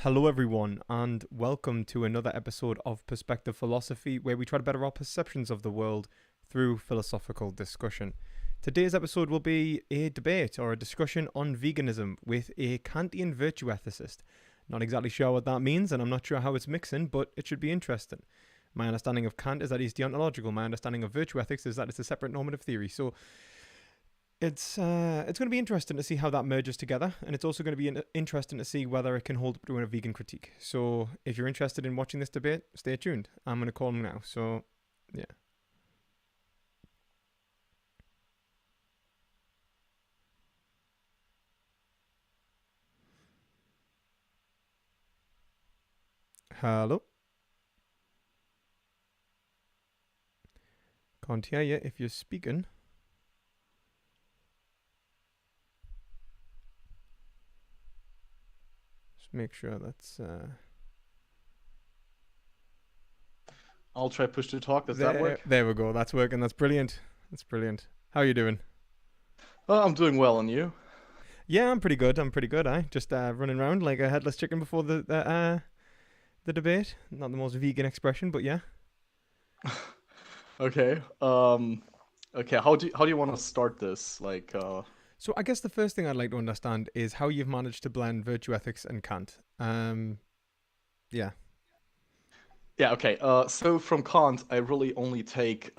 Hello, everyone, and welcome to another episode of Perspective Philosophy, where we try to better our perceptions of the world through philosophical discussion. Today's episode will be a debate or a discussion on veganism with a Kantian virtue ethicist. Not exactly sure what that means, and I'm not sure how it's mixing, but it should be interesting. My understanding of Kant is that he's deontological. My understanding of virtue ethics is that it's a separate normative theory. So it's going to be interesting to see how that merges together, and it's also going to be interesting to see whether it can hold up to a vegan critique. So if you're interested in watching this debate, stay tuned. I'm going to call him now. So yeah. Hello. Can't hear you if you're speaking. Just make sure that's I'll try push to talk. Does there. that work? There we go. That's working. That's brilliant. That's brilliant. How are you doing? I'm doing well, and you? Yeah, I'm pretty good. I just running around like a headless chicken before the debate. Not the most vegan expression, but yeah. Okay. Okay. How do you want to start this? So I guess the first thing I'd like to understand is how you've managed to blend virtue ethics and Kant. Yeah. Yeah. Okay. So from Kant, I really only take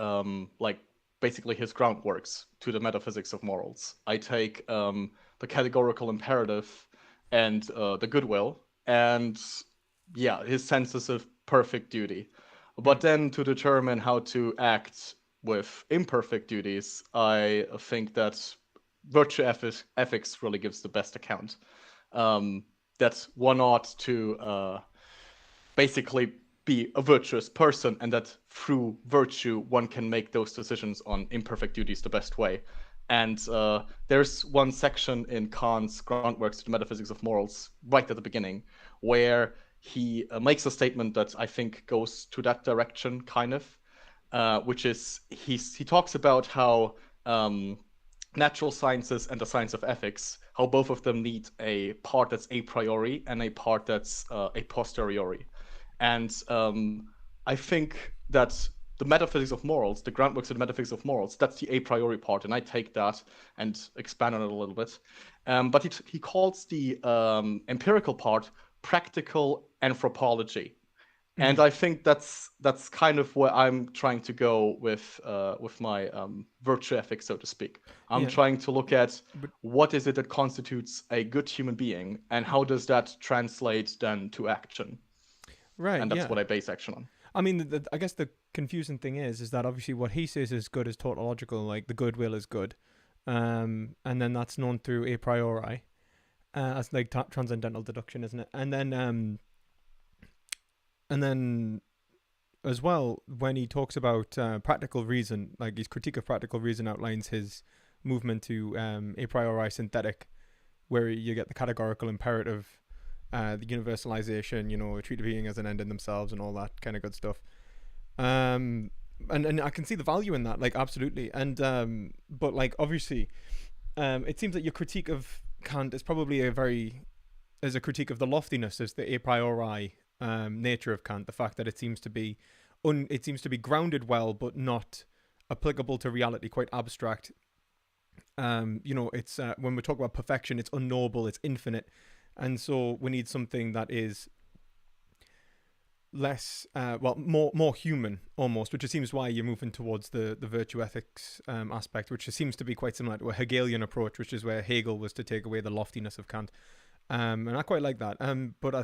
basically his groundworks to the metaphysics of morals. I take the categorical imperative and the goodwill, and yeah, his senses of perfect duty. But then to determine how to act with imperfect duties, I think that ethics really gives the best account. That one ought to basically be a virtuous person, and that through virtue one can make those decisions on imperfect duties the best way. And there's one section in Kant's Groundworks to the Metaphysics of Morals, right at the beginning, where he makes a statement that I think goes to that direction, kind of, which is he talks about how natural sciences and the science of ethics, how both of them need a part that's a priori and a part that's a posteriori. And I think that the metaphysics of morals, the groundworks of the metaphysics of morals, that's the a priori part, and I take that and expand on it a little bit. But he calls the empirical part practical anthropology. And I think that's kind of where I'm trying to go with my virtue ethics, so to speak. I'm Yeah. trying to look at But what is it that constitutes a good human being, and how does that translate then to action? right. And that's Yeah. what I base action on. I mean, I guess the confusing thing is that obviously what he says is good is tautological, like the goodwill is good, and then that's known through a priori, as like transcendental deduction, isn't it? And then as well, when he talks about practical reason, like his critique of practical reason outlines his movement to a priori synthetic, where you get the categorical imperative, the universalization, treat a being as an end in themselves and all that kind of good stuff. And I can see the value in that, like absolutely. And but like obviously, it seems that your critique of Kant is probably as a critique of the loftiness, as the a priori nature of Kant, the fact that it seems to be grounded well, but not applicable to reality, quite abstract. It's when we talk about perfection, it's unknowable, it's infinite, and so we need something that is less, more human almost, which it seems why you're moving towards the virtue ethics aspect, which seems to be quite similar to a Hegelian approach, which is where Hegel was to take away the loftiness of Kant, and I quite like that. But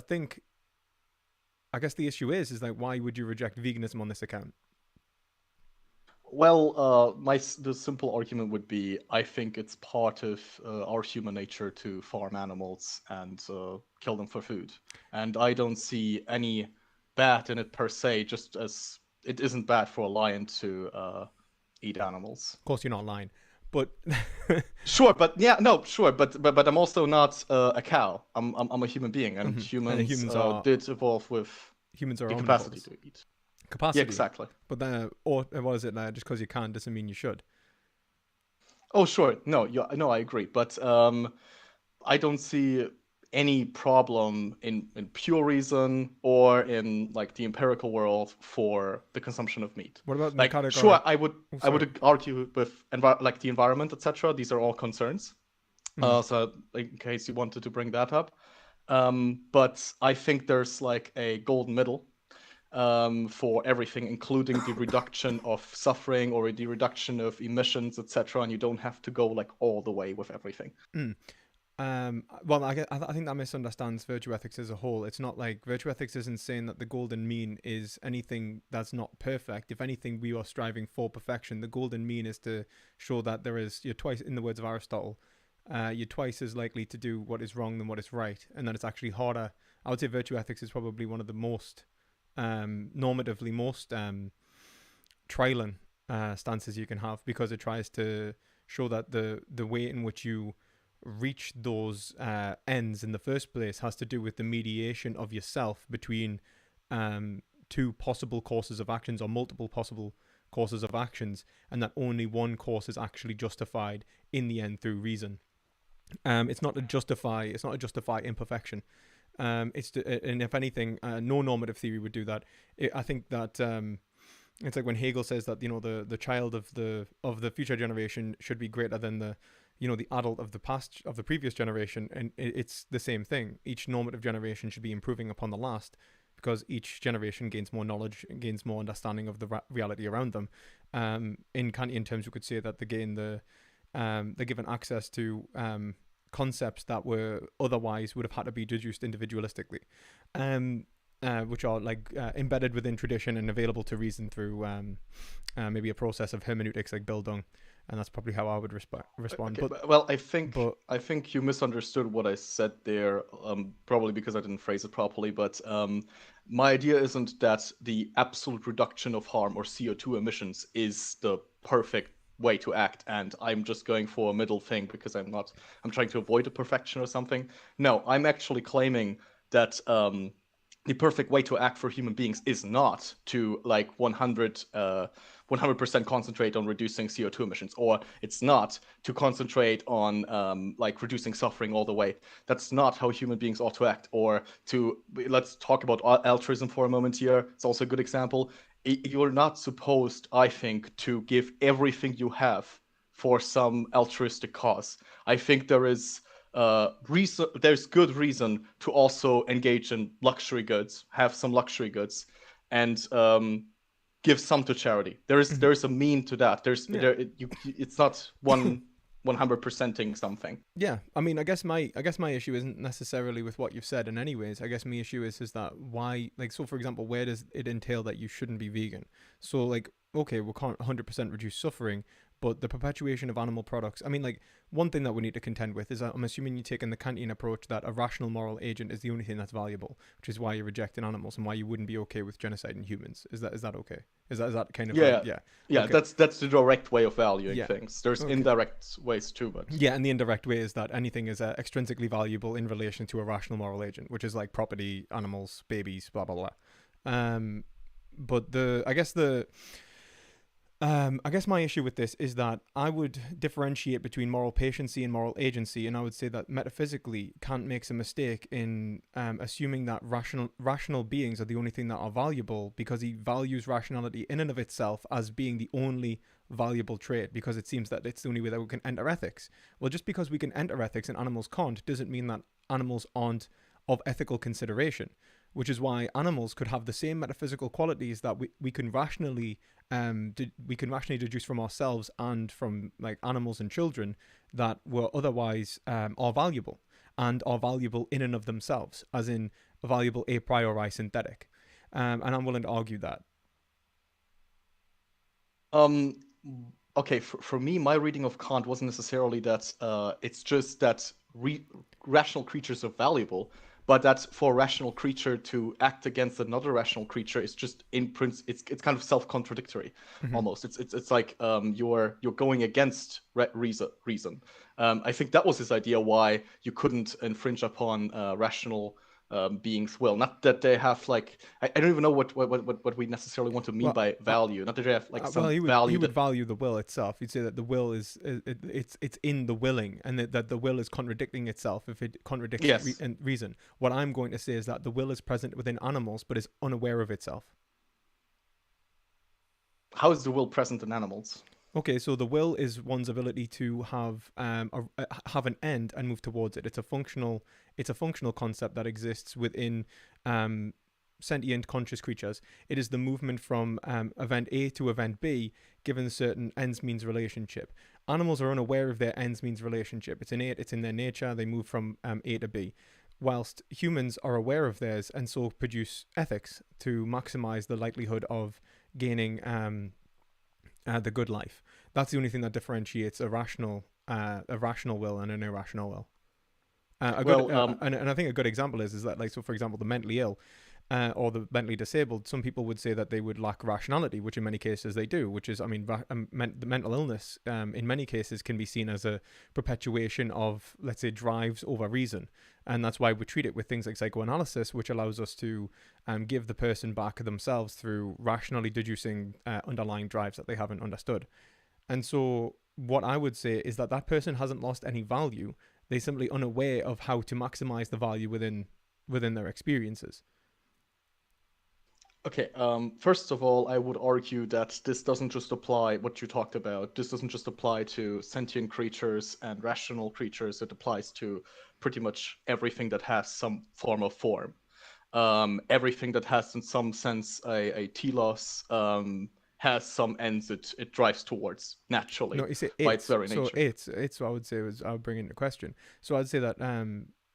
I guess the issue is like, why would you reject veganism on this account? Well, the simple argument would be I think it's part of our human nature to farm animals and kill them for food, and I don't see any bad in it per se. Just as it isn't bad for a lion to eat animals. Of course, you're not lying, but Sure, but yeah, no, sure, but I'm also not a cow. I'm a human being, and mhm. And humans did evolve with humans are the capacity omnivores. to eat. Yeah, Capacity, exactly. but then, or what is it? Just because you can't doesn't mean you should. Oh, sure. No, yeah, no, I agree. But I don't see any problem in pure reason or in like the empirical world for the consumption of meat. What about in the Like, sure, category? I would Oh, I sorry. would argue with like the environment, etc. These are all concerns. Mm. So in case you wanted to bring that up, but I think there's like a golden middle for everything, including the reduction of suffering or the reduction of emissions, etc. And you don't have to go like all the way with everything. Mm. Well, I think that misunderstands virtue ethics as a whole. It's not like virtue ethics isn't saying that the golden mean is anything that's not perfect. If anything, we are striving for perfection. The golden mean is to show that you're twice, in the words of Aristotle, you're twice as likely to do what is wrong than what is right, and that it's actually harder. I would say virtue ethics is probably one of the most normatively most trialing stances you can have, because it tries to show that the way in which you reach those ends in the first place has to do with the mediation of yourself between two possible courses of actions or multiple possible courses of actions, and that only one course is actually justified in the end through reason. It's not to justify imperfection. And if anything, no normative theory would do that. I think that it's like when Hegel says that the child of the future generation should be greater than the adult of the previous generation, and it's the same thing. Each normative generation should be improving upon the last, because each generation gains more knowledge and gains more understanding of the reality around them. In Kantian terms, we could say that they're given access to concepts that were otherwise would have had to be deduced individualistically, which are like embedded within tradition and available to reason through maybe a process of hermeneutics like Bildung. And that's probably how I would respond. Okay, well, I think you misunderstood what I said there, probably because I didn't phrase it properly. But my idea isn't that the absolute reduction of harm or CO2 emissions is the perfect way to act, and I'm just going for a middle thing because I'm trying to avoid a perfection or something. No, I'm actually claiming that the perfect way to act for human beings is not to like 100% concentrate on reducing CO2 emissions, or it's not to concentrate on like reducing suffering all the way. That's not how human beings ought to act. Or let's talk about altruism for a moment here. It's also a good example. You're not supposed, I think, to give everything you have for some altruistic cause. I think there's good reason to also engage in luxury goods, have some luxury goods, and give some to charity. There's a mean to that. It's not 100%ing something. Yeah, I mean, I guess my issue isn't necessarily with what you've said. In any ways, I guess my issue is that why, like, so for example, where does it entail that you shouldn't be vegan? So like, okay, we can't 100% reduce suffering, but the perpetuation of animal products. I mean, like, one thing that we need to contend with is that I'm assuming you're taking the Kantian approach that a rational moral agent is the only thing that's valuable, which is why you're rejecting animals and why you wouldn't be okay with genocide in humans. Is that okay? Is that kind of Yeah, like, yeah? yeah. Okay. That's the direct way of valuing Yeah. things. There's Okay. indirect ways too, but Yeah, and the indirect way is that anything is extrinsically valuable in relation to a rational moral agent, which is like property, animals, babies, blah blah blah. But I guess my issue with this is that I would differentiate between moral patiency and moral agency, and I would say that metaphysically Kant makes a mistake in assuming that rational beings are the only thing that are valuable, because he values rationality in and of itself as being the only valuable trait, because it seems that it's the only way that we can enter ethics. Well, just because we can enter ethics and animals can't doesn't mean that animals aren't of ethical consideration, which is why animals could have the same metaphysical qualities that we can rationally deduce from ourselves and from like animals and children that were otherwise are valuable, and are valuable in and of themselves, as in valuable a priori synthetic. And I'm willing to argue that. Okay, for me, my reading of Kant wasn't necessarily that it's just that rational creatures are valuable, but that for a rational creature to act against another rational creature is just it's kind of self-contradictory, Mm-hmm. almost. It's like you're going against reason. I think that was his idea why you couldn't infringe upon rational beings will. Not that they have like I don't even know what we necessarily want to mean Well, by value. Not that they have like well, some he value would that. value the will itself. He'd say that the will it's in the willing, and that the will is contradicting itself if it contradicts Yes. reason. What I'm going to say is that the will is present within animals, but is unaware of itself. How is the will present in animals? Okay, so the will is one's ability to have an end and move towards it. It's a functional concept that exists within um, sentient conscious creatures. It is the movement from event A to event B given a certain ends means relationship. Animals are unaware of their ends means relationship. It's innate. It's in their nature. They move from A to B. Whilst humans are aware of theirs and so produce ethics to maximize the likelihood of gaining the good life. That's the only thing that differentiates a rational will and an irrational will. And I think a good example is that, like, so for example, the mentally ill or the mentally disabled, some people would say that they would lack rationality, which in many cases they do. Which is, I mean, the mental illness in many cases can be seen as a perpetuation of, let's say, drives over reason, and that's why we treat it with things like psychoanalysis, which allows us to give the person back themselves through rationally deducing underlying drives that they haven't understood. And so what I would say is that that person hasn't lost any value. They're simply unaware of how to maximize the value within their experiences. Okay, first of all, I would argue that this doesn't just apply, what you talked about, this doesn't just apply to sentient creatures and rational creatures, it applies to pretty much everything that has some form of form. Everything that has, in some sense, a telos has some ends it drives towards naturally No, you say by its it's. very So nature. it's what I would say was I'll bring into question. So I'd say that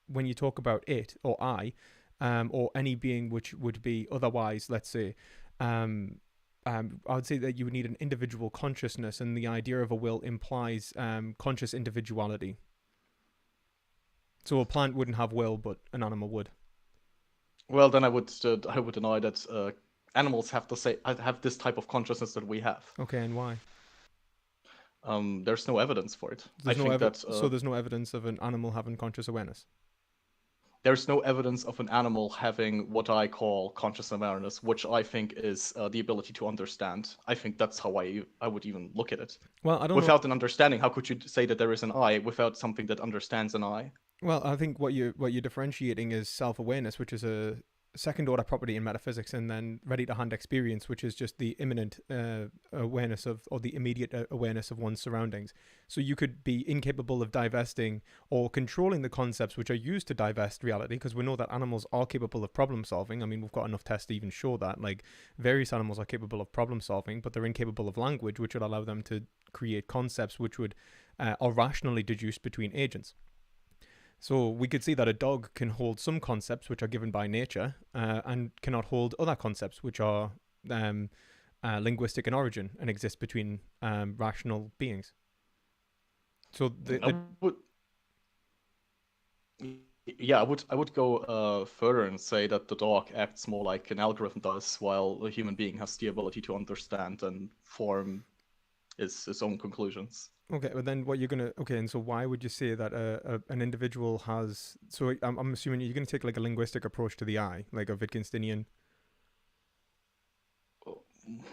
when you talk about it or any being which would be otherwise, let's say, I would say that you would need an individual consciousness, and the idea of a will implies conscious individuality. So a plant wouldn't have will, but an animal would. Well, then I would deny that animals have this type of consciousness that we have. Okay, and why? There's no evidence for it. I think that So there's no evidence of an animal having conscious awareness. there's no evidence of an animal having what I call conscious awareness, which I think is the ability to understand. I think that's how I would even look at it. Well, I don't know. Without an understanding, how could you say that there is an I without something that understands an I? Well, I think what you're differentiating is self-awareness, which is a second order property in metaphysics, and then ready to hand experience, which is just the imminent awareness of, or the immediate awareness of one's surroundings. So you could be incapable of divesting or controlling the concepts which are used to divest reality, because we know that animals are capable of problem solving. I mean, we've got enough tests to even show that. Like, various animals are capable of problem solving, but they're incapable of language, which would allow them to create concepts which would are rationally deduced between agents. So we could see that a dog can hold some concepts which are given by nature and cannot hold other concepts which are linguistic in origin and exist between rational beings. So I would, yeah, I would go further and say that the dog acts more like an algorithm does, while a human being has the ability to understand and form his own conclusions. Okay, but then what you're gonna and so why would you say that an individual has? So I'm assuming you're gonna take like a linguistic approach to the eye, like a Wittgensteinian.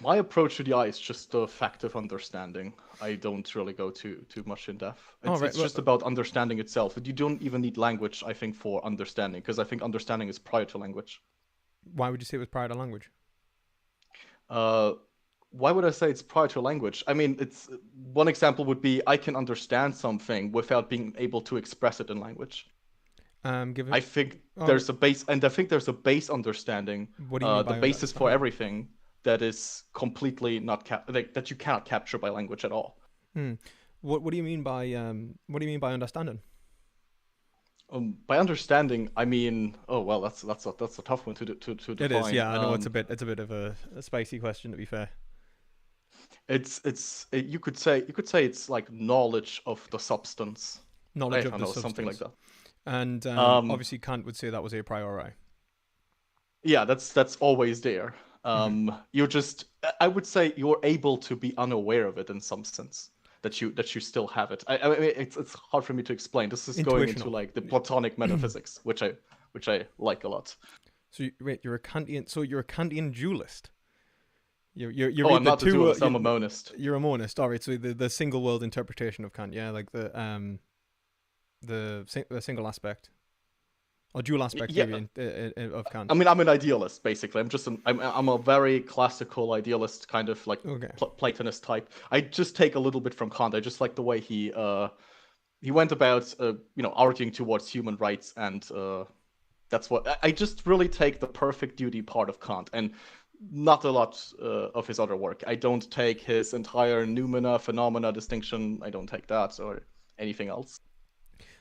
My approach to the eye is just the fact of understanding. I don't really go too much in depth. It's just about understanding itself. You don't even need language, I think, for understanding, because I think understanding is prior to language. Why would you say it was prior to language? Why would I say it's prior to language? I mean, it's one example would be I can understand something without being able to express it in language. I think there's a base, and I think there's a base understanding. What do you mean by the basis for everything that is completely not that you cannot capture by language at all. What do you mean by understanding? By understanding, I mean, oh well, that's a tough one to define. It is, yeah. I know it's a bit of a spicy question, to be fair. You could say it's like knowledge of the substance. Knowledge of the substance, something like that. And obviously, Kant would say that was a priori. Yeah, that's always there. I would say you're able to be unaware of it in some sense. That you still have it. I mean, it's hard for me to explain. This is going into like the Platonic metaphysics, which I which I like a lot. So wait, you're a Kantian. So you're a Kantian dualist. You Oh, read I'm the not a two. dualist. I'm a monist. You're a monist. All right. So the single world interpretation of Kant. Yeah, like the single aspect or dual aspect Yeah, maybe of I Kant. mean, I'm an idealist basically. I'm a very classical idealist, kind of like Okay. Platonist type. I just take a little bit from Kant. I just like the way he went about arguing towards human rights, and that's what I just really take the perfect duty part of Kant, and not a lot of his other work. I don't take his entire noumena phenomena distinction. I don't take that or anything else.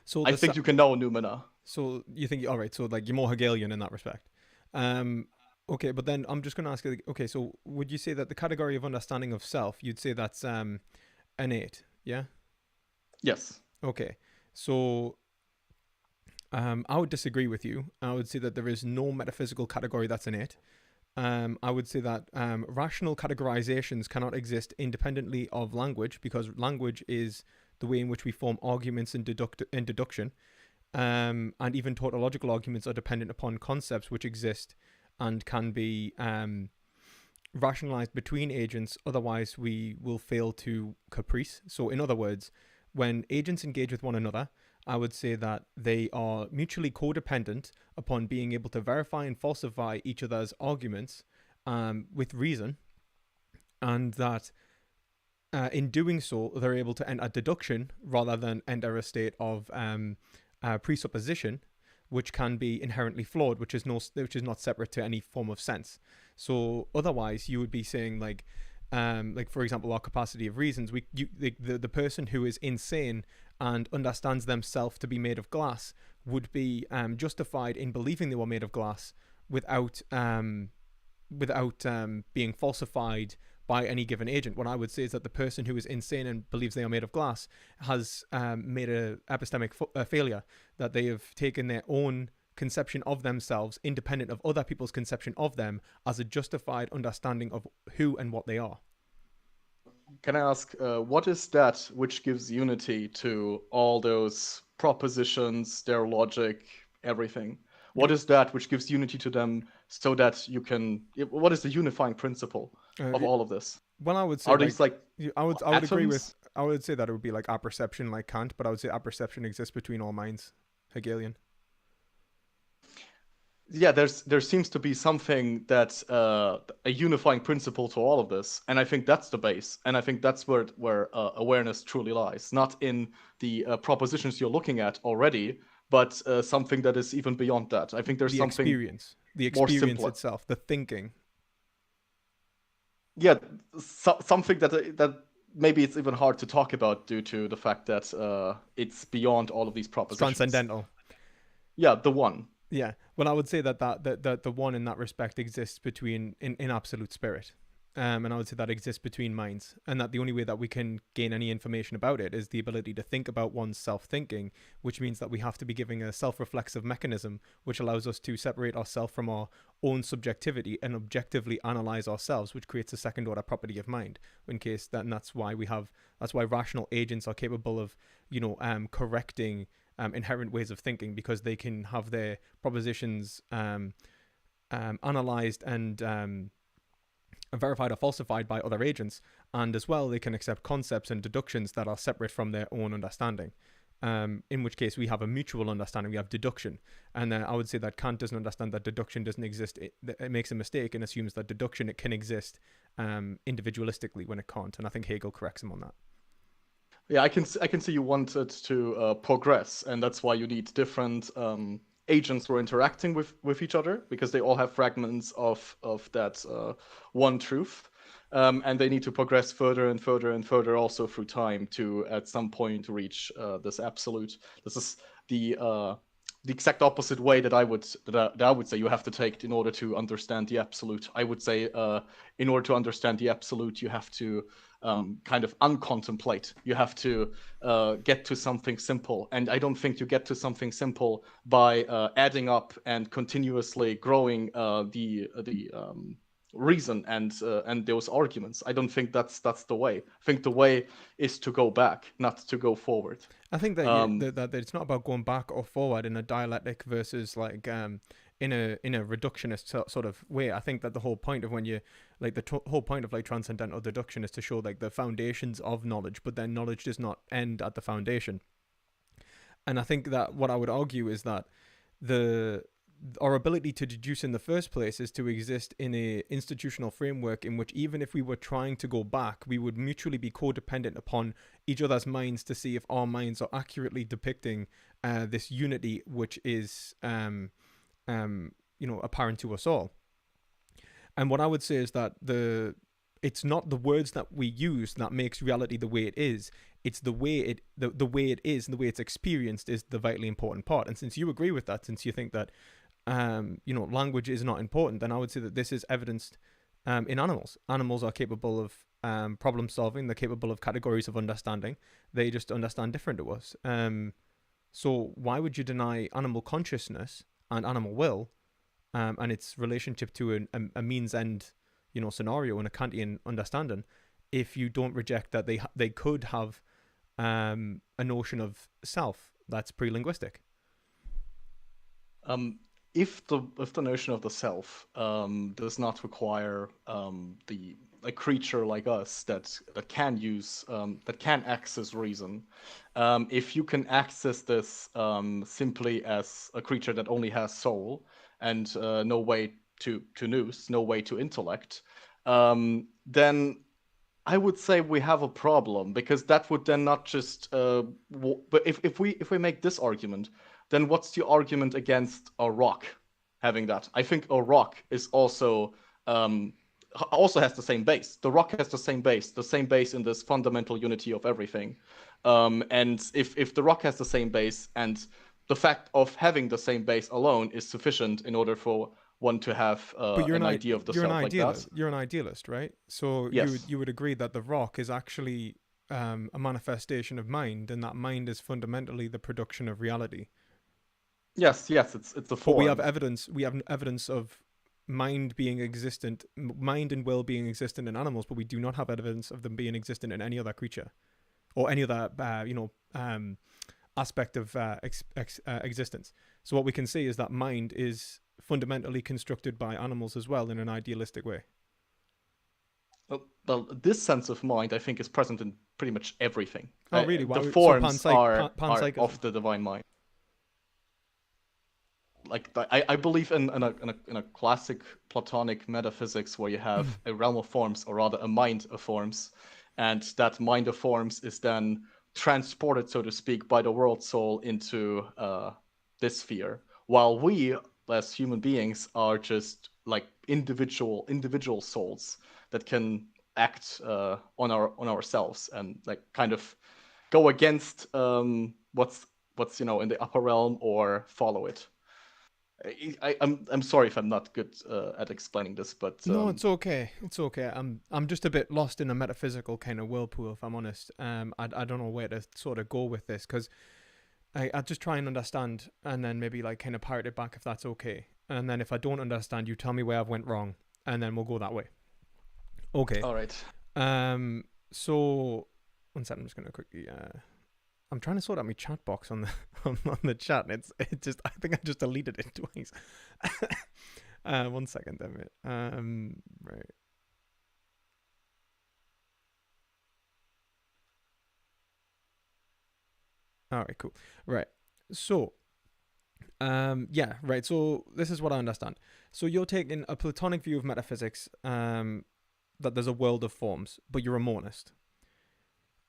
So I think you can know noumena. so you think all right? So like you're more Hegelian in that respect. Um. Okay, but then I'm just going to ask you. Okay, so would you say that the category of understanding of self, you'd say that's innate? Yeah. Yes. Okay. So I would disagree with you. I would say that there is no metaphysical category that's innate. I would say that rational categorizations cannot exist independently of language because language is the way in which we form arguments in deduction. And even tautological arguments are dependent upon concepts which exist and can be rationalized between agents. Otherwise, we will fail to caprice. So, in other words, when agents engage with one another, I would say that they are mutually codependent upon being able to verify and falsify each other's arguments with reason, and that in doing so, they're able to enter deduction rather than enter a state of presupposition, which can be inherently flawed, which is not separate to any form of sense. So otherwise, you would be saying like for example, our capacity of reasons. The person who is insane and understands themselves to be made of glass would be justified in believing they were made of glass without being falsified by any given agent. What I would say is that the person who is insane and believes they are made of glass has made a epistemic failure, that they have taken their own conception of themselves, independent of other people's conception of them, as a justified understanding of who and what they are. Can I ask, what is that which gives unity to all those propositions, their logic, everything? What is that which gives unity to them so that you can? What is the unifying principle of all of this? Well, I would say Are these like I would agree with. atoms? I would say that it would be like apperception, like Kant, but I would say apperception exists between all minds, Hegelian. Yeah, there seems to be something that's a unifying principle to all of this, and I think that's the base, and I think that's where awareness truly lies, not in the propositions you're looking at already, but something that is even beyond that. I think there's The something the more experience simpler. itself, the thinking. Yeah, something that maybe it's even hard to talk about due to the fact that it's beyond all of these It's propositions. transcendental. Yeah, the one. Yeah. Well, I would say that the one in that respect exists between in absolute spirit. And I would say that exists between minds, and that the only way that we can gain any information about it is the ability to think about one's self-thinking, which means that we have to be giving a self-reflexive mechanism, which allows us to separate ourselves from our own subjectivity and objectively analyze ourselves, which creates a second-order property of mind. That's why rational agents are capable of, correcting inherent ways of thinking, because they can have their propositions analyzed and verified or falsified by other agents, and as well they can accept concepts and deductions that are separate from their own understanding, in which case we have a mutual understanding, we have deduction. And I would say that Kant doesn't understand that deduction doesn't exist. It makes a mistake and assumes that deduction, it can exist individualistically when it can't, and I think Hegel corrects him on that. Yeah, I can see you wanted to progress, and that's why you need different agents who are interacting with each other, because they all have fragments of that one truth, and they need to progress further and further and further also through time to at some point reach this absolute. This is the exact opposite way that I would say you have to take in order to understand the absolute. I would say in order to understand the absolute, you have to kind of uncontemplate. You have to get to something simple, and I don't think you get to something simple by adding up and continuously growing reason and those arguments. I don't think that's the way. I think the way is to go back, not to go forward. I think that that it's not about going back or forward in a dialectic versus like in a reductionist sort of way. I think that the whole point of when you like the whole point of like transcendental deduction is to show like the foundations of knowledge, but then knowledge does not end at the foundation. And I think that what I would argue is that the our ability to deduce in the first place is to exist in a institutional framework in which even if we were trying to go back, we would mutually be codependent upon each other's minds to see if our minds are accurately depicting this unity which is apparent to us all. And what I would say is that it's not the words that we use that makes reality the way it is. It's the way the way it is and the way it's experienced is the vitally important part. And since you agree with that, since you think that language is not important, then I would say that this is evidenced in animals. Animals are capable of problem solving. They're capable of categories of understanding. They just understand different to us. So why would you deny animal consciousness and animal will and its relationship to a means end scenario and a Kantian understanding if you don't reject that they could have a notion of self that's pre-linguistic? If the notion of the self does not require a creature like us that can use that can access reason, if you can access this simply as a creature that only has soul and no way to nous, no way to intellect, then I would say we have a problem, because that would then not just but if we make this argument, then what's the argument against a rock having that? I think a rock is also has the same base. The rock has the same base in this fundamental unity of everything. And if the rock has the same base, and the fact of having the same base alone is sufficient in order for one to have an idea of the self like that. You're an idealist, right? So yes. you would agree that the rock is actually a manifestation of mind, and that mind is fundamentally the production of reality. Yes, it's a form. But we have evidence of mind being existent, mind and will being existent in animals, but we do not have evidence of them being existent in any other creature or any other aspect of existence. So what we can see is that mind is fundamentally constructed by animals as well in an idealistic way. Well, this sense of mind, I think, is present in pretty much everything. Oh, really? The forms are of the divine mind. Like I believe in a classic Platonic metaphysics where you have a realm of forms, or rather a mind of forms, and that mind of forms is then transported, so to speak, by the world soul into this sphere, while we as human beings are just like individual souls that can act on ourselves and like kind of go against what's in the upper realm or follow it. I'm sorry if I'm not good at explaining this, but no, it's okay. It's okay. I'm just a bit lost in a metaphysical kind of whirlpool, if I'm honest. I don't know where to sort of go with this, because I just try and understand, and then maybe like kind of pirate it back if that's okay. And then if I don't understand, you tell me where I've went wrong, and then we'll go that way. Okay. All right. So one second, I'm just gonna quickly. I'm trying to sort out my chat box on the on the chat, and it just I think I just deleted it twice. 1 second, damn it. Right. All right, cool. Right. So, yeah, right. So this is what I understand. So you're taking a Platonic view of metaphysics, that there's a world of forms, but you're a monist.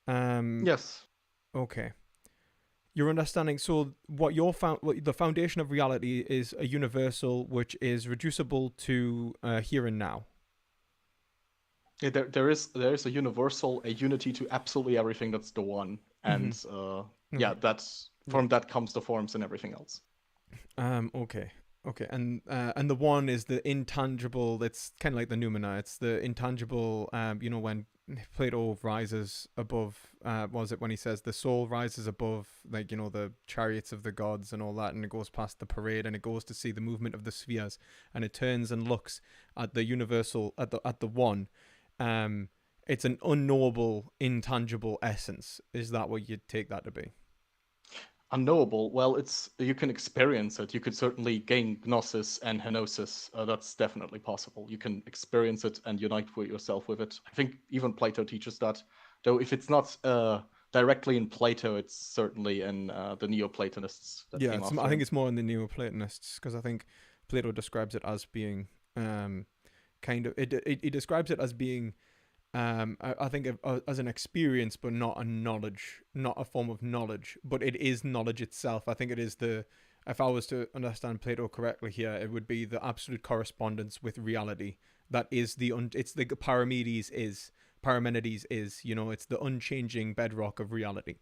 Yes. Okay. You're understanding. So what the foundation of reality is a universal which is reducible to here and now. Yeah, there is a universal, a unity to absolutely everything. That's the one, and yeah, that's from that comes the forms and everything else. Okay. Okay, and the one is the intangible. That's kind of like the noumena. It's the intangible. When Plato rises above. Was it when he says the soul rises above, like the chariots of the gods and all that, and it goes past the parade and it goes to see the movement of the spheres, and it turns and looks at the universal, at the one. Um, it's an unknowable, intangible essence. Is that what you'd take that to be? Unknowable. Well, it's you can experience it. You could certainly gain gnosis and henosis. That's definitely possible. You can experience it and unite with yourself with it. I think even Plato teaches that. Though if it's not directly in Plato, it's certainly in the Neoplatonists that Yeah, came I after think him. it's more in the Neoplatonists because I think Plato describes it as being kind of he describes it as being I think as an experience, but not a knowledge, not a form of knowledge, but it is knowledge itself. I think it is if I was to understand Plato correctly here, it would be the absolute correspondence with reality. That is it's the Parmenides is, it's the unchanging bedrock of reality.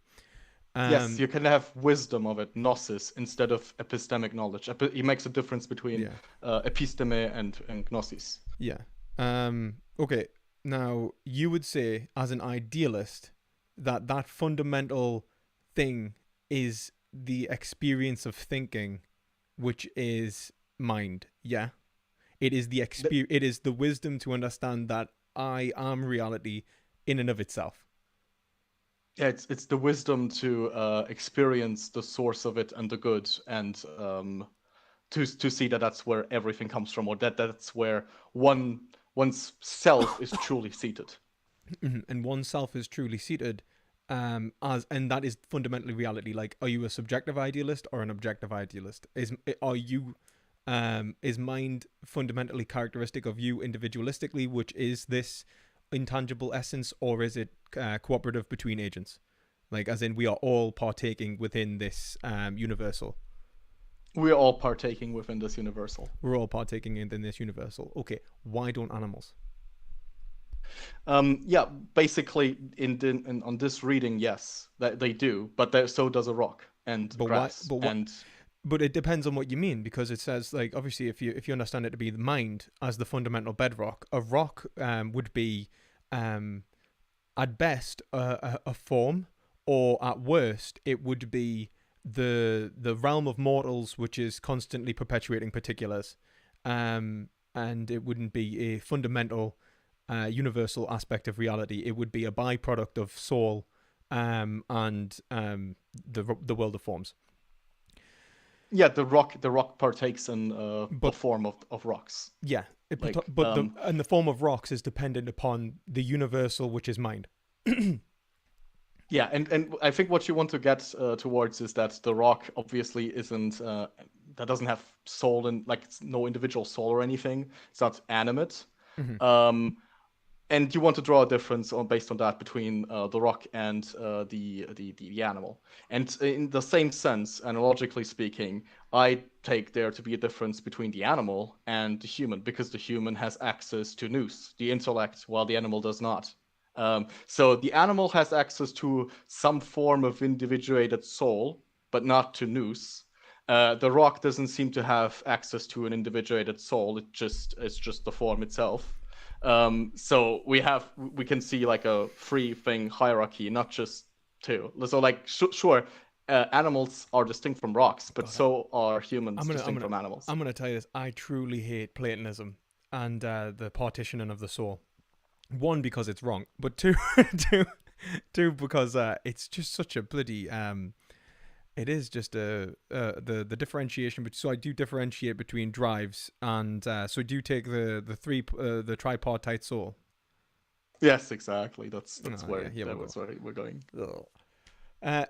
Yes, Um, you can have wisdom of it, gnosis, instead of epistemic knowledge. He makes a difference between yeah, episteme and gnosis. yeah. Okay. Now you would say, as an idealist, that fundamental thing is the experience of thinking, which is mind. Yeah, it is the Th- It is the wisdom to understand that I am reality in and of itself. Yeah, it's the wisdom to experience the source of it and the good, and to see that that's where everything comes from, or that's where one's self is truly seated. And oneself is truly seated, and that is fundamentally reality. Like, are you a subjective idealist or an objective idealist? Is mind fundamentally characteristic of you individualistically, which is this intangible essence, or is it cooperative between agents? Like, as in, we are all partaking within this universal. We're all partaking within this universal. We're all partaking in this universal. Okay, why don't animals? Yeah, basically, on this reading, yes, that they do, but so does a rock and But why? grass and But it depends on what you mean, because it says, like, obviously if you understand it to be the mind as the fundamental bedrock, a rock would be um, at best a form, or at worst it would be the realm of mortals, which is constantly perpetuating particulars, and it wouldn't be a fundamental universal aspect of reality. It would be a byproduct of soul, and the world of forms. yeah, the rock partakes in the But form of rocks. yeah, Like but the form of rocks is dependent upon the universal, which is mind. yeah, and I think what you want to get towards is that the rock obviously isn't that doesn't have soul, and like it's no individual soul or anything. It's not animate. Mm-hmm. Um, and you want to draw a difference based on that between the rock and the animal. And in the same sense, analogically speaking, I take there to be a difference between the animal and the human, because the human has access to nous, the intellect, while the animal does not. So the animal has access to some form of individuated soul, but not to nous. The rock doesn't seem to have access to an individuated soul. It's just the form itself. So we can see like a three thing hierarchy, not just two. So like sure, animals are distinct from rocks, but God, so are humans I'm gonna I'm distinct gonna from animals. I'm gonna tell you this. I truly hate Platonism and the partitioning of the soul. One, because it's wrong, but two, two, two, because it's just such a bloody it is just the differentiation. But so I do differentiate between drives, and so I do take the tripartite soul. Yes, exactly. That's Oh yeah, where here we that go. was where we're going. Ugh. Uh,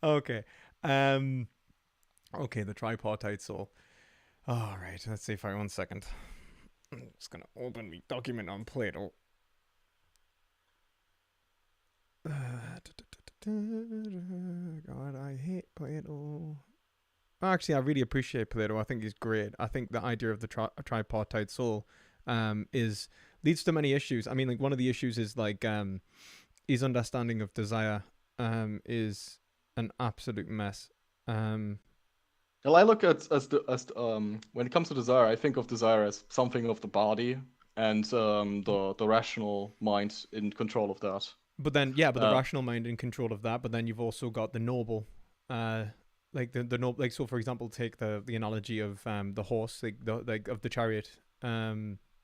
okay. Um. Okay, the tripartite soul. All right. Let's see if I 1 second. I'm just gonna open my document on Plato. God, I hate Plato. Actually, I really appreciate Plato. I think he's great. I think the idea of the tripartite soul is leads to many issues. I mean, like, one of the issues is like his understanding of desire is an absolute mess. Um, Well, I look at when it comes to desire, I think of desire as something of the body and the rational mind in control of that. But then, yeah, but the Uh, rational mind in control of that. But then you've also got the noble, uh, like the noble. Like, so, for example, take the analogy of the horse, like of the chariot.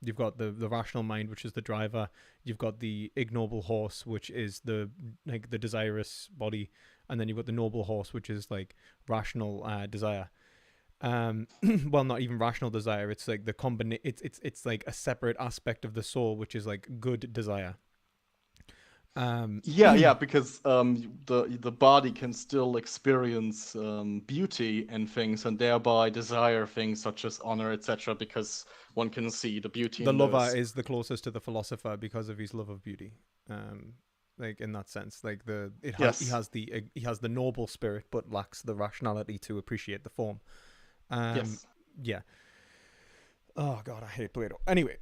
You've got the rational mind, which is the driver. You've got the ignoble horse, which is the desirous body, and then you've got the noble horse, which is like rational desire. Well, not even rational desire. It's like the combine. It's like a separate aspect of the soul, which is like good desire. Um, yeah, because the body can still experience beauty and things, and thereby desire things such as honor, etc. Because one can see the beauty the in lover those. is the closest to the philosopher because of his love of beauty. Like in that sense, like Yes, he has the noble spirit, but lacks the rationality to appreciate the form. Um, yes. yeah. Oh God, I hate Plato. Anyway,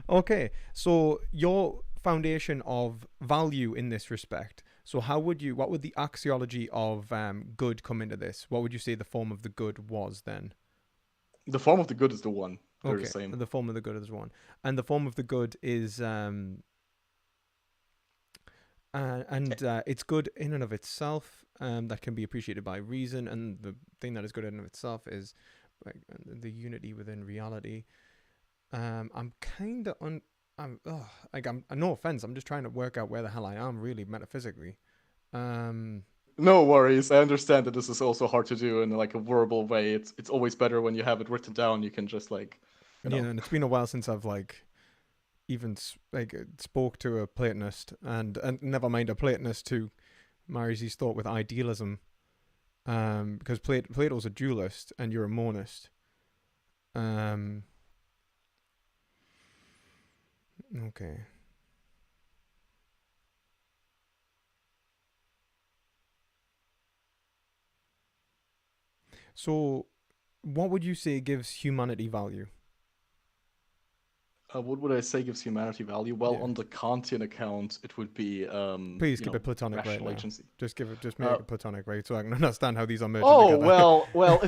okay. So your foundation of value in this respect. So how would you? What would the axiology of good come into this? What would you say the form of the good was then? The form of the good is the one. They're the Okay, same. the form of the good is one, and the form of the good is it's good in and of itself. That can be appreciated by reason, and the thing that is good in and of itself is like the unity within reality. I'm kind of on. I'm no offense. I'm just trying to work out where the hell I am really metaphysically. Um, No worries. I understand that this is also hard to do in like a verbal way. It's always better when you have it written down. You can just like, you yeah, know. and it's been a while since I've like even spoke to a Platonist, and never mind a Platonist who marries his thought with idealism. Because Plato's a dualist and you're a monist. Um, okay. So, what would you say gives humanity value? What would I say gives humanity value? Well, Yeah. on the Kantian account, it would be, Please keep it platonic right rational now. agency. Just make Uh, it platonic, right? So I can understand how these are merging oh together. well,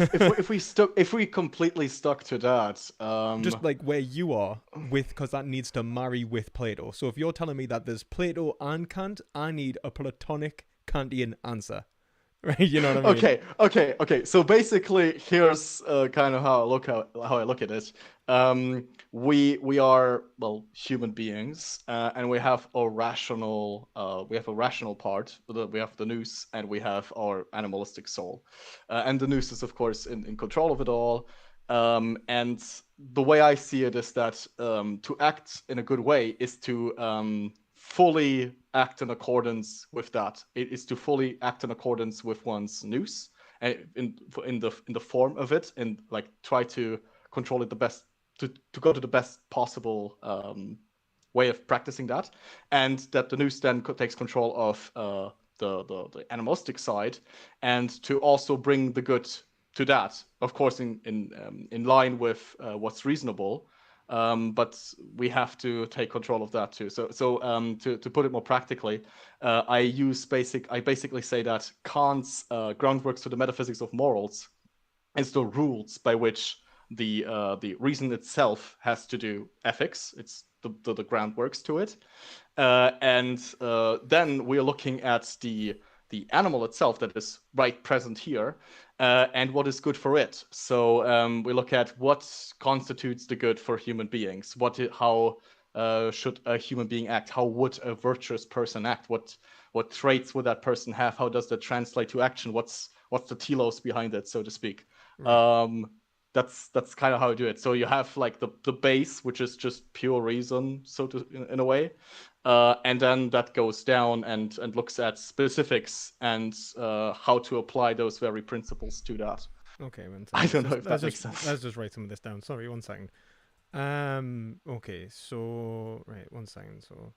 if we completely stuck to that, Just like where you are with, because that needs to marry with Plato. So if you're telling me that there's Plato and Kant, I need a platonic Kantian answer, right? You know what I mean? okay. So basically, here's kind of how I look at it. We are well human beings, and we have a rational part. We have the nous, and we have our animalistic soul, and the nous is of course in control of it all. And the way I see it is that to act in a good way is to fully act in accordance with that. It is to fully act in accordance with one's nous, and in the form of it, and like try to control it the best, to go to the best possible way of practicing that, and that the nous then takes control of the animalistic side, and to also bring the good to that, of course, in line with what's reasonable. But we have to take control of that too. To put it more practically, I basically say that Kant's groundworks to the metaphysics of morals is the rules by which the reason itself has to do ethics. It's the groundworks to it, and then we're looking at the animal itself that is right present here, and what is good for it. So we look at what constitutes the good for human beings. How should a human being act? How would a virtuous person act? What traits would that person have? How does that translate to action? What's the telos behind it, so to speak? Right. Um, that's kind of how I do it. So you have like the base, which is just pure reason, so to in a way, and then that goes down and looks at specifics and how to apply those very principles to that. Okay, one I second. don't know if that makes Let's sense. just write some of this down. Sorry, one second. Okay, so right, one second. So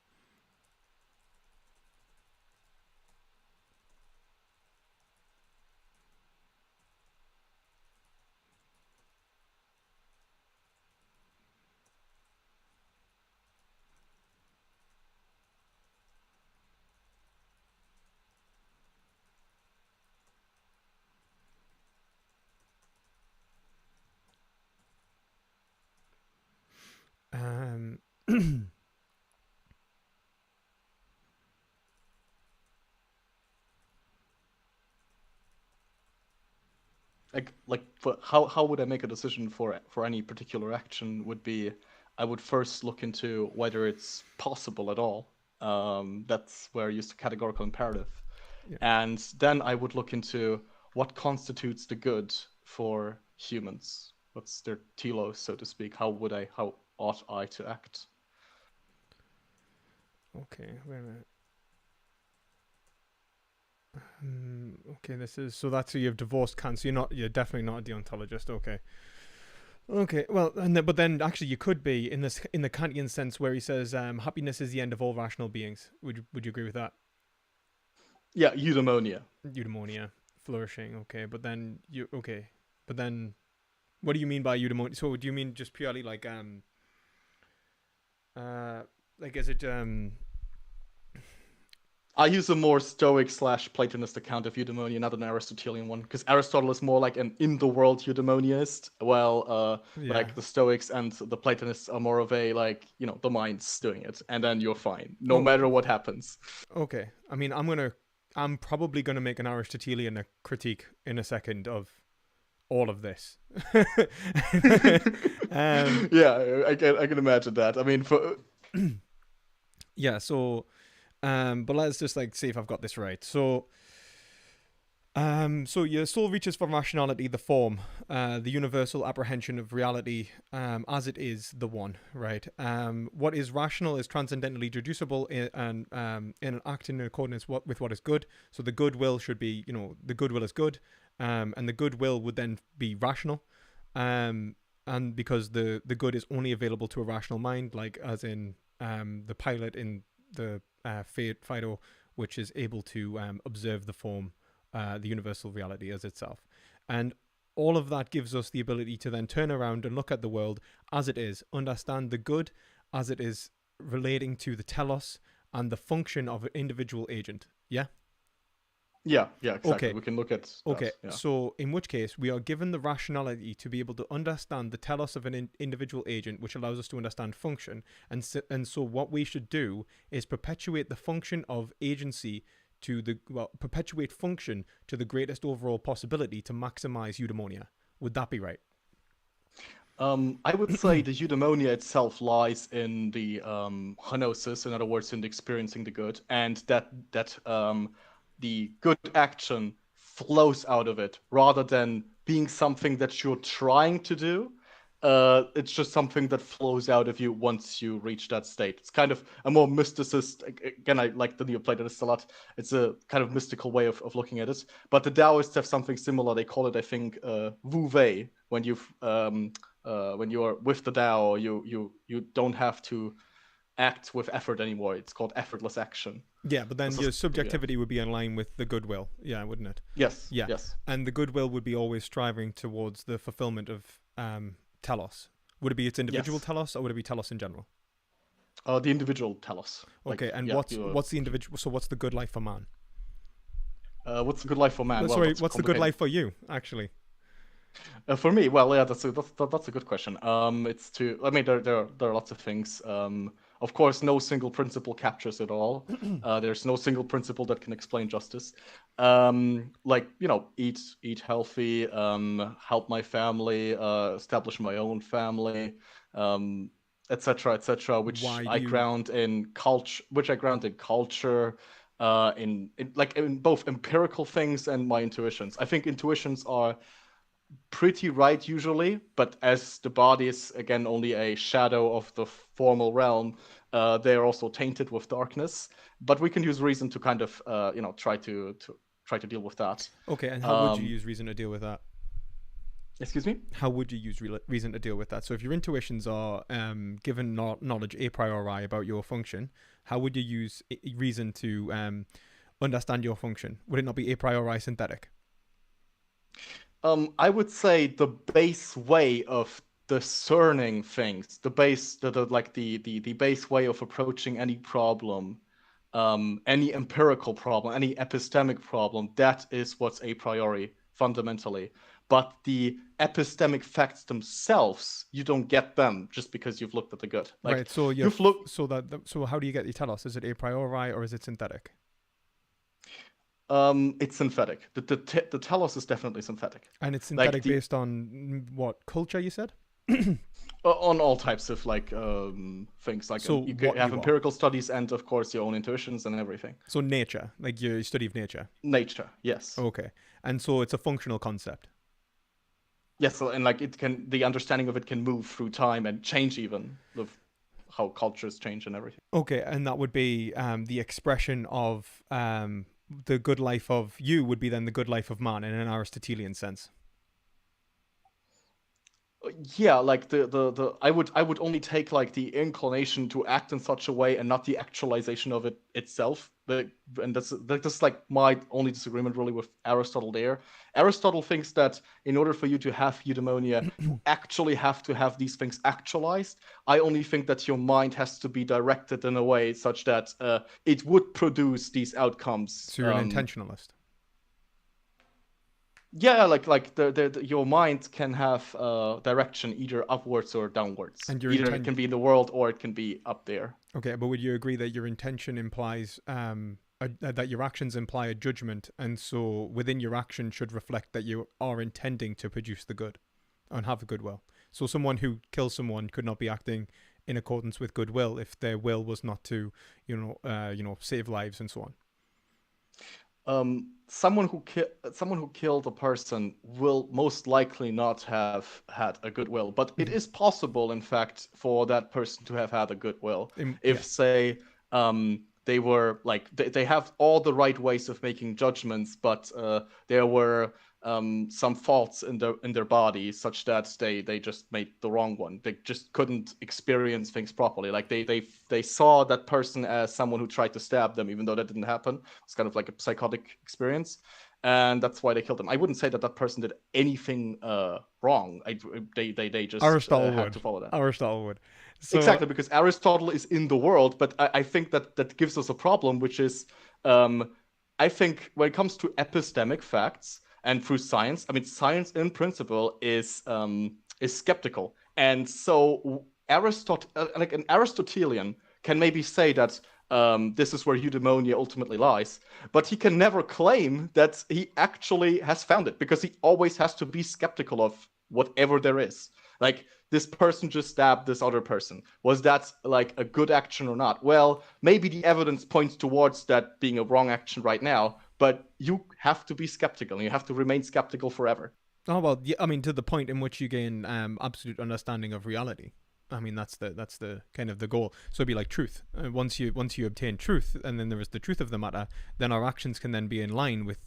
Like for how would I make a decision for any particular action would be I would first look into whether it's possible at all. That's where I use the categorical imperative. Yeah. And then I would look into what constitutes the good for humans. What's their telos, so to speak? How ought I to act? Okay. Wait a minute. Okay, this is so that's so you've divorced Kant. So you're definitely not a deontologist. Okay. Okay. Well, but then actually you could be in the Kantian sense where he says happiness is the end of all rational beings. Would you agree with that? Yeah, eudaimonia. Eudaimonia, flourishing. Okay, but then but then what do you mean by eudaimonia? So do you mean just purely like is it I use a more Stoic / Platonist account of eudaimonia, not an Aristotelian one, because Aristotle is more like an in-the-world eudaimoniast, while yeah. like the Stoics and the Platonists are more of a like the mind's doing it, and then you're fine, no Oh, matter what happens. okay. I mean, I'm probably gonna make an Aristotelian critique in a second of all of this. um, Yeah, I can imagine that. I mean, for yeah. So, but let's just like see if I've got this right. So your soul reaches for rationality, the form, the universal apprehension of reality, as it is the one, right? What is rational is transcendently deducible in an act in accordance with what is good. So the good will should be, the good will is good, and the good will would then be rational, and because the good is only available to a rational mind, like as in the pilot in the Fido, which is able to observe the form, the universal reality as itself. And all of that gives us the ability to then turn around and look at the world as it is, understand the good as it is relating to the telos and the function of an individual agent. Yeah? yeah, exactly. Okay. We can look at that. Okay, Yeah. so in which case we are given the rationality to be able to understand the telos of an individual agent, which allows us to understand function. And so what we should do is perpetuate the function of agency perpetuate function to the greatest overall possibility to maximize eudaimonia. Would that be right? I would say the eudaimonia itself lies in the henosis, in other words, in the experiencing the good, and that the good action flows out of it rather than being something that you're trying to do. It's just something that flows out of you once you reach that state. It's kind of a more mysticist. Again, I like the Neoplatonists a lot. It's a kind of mystical way of looking at it. But the Taoists have something similar. They call it, I think, Wu Wei. When you're with the Tao, you don't have to act with effort anymore. It's called effortless action. Yeah, but then This your is, yeah. subjectivity would be in line with the goodwill. Yeah, wouldn't it? Yes, Yeah, yes. and the goodwill would be always striving towards the fulfillment of telos. Would it be its individual Yes. telos, or would it be telos in general? The individual telos. Like, Okay, and yeah, what's the individual? So what's the good life for man? what's a good life for man? Well, Sorry, that's what's the good complicated. life for you? Actually, For me, well, yeah, that's a good question. It's to, I mean, there are lots of things. Of course, no single principle captures it all. There's no single principle that can explain justice. Like eat healthy, help my family, establish my own family, etc., etc., why do you? which I ground in culture, in both empirical things and my intuitions. I think intuitions are pretty right usually, but as the body is again only a shadow of the formal realm, they are also tainted with darkness. But we can use reason to kind of try to deal with that. Okay, and how would you Um, use reason to deal with that? Excuse me. How would you use reason to deal with that? So if your intuitions are given knowledge a priori about your function, how would you use reason to understand your function? Would it not be a priori synthetic? I would say the base way of discerning things, the base way of approaching any problem, any empirical problem, any epistemic problem, that is what's a priori fundamentally. but the epistemic facts themselves, you don't get them just because you've looked at the good. Like, right. So you've looked. So how do you get your telos? Is it a priori or is it synthetic? It's synthetic. The telos is definitely synthetic. And it's Like synthetic based on what culture you said? on all types of like things. Like So you what have you are. empirical studies and of course your own intuitions and everything. So nature, like your study of nature. Nature, yes. Okay. And so it's a functional concept. Yes, so, and like the understanding of it can move through time and change even of how cultures change and everything. Okay, and that would be the expression of the good life of you would be then the good life of man in an Aristotelian sense. Yeah, like the I would only take like the inclination to act in such a way and not the actualization of it itself. And that's like my only disagreement really with Aristotle there. Aristotle thinks that in order for you to have eudaimonia, you actually have to have these things actualized. I only think that your mind has to be directed in a way such that it would produce these outcomes. So you're an intentionalist. Yeah, like your mind can have direction either upwards or downwards. And either it can be in the world or it can be up there. Okay, but would you agree that your intention implies that your actions imply a judgment, and so within your action should reflect that you are intending to produce the good and have a goodwill? So someone who kills someone could not be acting in accordance with goodwill if their will was not to, save lives and so on. Someone who killed a person will most likely not have had a goodwill, but it is possible, in fact, for that person to have had a goodwill if, say, they were like they have all the right ways of making judgments, but there were some faults in their body such that they just made the wrong one. They just couldn't experience things properly. Like they saw that person as someone who tried to stab them, even though that didn't happen. It's kind of like a psychotic experience, and that's why they killed them. I wouldn't say that that person did anything wrong. They just had to follow that. Aristotle would. So, exactly, because Aristotle is in the world, but I think that gives us a problem, which is I think when it comes to epistemic facts and through science, I mean, science in principle is skeptical, and so like an Aristotelian can maybe say that this is where eudaimonia ultimately lies, but he can never claim that he actually has found it because he always has to be skeptical of whatever there is. Like, this person just stabbed this other person. Was that like a good action or not? Well, maybe the evidence points towards that being a wrong action right now, but you have to be skeptical and you have to remain skeptical forever. Oh, well, yeah, I mean, to the point in which you gain absolute understanding of reality. I mean, that's the kind of the goal. So it'd be like truth. Once you obtain truth, and then there is the truth of the matter, then our actions can then be in line with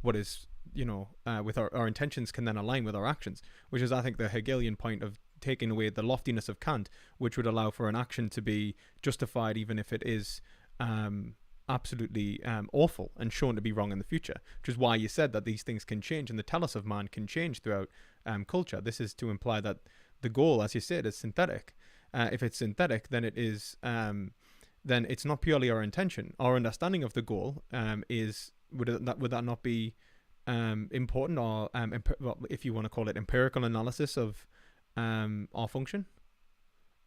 what is, with our intentions can then align with our actions, which is, I think, the Hegelian point of taking away the loftiness of Kant, which would allow for an action to be justified even if it is absolutely awful and shown to be wrong in the future, which is why you said that these things can change and the telos of man can change throughout culture. This is to imply that the goal, as you said, is synthetic. If it's synthetic, then it is then it's not purely our intention. Our understanding of the goal is would that not be important, or if you want to call it empirical analysis of our function?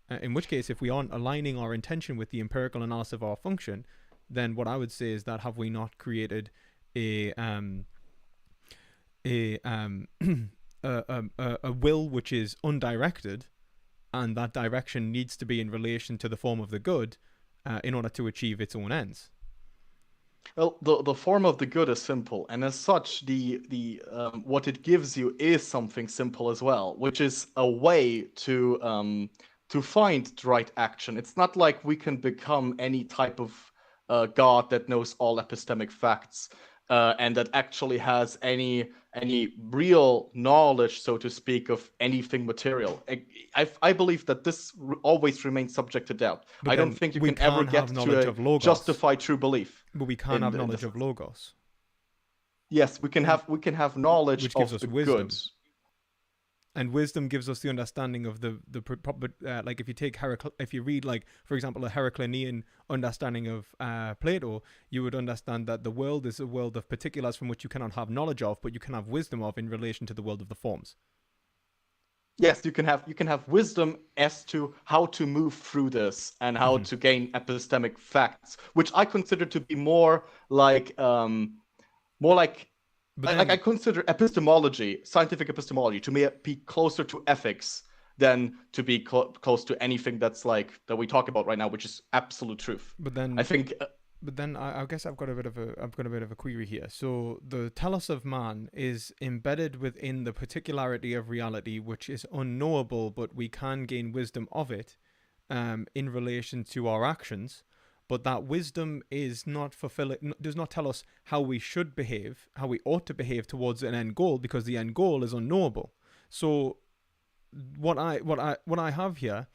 In which case, if we aren't aligning our intention with the empirical analysis of our function, then what I would say is that have we not created a will which is undirected, and that direction needs to be in relation to the form of the good in order to achieve its own ends? Well, the form of the good is simple, and as such, the what it gives you is something simple as well, which is a way to find the right action. It's not like we can become any type of God that knows all epistemic facts and that actually has any real knowledge, so to speak, of anything material. I believe that this always remains subject to doubt. I don't think you can ever get to justify true belief. But we can't have knowledge of logos. Yes, we can have knowledge which gives of us wisdom. Good. And wisdom gives us the understanding of like if you read, like, for example, a Heraclean understanding of Plato, you would understand that the world is a world of particulars from which you cannot have knowledge of, but you can have wisdom of in relation to the world of the forms. Yes, you can have wisdom as to how to move through this and how Mm-hmm. to gain epistemic facts, which I consider to be more like But I then, consider epistemology, scientific epistemology, to me be closer to ethics than to be close to anything that's like that we talk about right now, which is absolute truth. but I then think But then I guess I've got a bit of a query here. So the telos of man is embedded within the particularity of reality, which is unknowable, but we can gain wisdom of it, in relation to our actions. But that wisdom is not fulfilling, does not tell us how we should behave, how we ought to behave towards an end goal, because the end goal is unknowable. So what I have here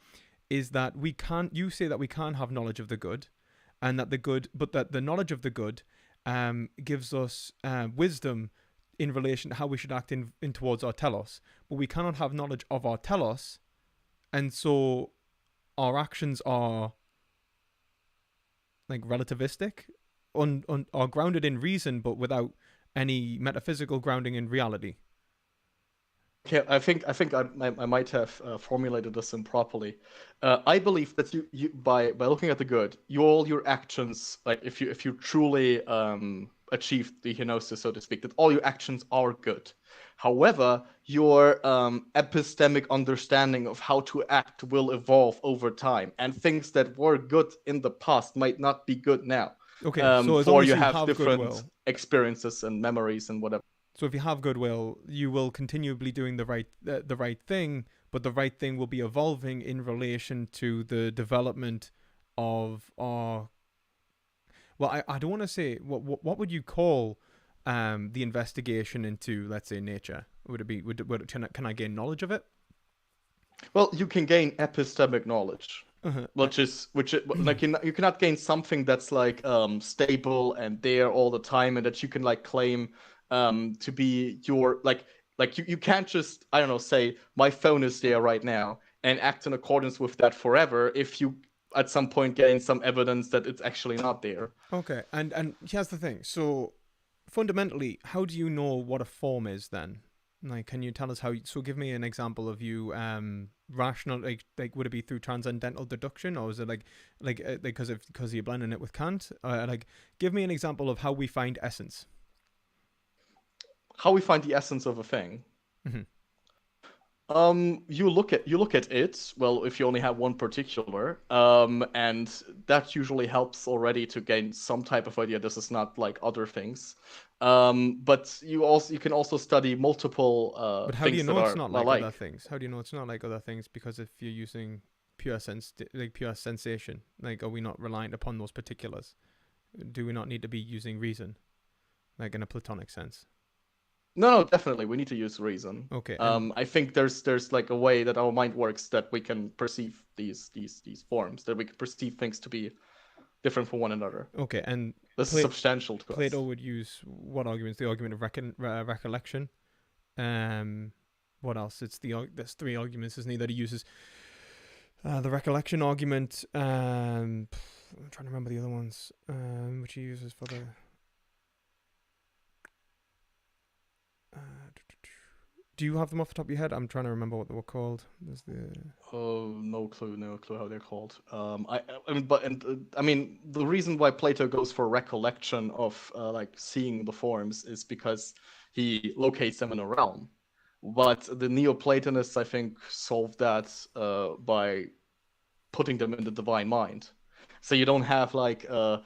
is that we can't. You say that we can have knowledge of the good, and that the good, but that the knowledge of the good gives us wisdom in relation to how we should act in towards our telos. But we cannot have knowledge of our telos, and so our actions are like relativistic, are grounded in reason, but without any metaphysical grounding in reality. okay, I think I might have formulated this improperly. I believe that you by looking at the good, all your actions, like if you truly achieve the kenosis, so to speak, that all your actions are good. However, your epistemic understanding of how to act will evolve over time, and things that were good in the past might not be good now. Okay, so as long For as you you have have different goodwill, experiences and memories and whatever. so if you have goodwill, you will continually doing the right thing, but the right thing will be evolving in relation to the development of our. Well, I don't want to say what would you call the investigation into, let's say, nature? Would it be can I gain knowledge of it? Well, you can gain epistemic knowledge, Uh-huh. like you cannot gain something that's like stable and there all the time, and that you can like claim to be your you can't just, I don't know, say my phone is there right now and act in accordance with that forever if you at some point gain some evidence that it's actually not there. Okay, and here's the thing. So fundamentally, how do you know what a form is then? Like, can you tell us how? So, give me an example of you rational, like would it be through transcendental deduction, or is it like because you're blending it with Kant? Like, give me an example of how we find essence. How we find the essence of a thing. Mm-hmm. You look at it. Well, if you only have one particular, and that usually helps already to gain some type of idea. This is not like other things, but you can also study multiple But how do you things that know it's are not like other alike. things? How do you know it's not like other things? Because if you're using pure sensation, like, are we not reliant upon those particulars? Do we not need to be using reason, like in a Platonic sense? No, definitely we need to use reason. Okay, and I think there's like a way that our mind works that we can perceive these forms, that we can perceive things to be different from one another. okay, and This is Pla- substantial to Plato us. would use what arguments? The argument of recollection. Um, what else? There's three arguments, isn't he? That he uses. The recollection argument. I'm trying to remember the other ones. Which he uses for the. Uh, do you have them off the top of your head? I'm trying to remember what they were called. There's the. Oh, no clue how they're called. I mean, the reason why Plato goes for recollection of like seeing the forms is because he locates them in a realm. But the Neoplatonists, I think, solved that by putting them in the divine mind. So you don't have like a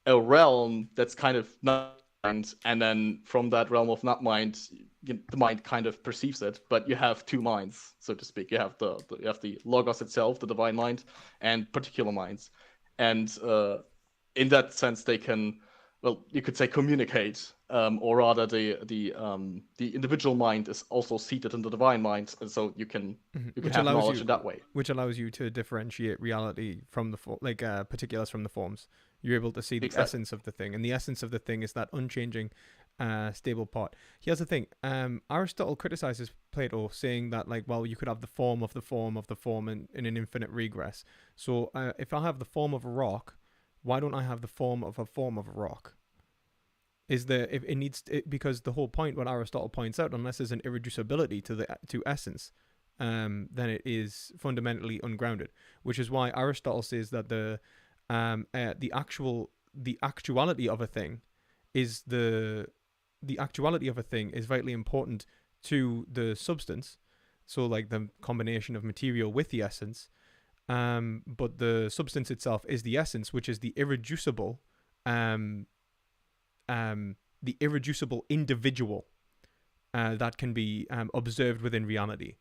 realm that's kind of not mind, and then from that realm of not mind, the mind kind of perceives it. But you have two minds, so to speak. You have the logos itself, the divine mind, and particular minds, and in that sense, they can, well, you could say communicate, or rather, the individual mind is also seated in the divine mind, and so you can Which have allows knowledge you, in that way. which allows you to differentiate reality from the particulars from the forms. You're able to see the Exactly. essence of the thing, and the essence of the thing is that unchanging, stable part. Here's the thing. Aristotle criticizes Plato, saying that like, well, you could have the form of the form of the form in an infinite regress. So if I have the form of a rock, why don't I have the form of a rock? Is there if it needs it, because the whole point what Aristotle points out, unless there's an irreducibility to essence, then it is fundamentally ungrounded. Which is why Aristotle says that the actuality of a thing is the actuality of a thing is vitally important to the substance. So like the combination of material with the essence, but the substance itself is the essence, which is um, the irreducible individual that can be observed within reality.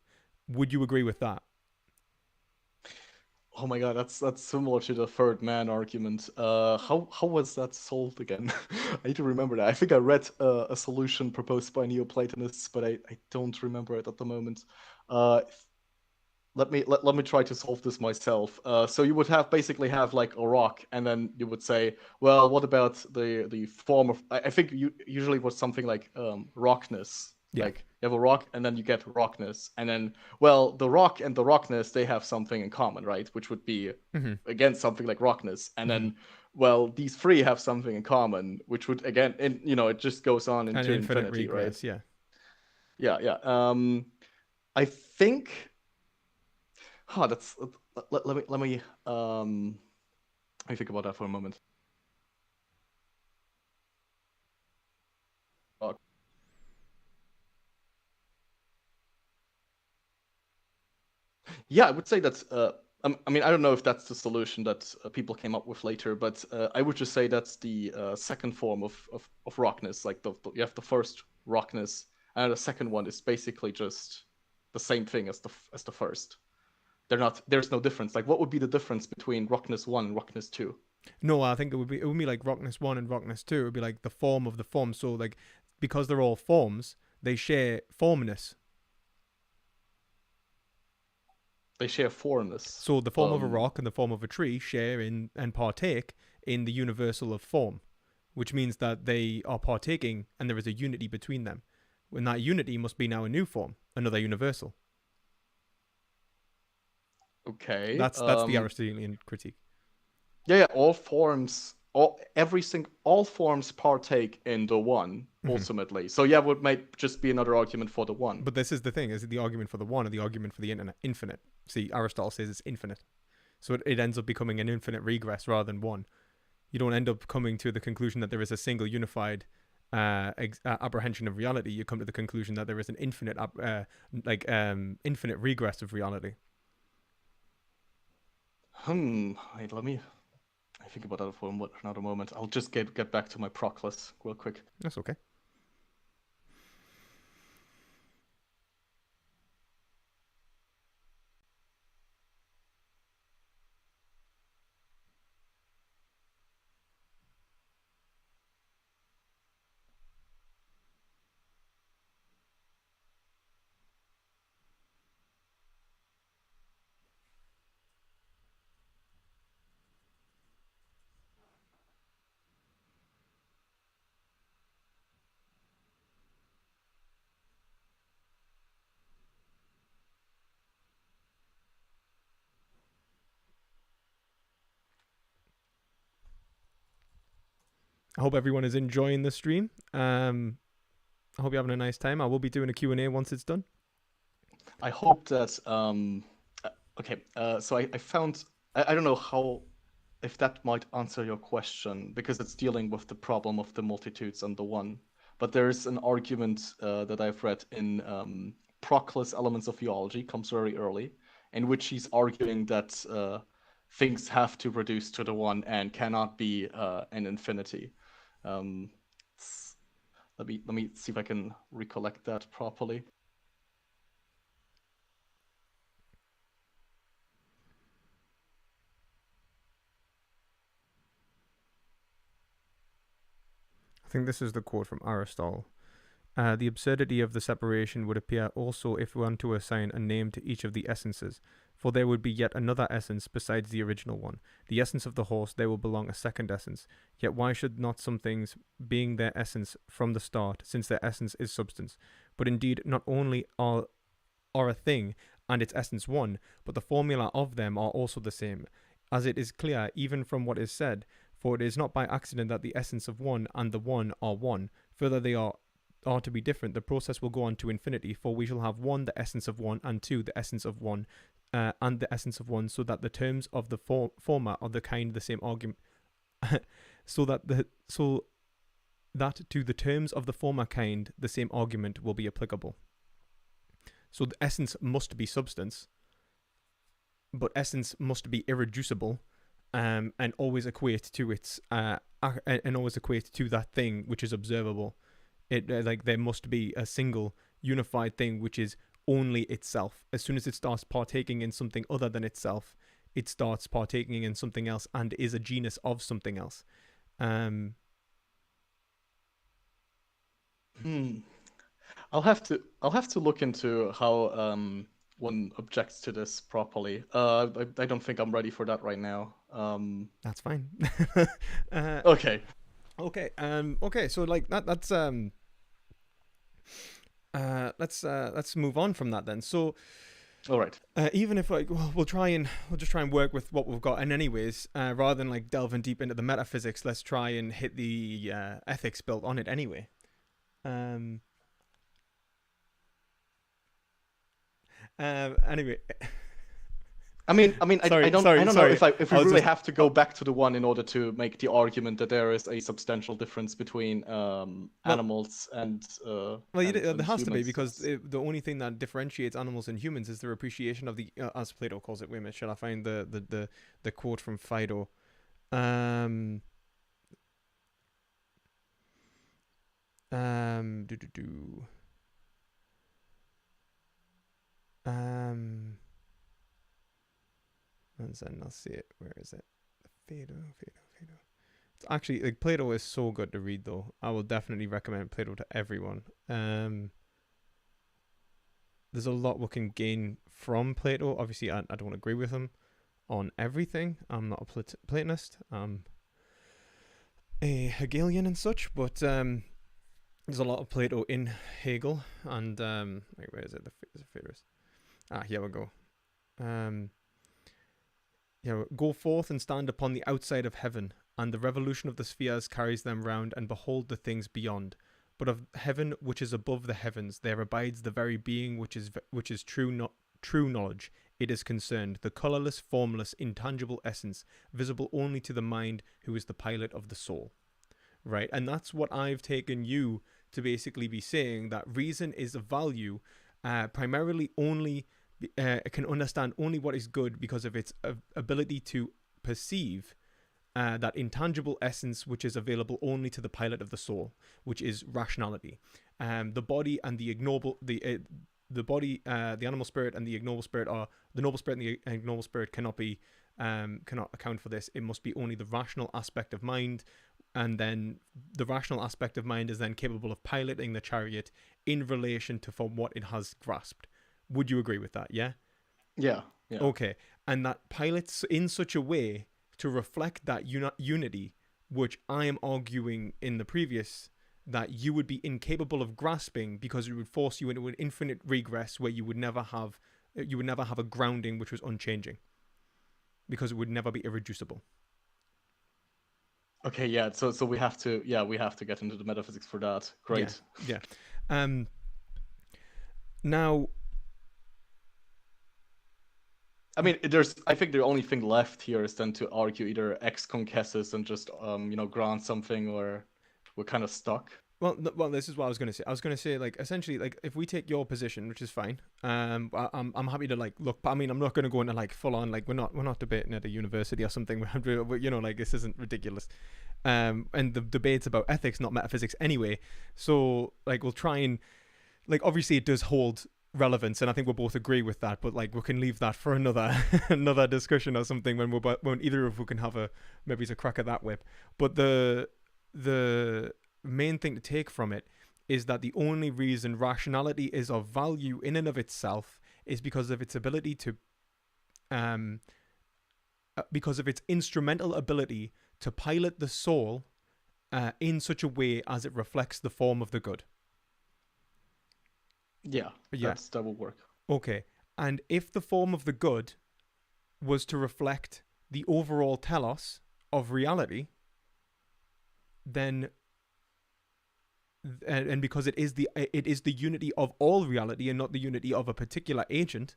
Would you agree with that? Oh my god, that's similar to the third man argument. How was that solved again? I need to remember that. I think I read a solution proposed by Neoplatonists, but I don't remember it at the moment. Uh, let me try to solve this myself. So you would have basically have like a rock, and then you would say, well, what about the form of? I think you usually was something like rockness. Yeah. Like you have a rock, and then you get rockness, and then well, the rock and the rockness they have something in common, right? Which would be Mm-hmm. again something like rockness, and Mm-hmm. then well, these three have something in common, which would again, it just goes on An into infinite infinity, right? regress. Yeah. Yeah, yeah. I think that's let me think about that for a moment. Uh, yeah, I would say that. I mean, I don't know if that's the solution that people came up with later, but I would just say that's the second form of rockness. Like you have the first rockness, and the second one is basically just the same thing as the first. They're not. There's no difference. Like, what would be the difference between rockness one and rockness two? No, I think it would be like Rockness one and Rockness two. It would be like the form of the form. So like because they're all forms, they share formness. They share formness. So the form of a rock and the form of a tree share in and partake in the universal of form, which means that they are partaking and there is a unity between them. When that unity must be now a new form, another universal. Okay. That's the Aristotelian critique. Yeah, yeah, all forms, all forms partake in the one Mm-hmm. ultimately. So yeah, would might just be another argument for the one. But this is the thing: is it the argument for the one or the argument for the infinite? See, Aristotle says it's infinite, so it ends up becoming an infinite regress rather than one. You don't end up coming to the conclusion that there is a single unified apprehension of reality. You come to the conclusion that there is an infinite, infinite regress of reality. Wait, let me. I think about that for another moment. I'll just get back to my Proclus real quick. That's okay. I hope everyone is enjoying the stream. I hope you're having a nice time. I will be doing a Q&A once it's done. I hope that okay. So I found I don't know how if that might answer your question because it's dealing with the problem of the multitudes and the one. But there's an argument that I've read in Proclus Elements of Theology, comes very early, in which he's arguing that things have to reduce to the one and cannot be an infinity. Um, let me see if I can recollect that properly. I think this is the quote from Aristotle. The absurdity of the separation would appear also if one to assign a name to each of the essences, for there would be yet another essence besides the original one. The essence of the horse, there will belong a second essence. Yet why should not some things being their essence from the start, since their essence is substance? But indeed, not only are a thing and its essence one, but the formula of them are also the same, as it is clear even from what is said, for it is not by accident that the essence of one and the one are one. Further, they are to be different. The process will go on to infinity, for we shall have one, the essence of one, and two, the essence of one, and the essence of one, so that the terms of the former are the kind the same argument, so that to the terms of the former kind the same argument will be applicable. So the essence must be substance, but essence must be irreducible, and always equate to its and always equate to that thing which is observable. It like there must be a single unified thing which is only itself. As soon as it starts partaking in something other than itself, it starts partaking in something else and is a genus of something else. I'll have to look into how one objects to this properly. I don't think I'm ready for that right now. That's fine. Okay. Okay. So like that's let's move on from that then. So, all right. Even if like we'll just try and work with what we've got, and anyways, rather than like delving deep into the metaphysics, let's try and hit the ethics built on it anyway. Anyway. I don't know if we really have to go back to the one in order to make the argument that there is a substantial difference between animals and there has to be, because the only thing that differentiates animals and humans is their appreciation of the as Plato calls it. Wait a minute, shall I find the quote from Phaedo? And I'll see it. Where is it? Phaedo. It's actually like Plato is so good to read though. I will definitely recommend Plato to everyone. There's a lot we can gain from Plato. Obviously, I don't agree with him on everything. I'm not a Platonist. I'm a Hegelian and such, but there's a lot of Plato in Hegel. And where is it? The Phaedrus. Here we go. Go forth and stand upon the outside of heaven, and the revolution of the spheres carries them round, and behold the things beyond. But of heaven which is above the heavens, there abides the very being which is true knowledge. It is concerned, the colourless, formless, intangible essence, visible only to the mind, who is the pilot of the soul. Right, and that's what I've taken you to basically be saying, that reason is of value, primarily only. It can understand only what is good because of its ability to perceive that intangible essence which is available only to the pilot of the soul, which is rationality. The body and the ignoble, the animal spirit and the ignoble spirit are the noble spirit and the ignoble spirit cannot account for this. It must be only the rational aspect of mind, and then the rational aspect of mind is then capable of piloting the chariot in relation to from what it has grasped. Would you agree with that? Yeah? Yeah. Okay. And that pilots in such a way to reflect that unity, which I am arguing in the previous, that you would be incapable of grasping, because it would force you into an infinite regress where you would never have a grounding which was unchanging, because it would never be irreducible. Okay, yeah. So we have to get into the metaphysics for that. Great. Yeah. Now, I mean, I think the only thing left here is then to argue either ex concessus and just grant something, or we're kind of stuck. Well, this is what I was going to say. I was going to say, like, essentially, like, if we take your position, which is fine, I'm happy to like look. I mean, I'm not going to go into like full on, like, we're not debating at a university or something. Like, this isn't ridiculous. And the debate's about ethics, not metaphysics, anyway. So, like, we'll try and, like, obviously, it does hold relevance, and I think we'll both agree with that, but like we can leave that for another discussion or something when either of us can have maybe it's a crack at that whip. But the main thing to take from it is that the only reason rationality is of value in and of itself is because of its ability to because of its instrumental ability to pilot the soul in such a way as it reflects the form of the good. Yeah, Yeah. that will work. Okay. And if the form of the good was to reflect the overall telos of reality, then and because it is the unity of all reality and not the unity of a particular agent,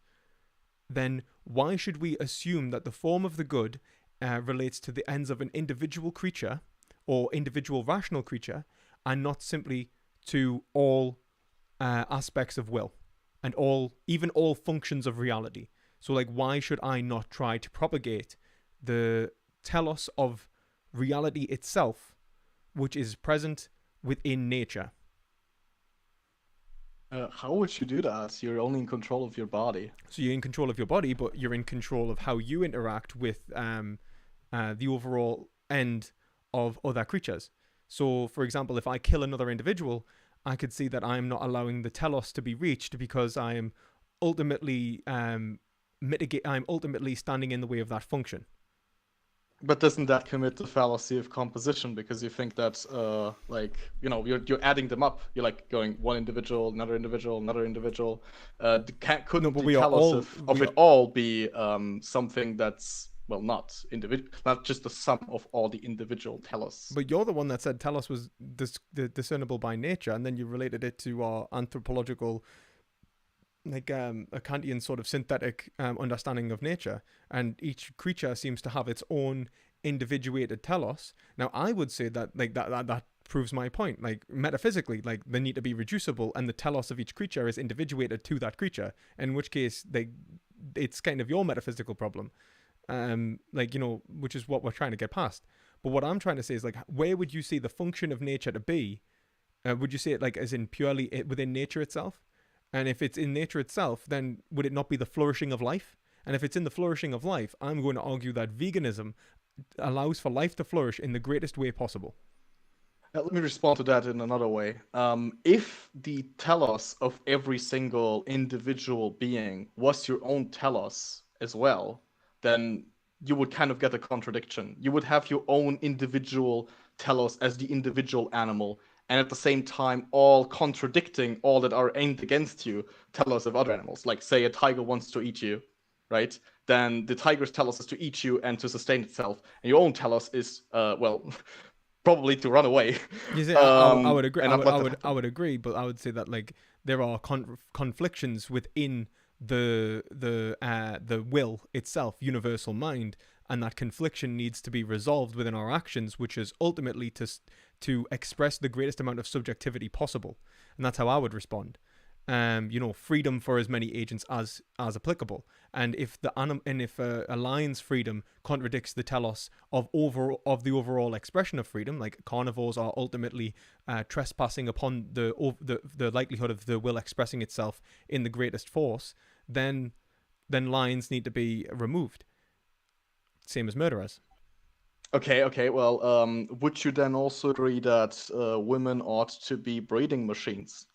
then why should we assume that the form of the good relates to the ends of an individual creature or individual rational creature, and not simply to all aspects of will and even all functions of reality? So, like, why should I not try to propagate the telos of reality itself, which is present within nature? How would you do that? You're only in control of your body. So you're in control of your body, but you're in control of how you interact with the overall end of other creatures. So, for example, if I kill another individual, I could see that I'm not allowing the telos to be reached because I am ultimately I'm ultimately standing in the way of that function. But doesn't that commit the fallacy of composition? Because you think that, like, you're adding them up. You're like going one individual, another individual, another individual. Couldn't the telos of it all be something that's, well, not just the sum of all the individual telos? But you're the one that said telos was discernible by nature, and then you related it to our anthropological, like a Kantian sort of synthetic understanding of nature, and each creature seems to have its own individuated telos. Now, I would say that that proves my point. Like, metaphysically, like, they need to be reducible, and the telos of each creature is individuated to that creature. In which case, it's kind of your metaphysical problem, which is what we're trying to get past. But what I'm trying to say is, like, where would you see the function of nature to be? Would you say it like as in purely within nature itself? And if it's in nature itself, then would it not be the flourishing of life? And if it's in the flourishing of life, I'm going to argue that veganism allows for life to flourish in the greatest way possible. Let me respond to that in another way. If the telos of every single individual being was your own telos as well, then you would kind of get a contradiction. You would have your own individual telos as the individual animal, and at the same time all contradicting all that are aimed against you telos of other animals. Like, say a tiger wants to eat you, right? Then the tiger's telos is to eat you and to sustain itself, and your own telos is probably to run away. You see, I would agree. I would agree, but I would say that, like, there are conflictions within the will itself, universal mind, and that confliction needs to be resolved within our actions, which is ultimately to express the greatest amount of subjectivity possible. And that's how I would respond. Freedom for as many agents as applicable. And if a lion's freedom contradicts the telos of the overall expression of freedom, like carnivores are ultimately trespassing upon the likelihood of the will expressing itself in the greatest force, then lions need to be removed. Same as murderers. Okay. Well, would you then also agree that women ought to be breeding machines?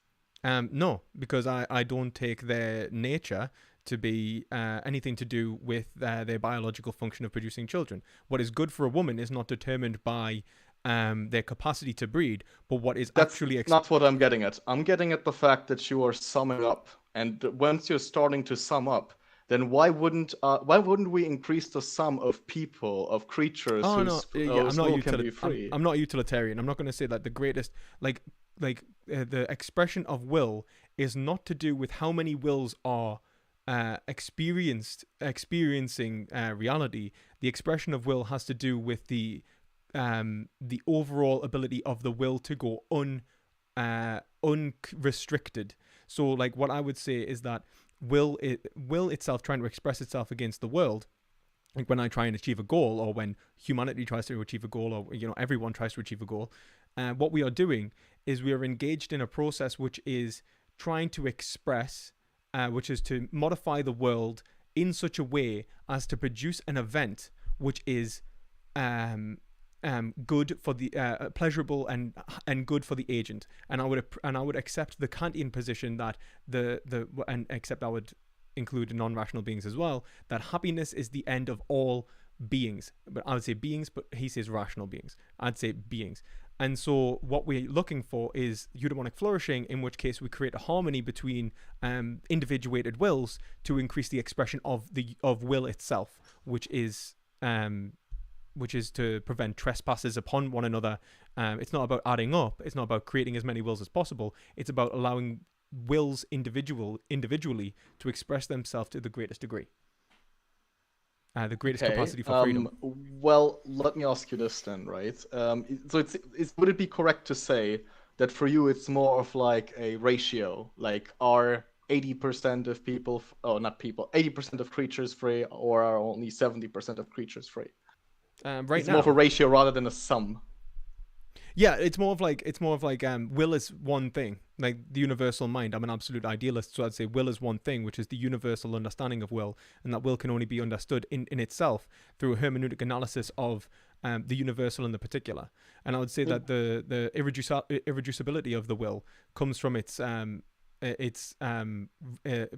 No, because I don't take their nature to be anything to do with their biological function of producing children. What is good for a woman is not determined by their capacity to breed, but what is actually... That's not what I'm getting at. I'm getting at the fact that you are summing up, and once you're starting to sum up, then why wouldn't we increase the sum of people, of creatures whose will can be free? I'm not utilitarian. I'm not going to say that the greatest, the expression of will is not to do with how many wills are experiencing reality. The expression of will has to do with the overall ability of the will to go unrestricted. So, like, what I would say is that will itself trying to express itself against the world, like when I try and achieve a goal, or when humanity tries to achieve a goal, or everyone tries to achieve a goal, what we are doing is we are engaged in a process which is trying to express, which is to modify the world in such a way as to produce an event which is good for the pleasurable and good for the agent. And I would accept the Kantian position that include non-rational beings as well, that happiness is the end of all beings. But I would say beings, but he says rational beings. I'd say beings. And so what we're looking for is eudaimonic flourishing, in which case we create a harmony between individuated wills to increase the expression of will itself, which is to prevent trespasses upon one another. It's not about adding up. It's not about creating as many wills as possible. It's about allowing wills individually to express themselves to the greatest degree. The greatest capacity for freedom. Well, let me ask you this then, right? So would it be correct to say that for you it's more of like a ratio, like are 80% of people, not people, 80% of creatures free, or are only 70% of creatures free? Right it's now, more of a ratio rather than a sum. Yeah, it's more of like will is one thing, like the universal mind. I'm an absolute idealist, so I'd say will is one thing, which is the universal understanding of will, and that will can only be understood in itself through a hermeneutic analysis of the universal and the particular. And I would say that the irreducibility of the will comes from it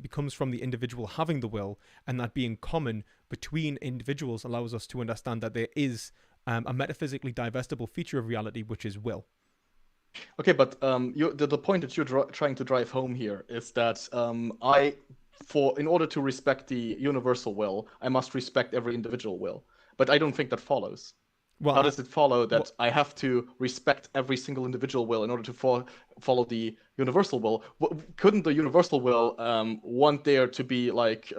becomes from the individual having the will, and that being common between individuals allows us to understand that there is a metaphysically divestible feature of reality, which is will. Okay, but the point that you're trying to drive home here is that in order to respect the universal will, I must respect every individual will. But I don't think that follows. Well, how does it follow that I have to respect every single individual will in order to follow the universal will? Couldn't the universal will want there to be like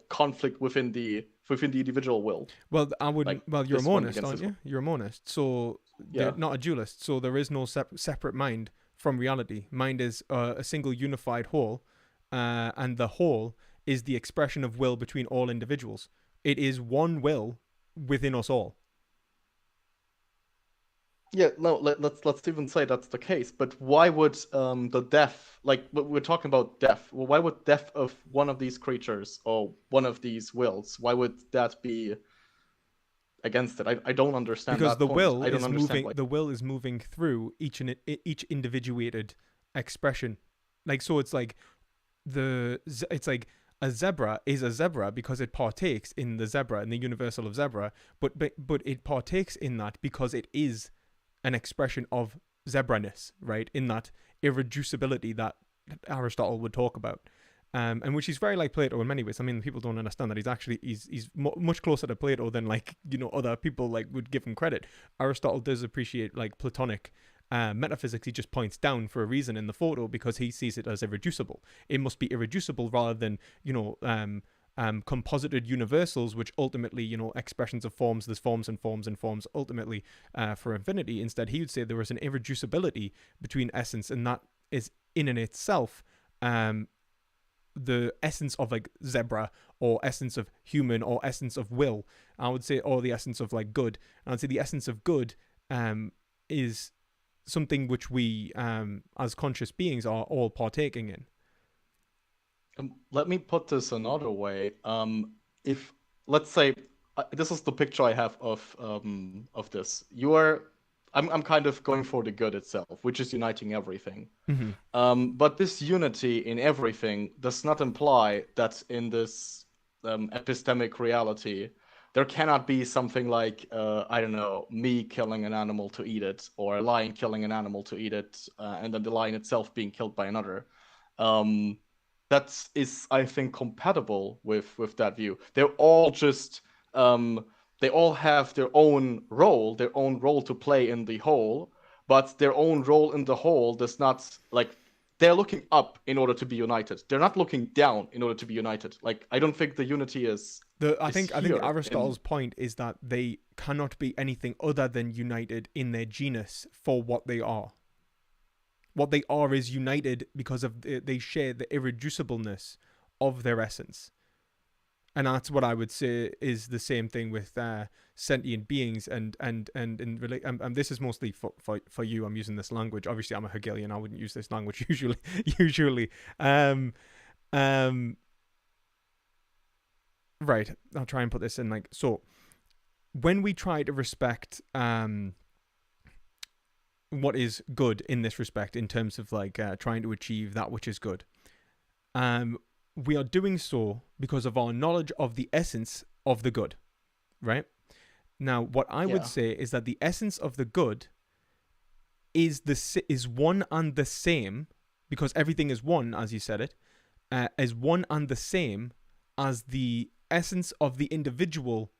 conflict within the individual will? Well, I wouldn't. Well, you're a monist, aren't you? You're a monist, so you're not a dualist. So there is no separate mind from reality. Mind is a single unified whole, and the whole is the expression of will between all individuals. It is one will within us all. Yeah, no, let's even say that's the case. But why would the death, like we're talking about death, well, why would death of one of these creatures or one of these wills, why would that be against it? I don't understand because that the point. will is moving. The will is moving through each individuated expression. Like so, it's like a zebra is a zebra because it partakes in the zebra and the universal of zebra, but it partakes in that because it is an expression of zebra-ness, right? In that irreducibility that Aristotle would talk about, and which is very like Plato in many ways. I mean, people don't understand that he's much closer to Plato than other people would give him credit. Aristotle does appreciate Platonic metaphysics. He just points down for a reason in the photo because he sees it as irreducible. It must be irreducible rather than composited universals, which ultimately, expressions of forms, there's forms and forms and forms ultimately for infinity. Instead, he would say there is an irreducibility between essence, and that is in and itself the essence of zebra, or essence of human, or essence of will, I would say, or the essence of good. And I'd say the essence of good is something which we as conscious beings are all partaking in. Let me put this another way. If let's say this is the picture I have of this, I'm kind of going for the good itself, which is uniting everything. Mm-hmm. But this unity in everything does not imply that in this epistemic reality there cannot be something like I don't know, me killing an animal to eat it, or a lion killing an animal to eat it, and then the lion itself being killed by another. That is, I think, compatible with that view. They're all just they all have their own role to play in the whole, but their own role in the whole does not they're looking up in order to be united. They're not looking down in order to be united. I don't think the unity is. I think Aristotle's point is that they cannot be anything other than united in their genus for what they are. What they are is united because of they share the irreducibleness of their essence, and that's what I would say is the same thing with sentient beings. And this is mostly for you. I'm using this language. Obviously, I'm a Hegelian. I wouldn't use this language usually. Right. I'll try and put this in so. When we try to respect what is good in this respect, in terms of trying to achieve that which is good, we are doing so because of our knowledge of the essence of the good, right? Now, what I would Yeah. say is that the essence of the good is one and the same, because everything is one, as you said it, is one and the same as the essence of the individual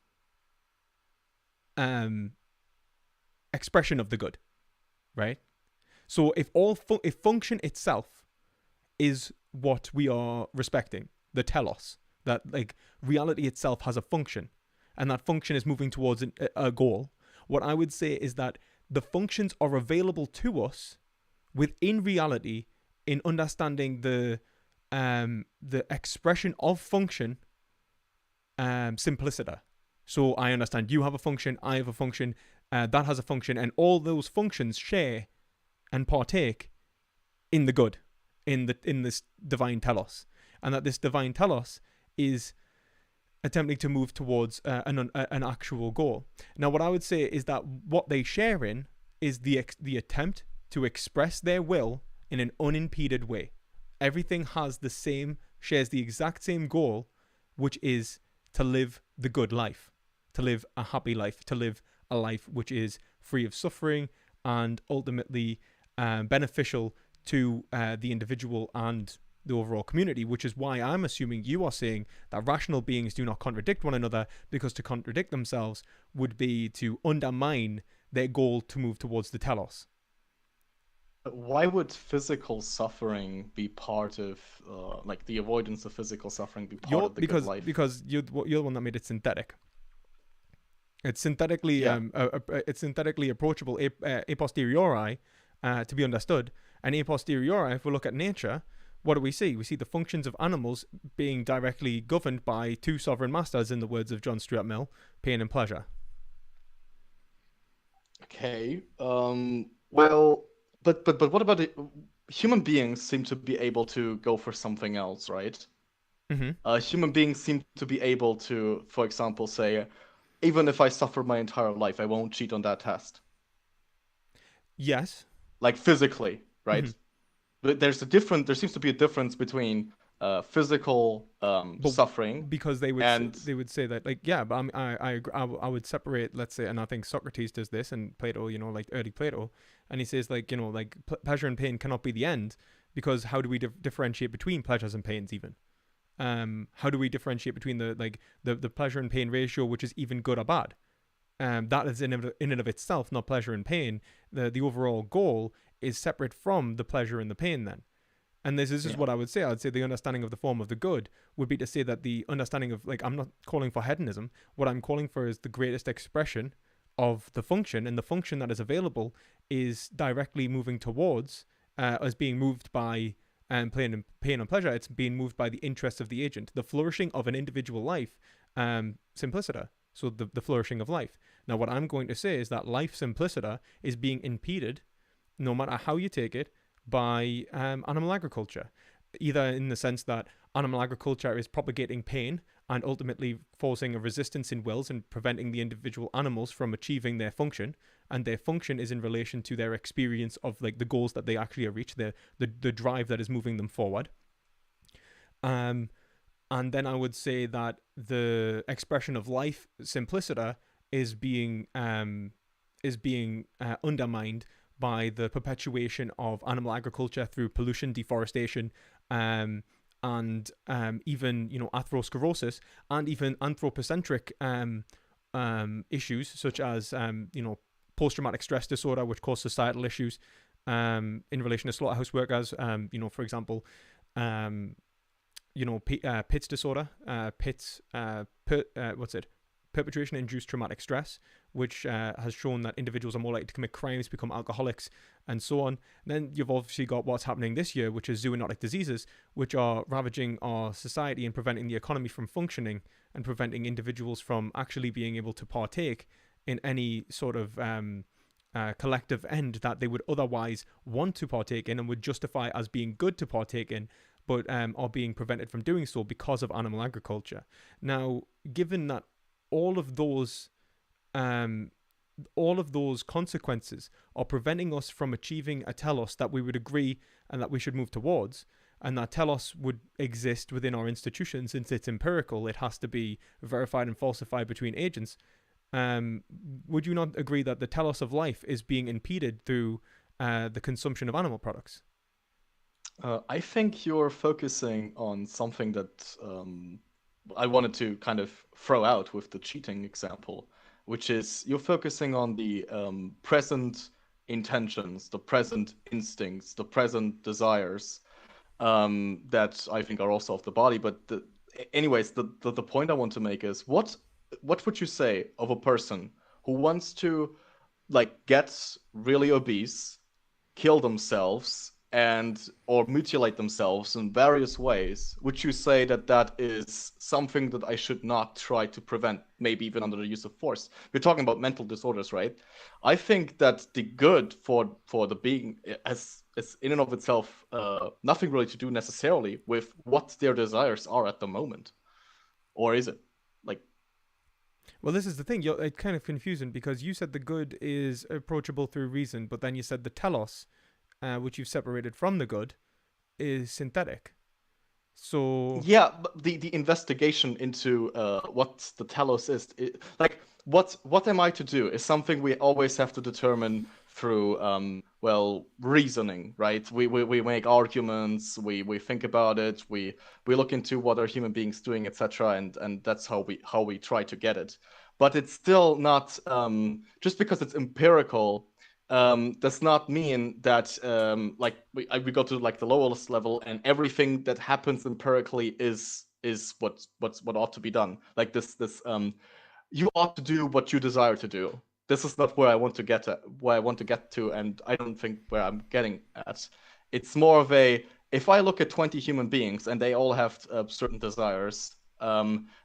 expression of the good, right? So if function itself is what we are respecting, the telos, that like reality itself has a function, and that function is moving towards a goal, what I would say is that the functions are available to us within reality in understanding the expression of function simpliciter. So I understand you have a function, I have a function, that has a function, and all those functions share and partake in the good, in this divine telos, and that this divine telos is attempting to move towards an actual goal. Now, what I would say is that what they share in is the attempt to express their will in an unimpeded way. Everything shares the exact same goal, which is to live the good life, to live a happy life, to live a life which is free of suffering and ultimately beneficial to the individual and the overall community, which is why I'm assuming you are saying that rational beings do not contradict one another, because to contradict themselves would be to undermine their goal to move towards the telos. Why would physical suffering be part of, like the avoidance of physical suffering be part of the good life? Because you're the one that made it synthetic. It's synthetically Yeah. it's synthetically approachable a posteriori to be understood. And a posteriori, if we look at nature, what do we see? We see the functions of animals being directly governed by two sovereign masters, in the words of John Stuart Mill: pain and pleasure. Okay. Well, but what about it? Human beings seem to be able to go for something else, right? Mm-hmm. Human beings seem to be able to, for example, say, even if I suffer my entire life, I won't cheat on that test. Yes. Like physically, Mm-hmm. right? But there seems to be a difference between physical But suffering because and they would say that, like, yeah, but I would separate, let's say, and I think Socrates does this, and Plato, like early Plato, and he says, like, like pleasure and pain cannot be the end, because how do we differentiate between pleasures and pains even? How do we differentiate between the pleasure and pain ratio, which is even good or bad? That is in and of itself not pleasure and pain. The overall goal is separate from the pleasure and the pain then. And this is yeah. what I would say. I'd say the understanding of the form of the good would be to say that the understanding of, like, I'm not calling for hedonism. What I'm calling for is the greatest expression of the function, and the function that is available is directly moving towards, as being moved by pain and pleasure. It's being moved by the interests of the agent, the flourishing of an individual life, simpliciter. So the flourishing of life. Now, what I'm going to say is that life simpliciter is being impeded, no matter how you take it, by animal agriculture, either in the sense that animal agriculture is propagating pain and ultimately forcing a resistance in wills and preventing the individual animals from achieving their function, and their function is in relation to their experience of, like, the goals that they actually reach, the drive that is moving them forward. And then I would say that the expression of life simpliciter is being undermined by the perpetuation of animal agriculture through pollution, deforestation, and even atherosclerosis, and even anthropocentric issues such as post-traumatic stress disorder, which cause societal issues in relation to slaughterhouse workers. For example, PITS disorder, perpetration-induced traumatic stress, which has shown that individuals are more likely to commit crimes, become alcoholics, and so on. Then you've obviously got what's happening this year, which is zoonotic diseases, which are ravaging our society and preventing the economy from functioning, and preventing individuals from actually being able to partake in any sort of collective end that they would otherwise want to partake in and would justify as being good to partake in, but are being prevented from doing so because of animal agriculture. Now, given that all of those consequences are preventing us from achieving a telos that we would agree and that we should move towards, and that telos would exist within our institution since it's empirical. It has to be verified and falsified between agents. Would you not agree that the telos of life is being impeded through the consumption of animal products? I think you're focusing on something that I wanted to kind of throw out with the cheating example, which is you're focusing on the present intentions, the present instincts, the present desires that I think are also of the body. But anyways, the point I want to make is what would you say of a person who wants to like get really obese, kill themselves, and or mutilate themselves in various ways? Would you say that that is something that I should not try to prevent, maybe even under the use of force? We're talking about mental disorders, right? I think that the good for the being has is in and of itself nothing really to do necessarily with what their desires are at the moment, or is it? Like, Well, this is the thing. It's kind of confusing because you said the good is approachable through reason, but then you said the telos, which you've separated from the good, is synthetic. So, yeah, but the investigation into what the telos is, like what am I to do is something we always have to determine through well, reasoning, right? We make arguments, we think about it, we look into what are human beings doing, etc., and that's how we try to get it. But it's still not just because it's empirical does not mean that like we go to like the lowest level and everything that happens empirically is what ought to be done. Like this you ought to do what you desire to do. This is not where I want to get to, where I want to get to, and I don't think where I'm getting at. It's more of a, if I look at 20 human beings and they all have certain desires,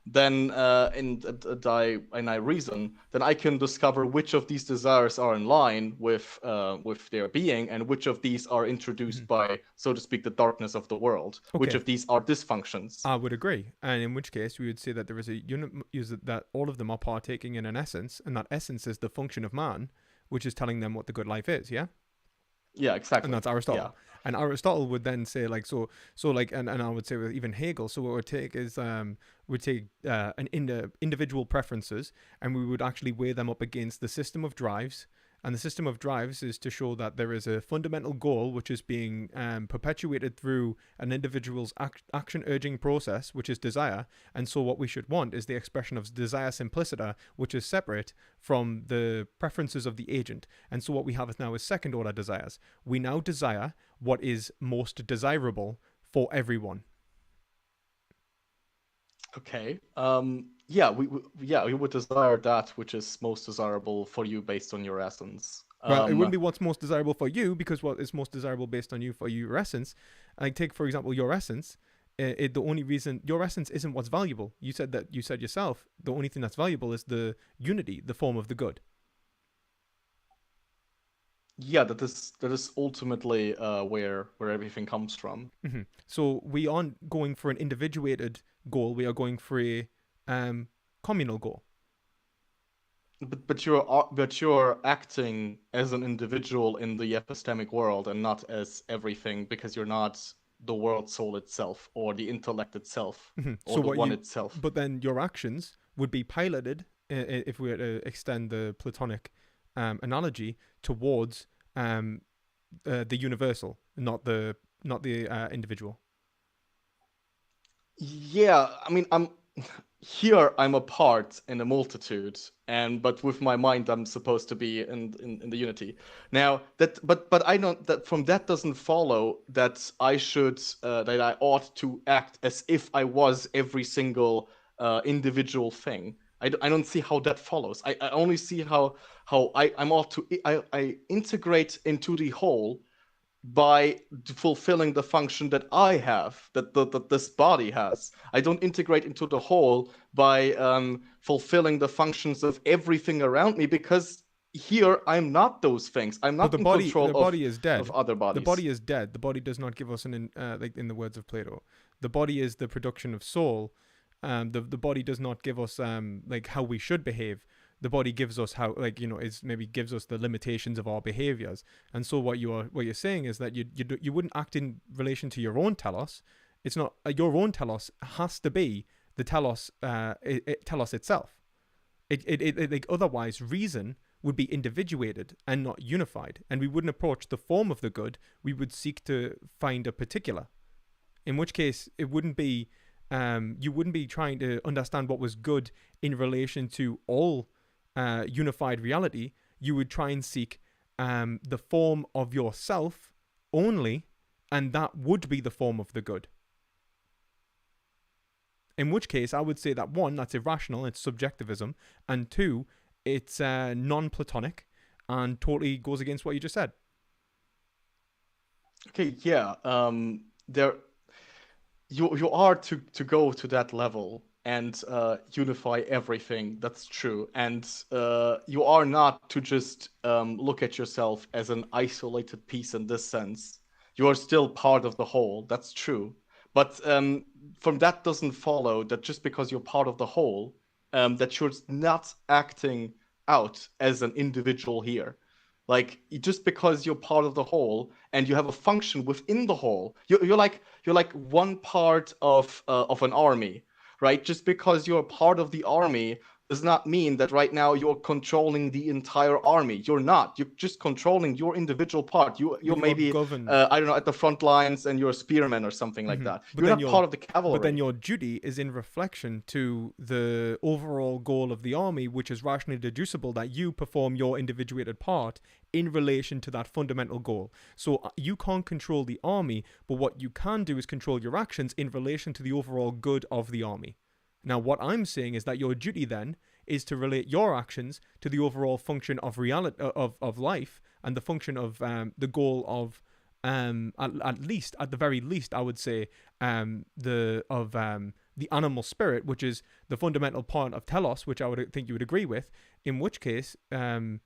then and I reason, then I can discover which of these desires are in line with their being, and which of these are introduced by, so to speak, the darkness of the world. Which okay, of these are dysfunctions. I would agree. And in which case, we would say that there is a unit that all of them are partaking in an essence, and that essence is the function of man, which is telling them what the good life is, yeah? Yeah, And exactly. that's Aristotle. And Aristotle would then say like so like and I would say with even Hegel. So what we'd take is we'd take individual preferences, and we would actually weigh them up against the system of drives. And the system of drives is to show that there is a fundamental goal which is being perpetuated through an individual's action urging process, which is desire. And so what we should want is the expression of desire simpliciter, which is separate from the preferences of the agent. And so what we have now is second order desires. We now desire what is most desirable for everyone. Okay. We would desire that which is most desirable for you based on your essence. Well, it wouldn't be what's most desirable for you, because what is most desirable based on you for your essence. I take, for example, your essence. The only reason your essence isn't what's valuable. You said yourself, the only thing that's valuable is the unity, the form of the good. Yeah, that is ultimately where everything comes from. So we aren't going for an individuated goal. We are going for a communal goal. But you're acting as an individual in the epistemic world and not as everything, because you're not the world soul itself or the intellect itself or So the what one you, itself. but then your actions would be piloted, if we were to extend the Platonic analogy, towards the universal, not the individual. Yeah, I mean, I'm a part in a multitude, and but with my mind I'm supposed to be in the unity. Now but I don't, that from that doesn't follow that I should that I ought to act as if I was every single individual thing. I don't see how that follows. I only see how I'm ought to I integrate into the whole by fulfilling the function that I have, that this body has. I don't integrate into the whole by fulfilling the functions of everything around me, because here I'm not those things. I'm But not in control the body is of dead. other The bodies. body is dead. The body does not give us like in the words of Plato. The body is the production of soul. The body does not give us like how we should behave. the body gives us how, like, is maybe gives us the limitations of our behaviors. And so what you're saying is that you wouldn't act in relation to your own telos. It's not your own telos has to be the telos telos itself. Like, otherwise reason would be individuated and not unified, and we wouldn't approach the form of the good. We would seek to find a particular, in which case it wouldn't be you wouldn't be trying to understand what was good in relation to all unified reality. You would try and seek the form of yourself only, and that would be the form of the good. In which case, I would say that one, that's irrational, it's subjectivism, and two, it's non-Platonic and totally goes against what you just said. Okay, yeah. There, you are to go to that level and unify everything. That's true, and you are not to just look at yourself as an isolated piece in this sense. You are still part of the whole. That's true, but from that doesn't follow that just because you're part of the whole, that you're not acting out as an individual here. Like, just because you're part of the whole and you have a function within the whole, you're like one part of an army, right? Just because you're part of the army does not mean that right now you're controlling the entire army. You're not. You're just controlling your individual part. You're maybe governed. I don't know, at the front lines, and you're a spearman or something like that. But you're not part of the cavalry. But then your duty is in reflection to the overall goal of the army, which is rationally deducible that you perform your individuated part in relation to that fundamental goal. So you can't control the army, but what you can do is control your actions in relation to the overall good of the army. Now, what I'm saying is that your duty then is to relate your actions to the overall function of reality of life, and the function of the goal of at the very least, I would say the animal spirit, which is the fundamental part of telos, which I would think you would agree with. In which case, the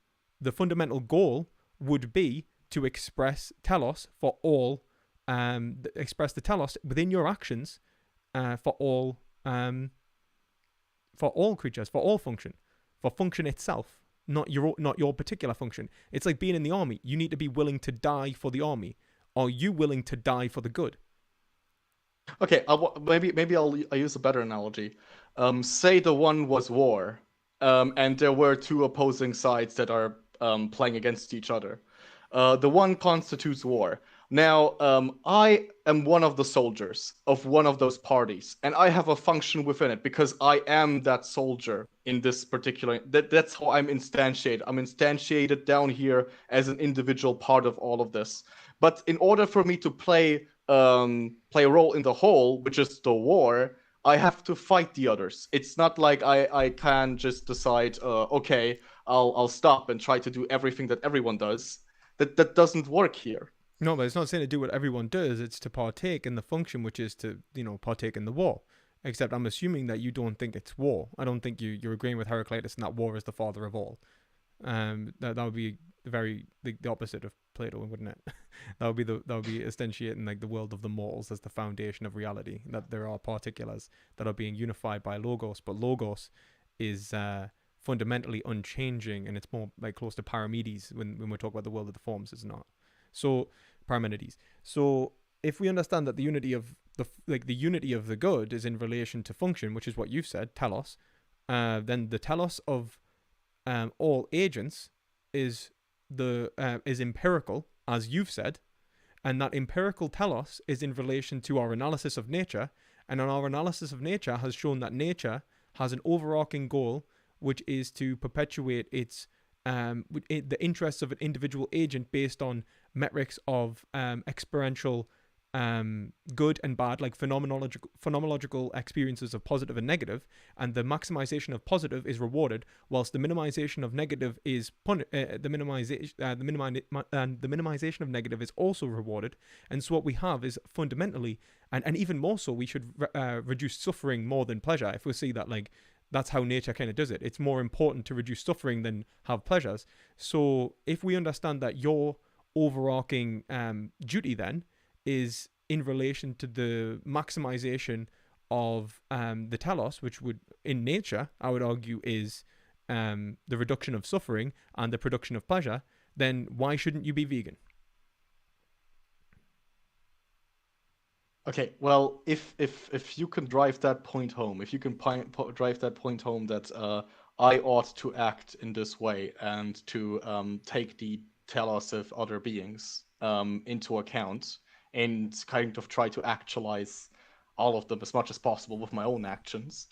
fundamental goal would be to express telos for all, express the telos within your actions for all creatures, for all function, for function itself, not your particular function. It's like being in the army. You need to be willing to die for the army. Are you willing to die for the good? Okay, maybe I'll use a better analogy. Say the one was war, and there were two opposing sides that are playing against each other. The one constitutes war. Now, I am one of the soldiers of one of those parties, and I have a function within it because I am that soldier in this particular. That's how I'm instantiated. I'm instantiated down here as an individual part of all of this. But in order for me to play a role in the whole, which is the war, I have to fight the others. It's not like I can just decide, okay, I'll stop and try to do everything that everyone does. That doesn't work here. No, but it's not saying to do what everyone does. It's to partake in the function, which is to, partake in the war. Except I'm assuming that you don't think it's war. I don't think you're agreeing with Heraclitus and that war is the father of all. That would be the opposite of Plato, wouldn't it? that would be instantiating like the world of the mortals as the foundation of reality. That there are particulars that are being unified by logos, but logos is fundamentally unchanging, and it's more like close to Parmenides when we talk about the world of the forms. It's not. So Parmenides. So if we understand that the unity of the good is in relation to function, which is what you've said, telos, then the telos of all agents is empirical, as you've said, and that empirical telos is in relation to our analysis of nature, and our analysis of nature has shown that nature has an overarching goal, which is to perpetuate its the interests of an individual agent based on metrics of experiential good and bad, like phenomenological experiences of positive and negative, and the maximization of positive is rewarded, whilst the minimization of negative is the minimization of negative is also rewarded. And so what we have is fundamentally, and even more so, we should reduce suffering more than pleasure. If we see that, like, that's how nature kind of does it. It's more important to reduce suffering than have pleasures. So if we understand that your overarching duty then is in relation to the maximization of the telos, which would, in nature, I would argue, is the reduction of suffering and the production of pleasure, then why shouldn't you be vegan? Okay, well, if you can drive that point home, if you can drive that point home that I ought to act in this way and to take the telos of other beings into account and kind of try to actualize all of them as much as possible with my own actions,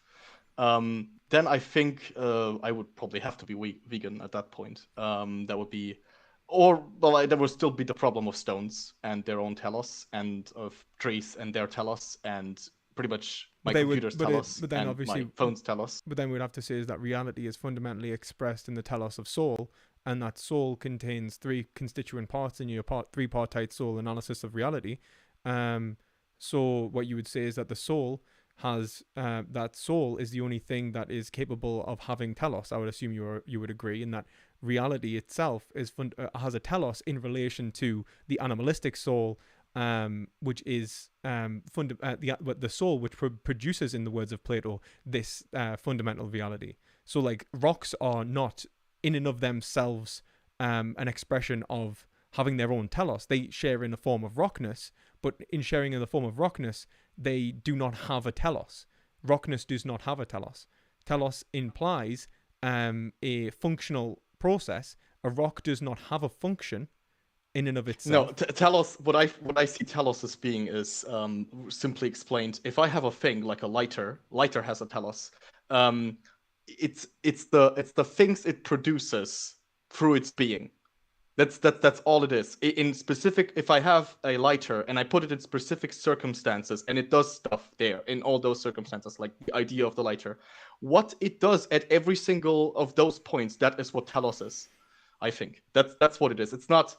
then I think I would probably have to be vegan at that point. That would be, or well, there would still be the problem of stones and their own telos, and of trees and their telos, and pretty much my computer's telos and my phone's telos. But then we'd have to say is that reality is fundamentally expressed in the telos of soul, and that soul contains three constituent parts in your three-partite soul analysis of reality. So what you would say is that the soul has that soul is the only thing that is capable of having telos. I would assume you would agree, in that reality itself is has a telos in relation to the animalistic soul, which is the soul which produces, in the words of Plato, this fundamental reality. So like rocks are not in and of themselves an expression of having their own telos. They share in a form of rockness, but in sharing in the form of rockness, they do not have a telos. Rockness does not have a telos. Telos implies a functional process. A rock does not have a function in and of itself. No, telos. What I see telos as being is simply explained. If I have a thing like a lighter has a telos. It's the things it produces through its being. That's all it is. In specific, if I have a lighter and I put it in specific circumstances and it does stuff there in all those circumstances, like the idea of the lighter, what it does at every single of those points, that is what telos is. I think that's what it is. It's not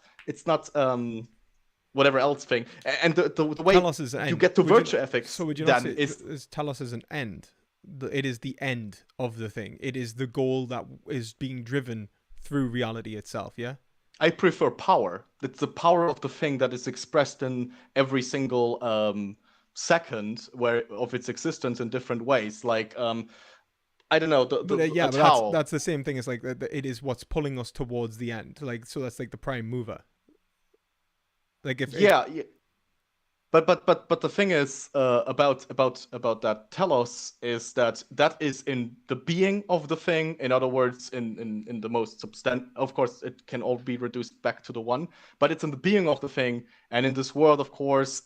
whatever else thing. And the way you get to virtue ethics, so would you not say is telos as an end? It is the end of the thing. It is the goal that is being driven through reality itself. Yeah. I prefer power. It's the power of the thing that is expressed in every single second of its existence in different ways. Like I don't know, but that's the same thing as like it is what's pulling us towards the end. Like, so that's like the prime mover. Like But the thing is about that telos is that is in the being of the thing. In other words, in the most of course, it can all be reduced back to the one, but it's in the being of the thing. And in this world, of course,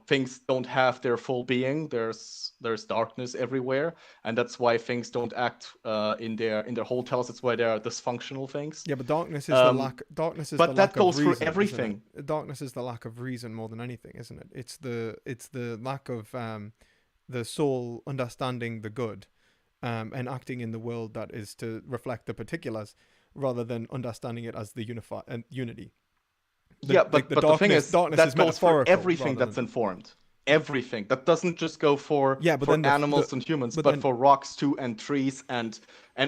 things don't have their full being. There's darkness everywhere, and that's why things don't act in their whole telos. It's why they are dysfunctional things. Yeah, but darkness is the lack. Darkness is. But the that lack goes of reason, through everything. Darkness is the lack of reason more than anything, isn't it? It's the lack of the soul understanding the good, and acting in the world that is to reflect the particulars, rather than understanding it as the unity. But the thing is, that goes for everything that's informed. Everything. That doesn't just go for animals and humans, but for rocks too, and trees, and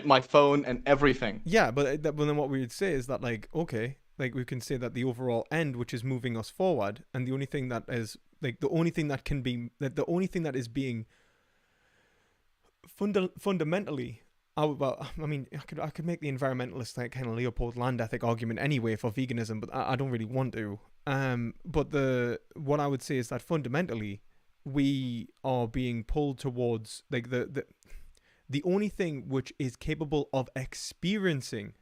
my phone, and everything. Yeah, but then what we would say is that, like, okay, like we can say that the overall end, which is moving us forward, and the only thing that is, like, the only thing that is being fundamentally... I mean, I could make the environmentalist, like, kind of Leopold land ethic argument anyway for veganism, but I don't really want to. But what I would say is that fundamentally, we are being pulled towards, like, the only thing which is capable of experiencing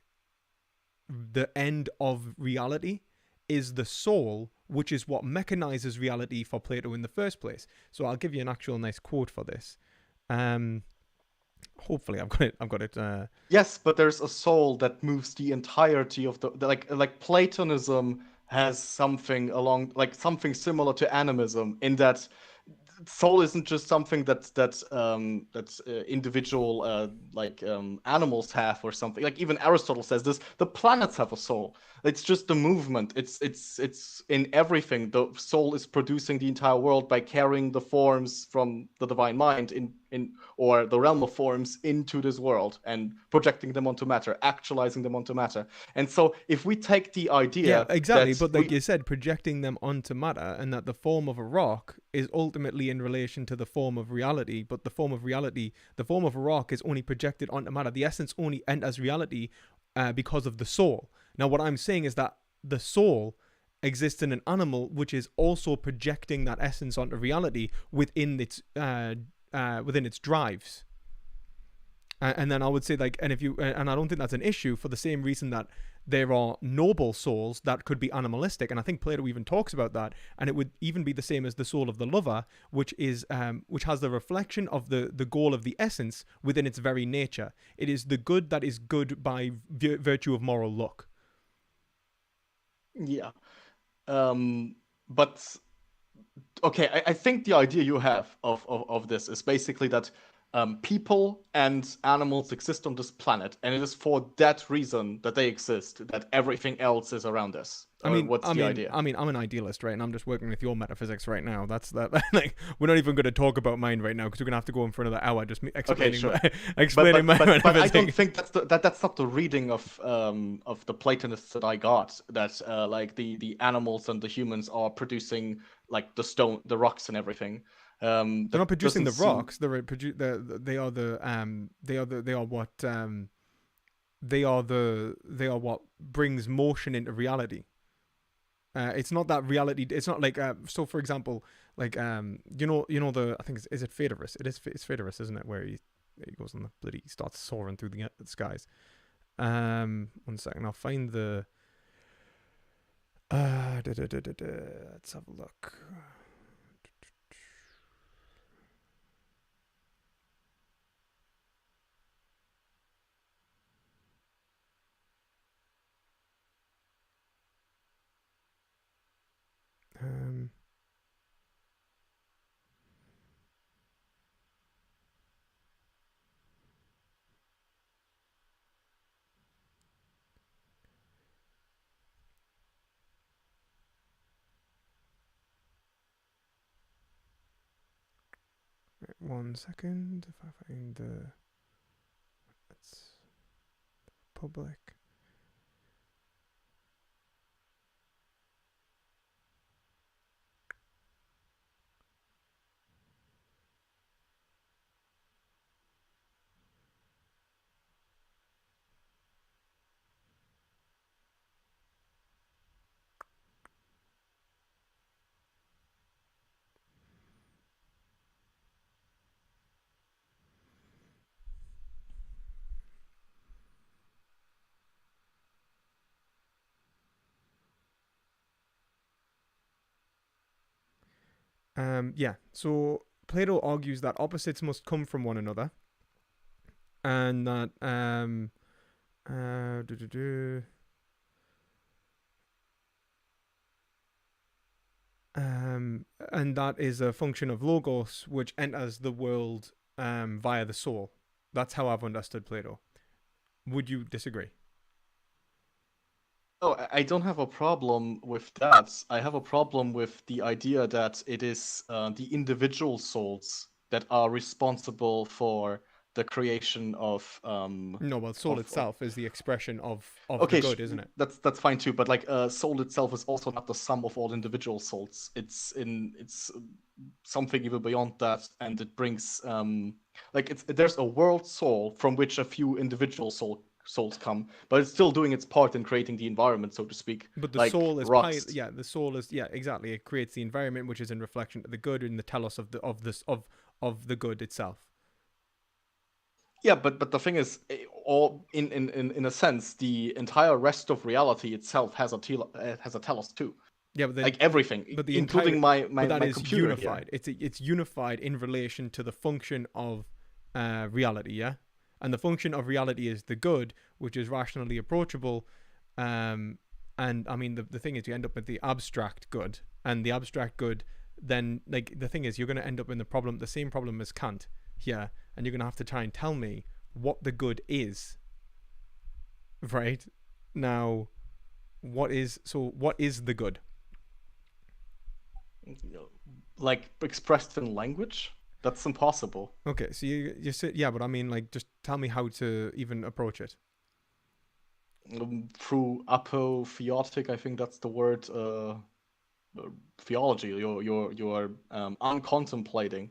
the end of reality is the soul, which is what mechanizes reality for Plato in the first place. So I'll give you an actual nice quote for this. Hopefully I've got it. Yes, but there's a soul that moves the entirety of the like Platonism has something something similar to animism, in that soul isn't just something that individual animals have or something. Like even Aristotle says this: the planets have a soul. It's just the movement. It's in everything. The soul is producing the entire world by carrying the forms from the divine mind in in or the realm of forms into this world and projecting them onto matter, actualizing them onto matter. And so if we take the Yeah, idea exactly. that But like you said, projecting them onto matter, and that the form of a rock is ultimately in relation to the form of reality. But the form of reality, the form of a rock, is only projected onto matter. The essence only enters reality because of the soul. Now, what I'm saying is that the soul exists in an animal, which is also projecting that essence onto reality within its drives. And then I would say, like, and if you, and I don't think that's an issue, for the same reason that there are noble souls that could be animalistic, and I think Plato even talks about that. And it would even be the same as the soul of the lover, which has the reflection of the goal of the essence within its very nature. It is the good that is good by virtue of moral look. yeah, but okay, I think the idea you have of this is basically that people and animals exist on this planet, and it is for that reason that they exist, that everything else is around us. I Or mean, what's I the mean, idea? I mean, I'm an idealist, right? And I'm just working with your metaphysics right now. That's that. Like, we're not even going to talk about mine right now because we're going to have to go on for another hour just Okay, explaining sure. explaining my But I don't metaphysics. think that's not the reading of the Platonists that I got. That like the animals and the humans are producing like the rocks and everything. They're not That producing doesn't the seem. rocks. They are what brings motion into reality. It's not that reality. It's not like so. For example, like I think is it Phaedrus? It's Phaedrus, isn't it? Where he goes on the bloody he starts soaring through the skies. 1 second, I'll find the. Let's have a look. 1 second. If I find the, it's public. Yeah. So Plato argues that opposites must come from one another, and that uh, do, do, do, and that is a function of logos, which enters the world via the soul. That's how I've understood Plato. Would you disagree? Oh, I don't have a problem with that. I have a problem with the idea that it is the individual souls that are responsible for the creation No, well, soul of. itself is the expression of the Okay, good, isn't it? that's fine too. But like, soul itself is also not the sum of all individual souls. It's something even beyond that, and it brings like it's there's a world soul from which a few individual souls come, but it's still doing its part in creating the environment, so to speak. But the Like soul is rocks. yeah, the soul is yeah, exactly. It creates the environment which is in reflection to the good and the telos of the good itself. Yeah, but the thing is, all in a sense, the entire rest of reality itself has a telos too. Yeah, but Like everything, the entire including my but my that my is computer here. unified. It's unified in relation to the function of reality, yeah? And the function of reality is the good, which is rationally approachable. Um and I mean the thing is you end up with the abstract good. And the abstract good then like the thing is you're gonna end up in the same problem as Kant here, and you're gonna have to try and tell me what the good is. Right? Now what is the good? Like expressed in language. That's impossible. Okay, so you said, yeah, but I mean, like, just tell me how to even approach it. Through apotheotic, I think that's the word. Theology. You're uncontemplating,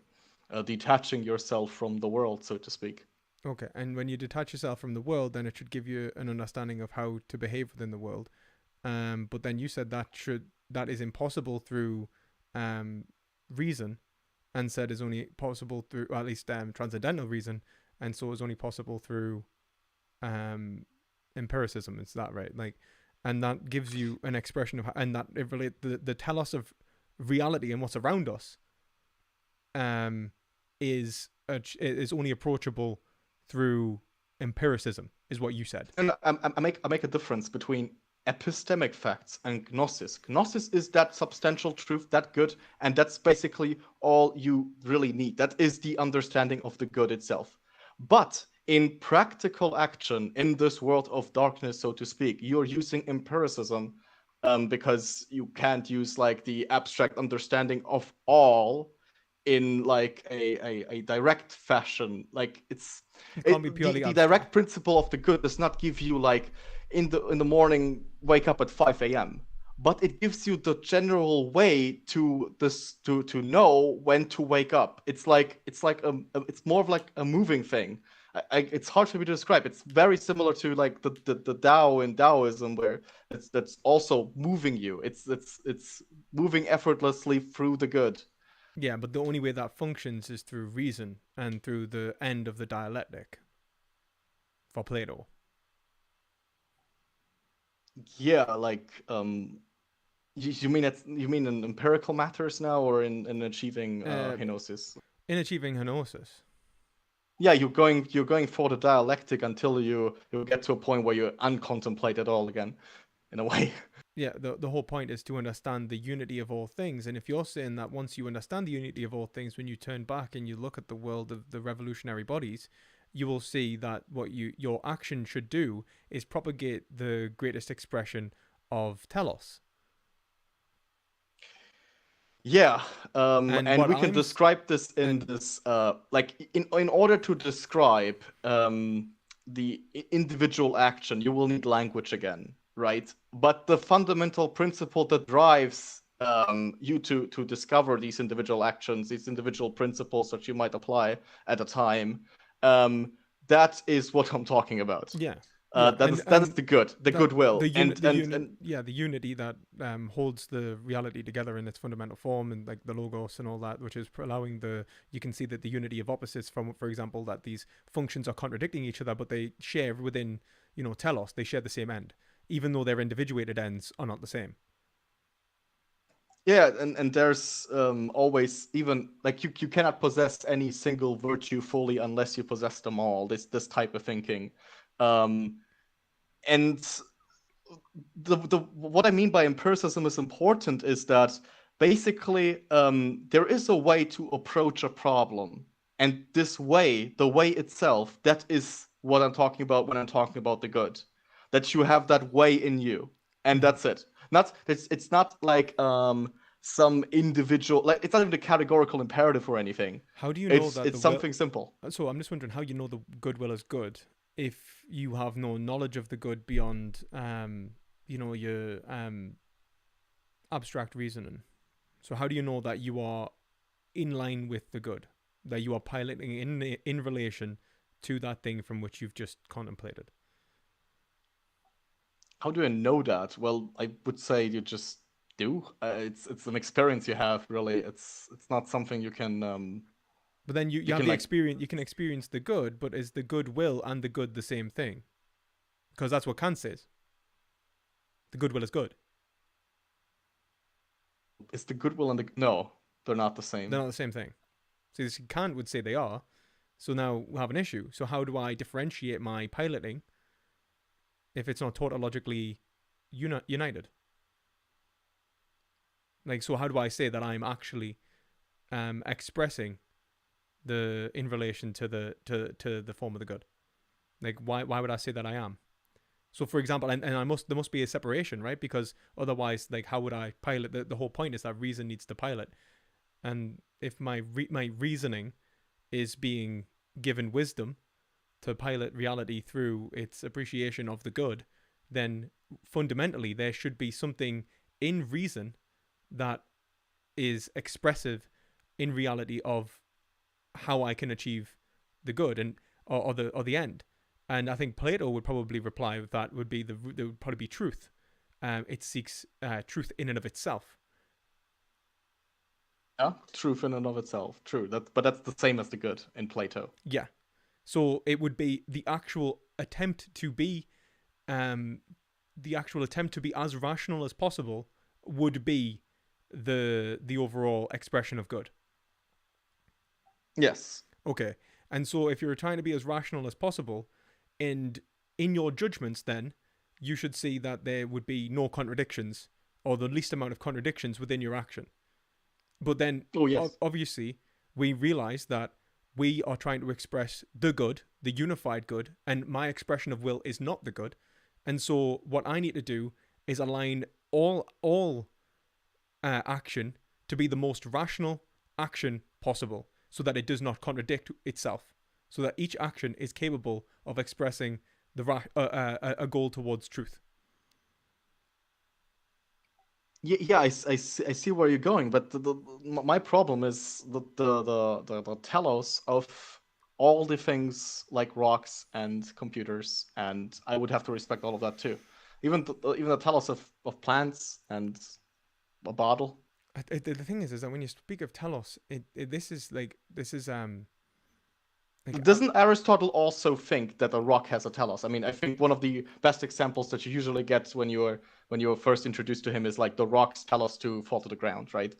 detaching yourself from the world, so to speak. Okay, and when you detach yourself from the world, then it should give you an understanding of how to behave within the world. But then you said that is impossible through um, reason, and said is only possible through, or at least transcendental reason, and so is only possible through um, empiricism. Is that right? Like, and that gives you an expression of, and that it relate the telos of reality and what's around us, um, is only approachable through empiricism, is what you said. And I make a difference between epistemic facts and gnosis. Gnosis is that substantial truth, that good, and that's basically all you really need. That is the understanding of the good itself. But in practical action, in this world of darkness, so to speak, you're using empiricism, because you can't use like the abstract understanding of all in like a direct fashion. Like It can't be purely the abstract. direct principle of the good does not give you like in the morning wake up at 5 a.m. But it gives you the general way to this to know when to wake up. It's more of like a moving thing. It's hard for me to describe. It's very similar to like the Tao in Taoism, where that's also moving you. It's moving effortlessly through the good. Yeah, but the only way that functions is through reason and through the end of the dialectic for Plato. Yeah, like you mean in empirical matters now, or in achieving Uh, henosis? in achieving henosis. Yeah, you're going for the dialectic until you get to a point where you uncontemplate it all again, in a way. Yeah, the whole point is to understand the unity of all things. And if you're saying that once you understand the unity of all things, when you turn back and you look at the world of the revolutionary bodies, you will see that what your action should do is propagate the greatest expression of telos. Yeah, And and what we can I'm describe this in and this like in order to describe the individual action, you will need language again, right? But the fundamental principle that drives you to discover these individual actions, these individual principles that you might apply at a time, um, that is what I'm talking about. yeah, Uh, yeah, that is that is the that goodwill, and the and unit and yeah the unity that holds the reality together in its fundamental form, and like the logos and all that, which is allowing the you can see that the unity of opposites from, for example, that these functions are contradicting each other, but they share within telos, they share the same end, even though their individuated ends are not the same. yeah, and there's always, even like you cannot possess any single virtue fully unless you possess them all. This type of thinking, um, and the what I mean by empiricism is important is that basically there is a way to approach a problem, and this way, the way itself, that is what I'm talking about when I'm talking about the good. That you have that way in you, and Mm-hmm. that's it. Not it's not like some individual, like it's not even a categorical imperative or anything. How do you know It's that it's the will? something simple. So I'm just wondering how you know the goodwill is good if you have no knowledge of the good beyond your abstract reasoning. So how do you know that you are in line with the good, that you are piloting in relation to that thing from which you've just contemplated? How do I know that? Well, I would say you just do. It's an experience you have. Really, it's not something you can But then you you have can the like. experience. You can experience the good, but is the goodwill and the good the same thing? Because that's what Kant says. The goodwill is good. Is the goodwill and the no? They're not the They're same. not the same thing. So Kant would say they are. So now we have an issue. So how do I differentiate my piloting if it's not tautologically united? Like, so how do I say that I'm actually expressing the in relation to the form of the good? Like, why would I say that I am? So, for example, and there must be a separation, right? Because otherwise, like, how would I pilot? The whole point is that reason needs to pilot, and if my reasoning is being given wisdom to pilot reality through its appreciation of the good, then fundamentally there should be something in reason that is expressive in reality of how I can achieve the good and or the end. And I think Plato would probably reply with that would be there would probably be truth. It seeks truth in and of itself. Yeah, truth in and of itself. True. But that's the same as the good in Plato. Yeah. So it would be the actual attempt to be um, as rational as possible would be the overall expression of good. Yes. Okay. And so if you're trying to be as rational as possible, and in your judgments, then you should see that there would be no contradictions or the least amount of contradictions within your action. But then, Oh yes. obviously, we realize that we are trying to express the good, the unified good, and my expression of will is not the good. And so, what I need to do is align all action to be the most rational action possible, so that it does not contradict itself, so that each action is capable of expressing a goal towards truth. Yeah, I see where you're going, but my problem is the telos of all the things like rocks and computers, and I would have to respect all of that too. Even the telos of plants and a bottle. The thing is that when you speak of telos, this is like Doesn't Aristotle also think that a rock has a telos? I mean, I think one of the best examples that you usually get when you're first introduced to him is like the rock's telos to fall to the ground, right?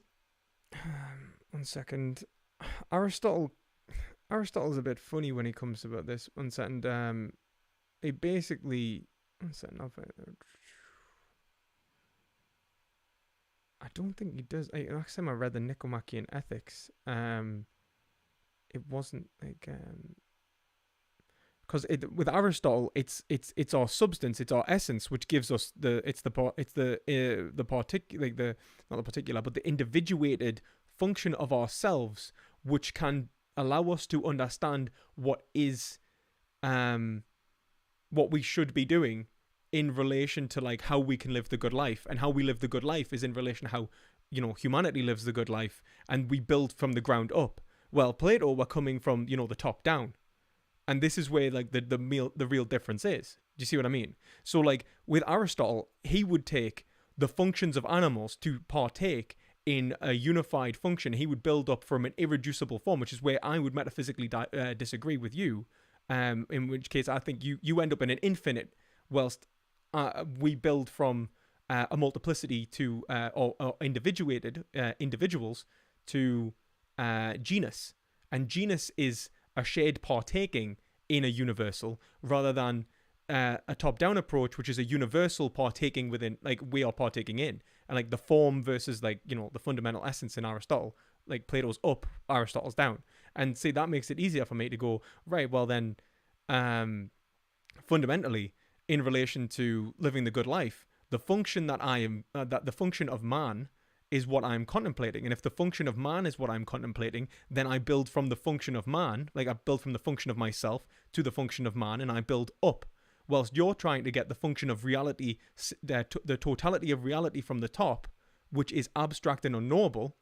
1 second. Aristotle Aristotle's a bit funny when he comes about this. 1 second. He basically 1 second. I don't think he does. Last time I read the Nicomachean Ethics, it wasn't like because with Aristotle, it's our substance, it's our essence, which gives us the particular, like the not the particular, but the individuated function of ourselves, which can allow us to understand what we should be doing in relation to like how we can live the good life, and how we live the good life is in relation to how humanity lives the good life, and we build from the ground up. Well, Plato were coming from the top down, and this is where like the real difference is. Do you see what I mean? So like with Aristotle, he would take the functions of animals to partake in a unified function. He would build up from an irreducible form, which is where I would metaphysically disagree with you. In which case, I think you end up in an infinite, whilst we build from a multiplicity to or individuated individuals to genus, and genus is a shared partaking in a universal, rather than a top-down approach, which is a universal partaking within, like we are partaking in, and like the form versus like the fundamental essence in Aristotle, like Plato's up, Aristotle's down, and see that makes it easier for me to go right. Well then, fundamentally, in relation to living the good life, the function that I am, that the function of man is what I'm contemplating. And if the function of man is what I'm contemplating, then I build from the function of man, like I build from the function of myself to the function of man, and I build up. Whilst you're trying to get the function of reality, the totality of reality from the top, which is abstract and unknowable,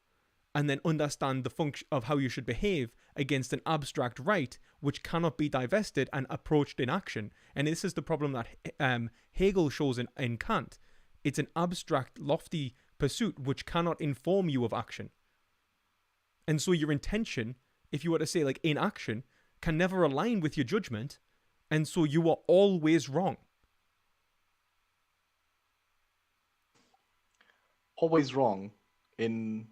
and then understand the function of how you should behave against an abstract right, which cannot be divested and approached in action. And this is the problem that Hegel shows in Kant. It's an abstract, lofty pursuit which cannot inform you of action. And so your intention, if you were to say like in action, can never align with your judgment, and so you are always wrong. Always wrong in...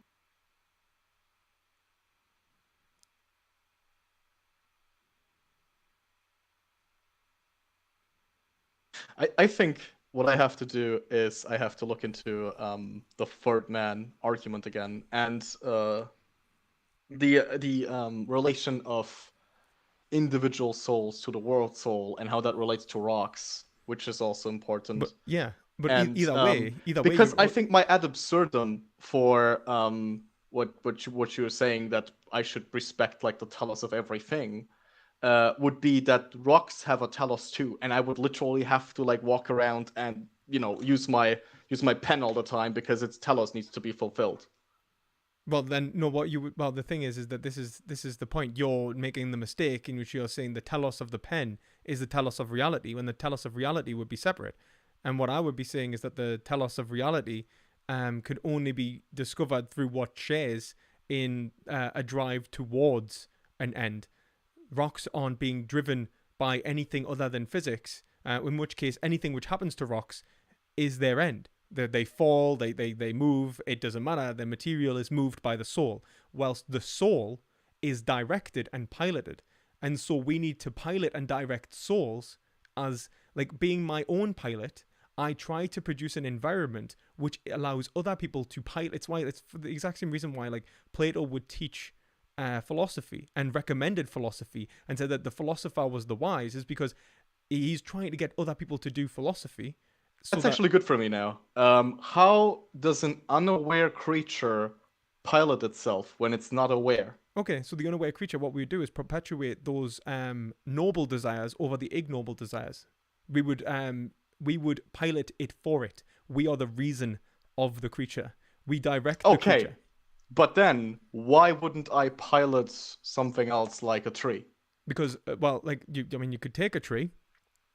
I think what I have to do is I have to look into the third man argument again, and the relation of individual souls to the world soul, and how that relates to rocks, which is also important. But And either way, because I you think my ad absurdum for what you're saying, that I should respect like the telos of everything, would be that rocks have a telos too, and I would literally have to like walk around and use my pen all the time because its telos needs to be fulfilled. Well, then no. Well, the thing is that this is the point. You're making the mistake in which you're saying the telos of the pen is the telos of reality, when the telos of reality would be separate. And what I would be saying is that the telos of reality could only be discovered through what shares in a drive towards an end. Rocks aren't being driven by anything other than physics, in which case anything which happens to rocks is their end. They fall, they move, it doesn't matter. The material is moved by the soul, whilst the soul is directed and piloted. And so we need to pilot and direct souls as, like, being my own pilot. I try to produce an environment which allows other people to pilot. It's for the exact same reason why, like, Plato would teach philosophy and recommended philosophy and said that the philosopher was the wise, is because he's trying to get other people to do philosophy. That's actually good for me now. How does an unaware creature pilot itself when it's not aware? Okay, so the unaware creature, what we would do is perpetuate those noble desires over the ignoble desires. We would pilot it for it. We are the reason of the creature. We direct the creature. But then, why wouldn't I pilot something else like a tree? Because, well, like, you could take a tree,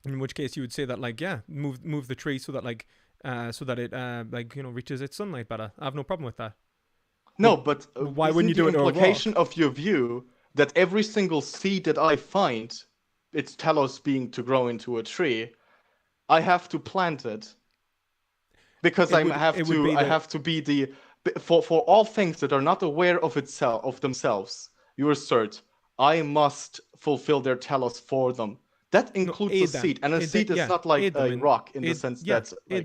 in which case you would say that, like, yeah, move the tree so that, like, it reaches its sunlight better. I have no problem with that. No, but why wouldn't you do it? The implication of your view that every single seed that I find, its telos being to grow into a tree, I have to plant it because I have to be the for all things that are not aware of themselves. You assert I must fulfill their telos for them. That includes the seed, and a seed is not like a rock in the sense that aid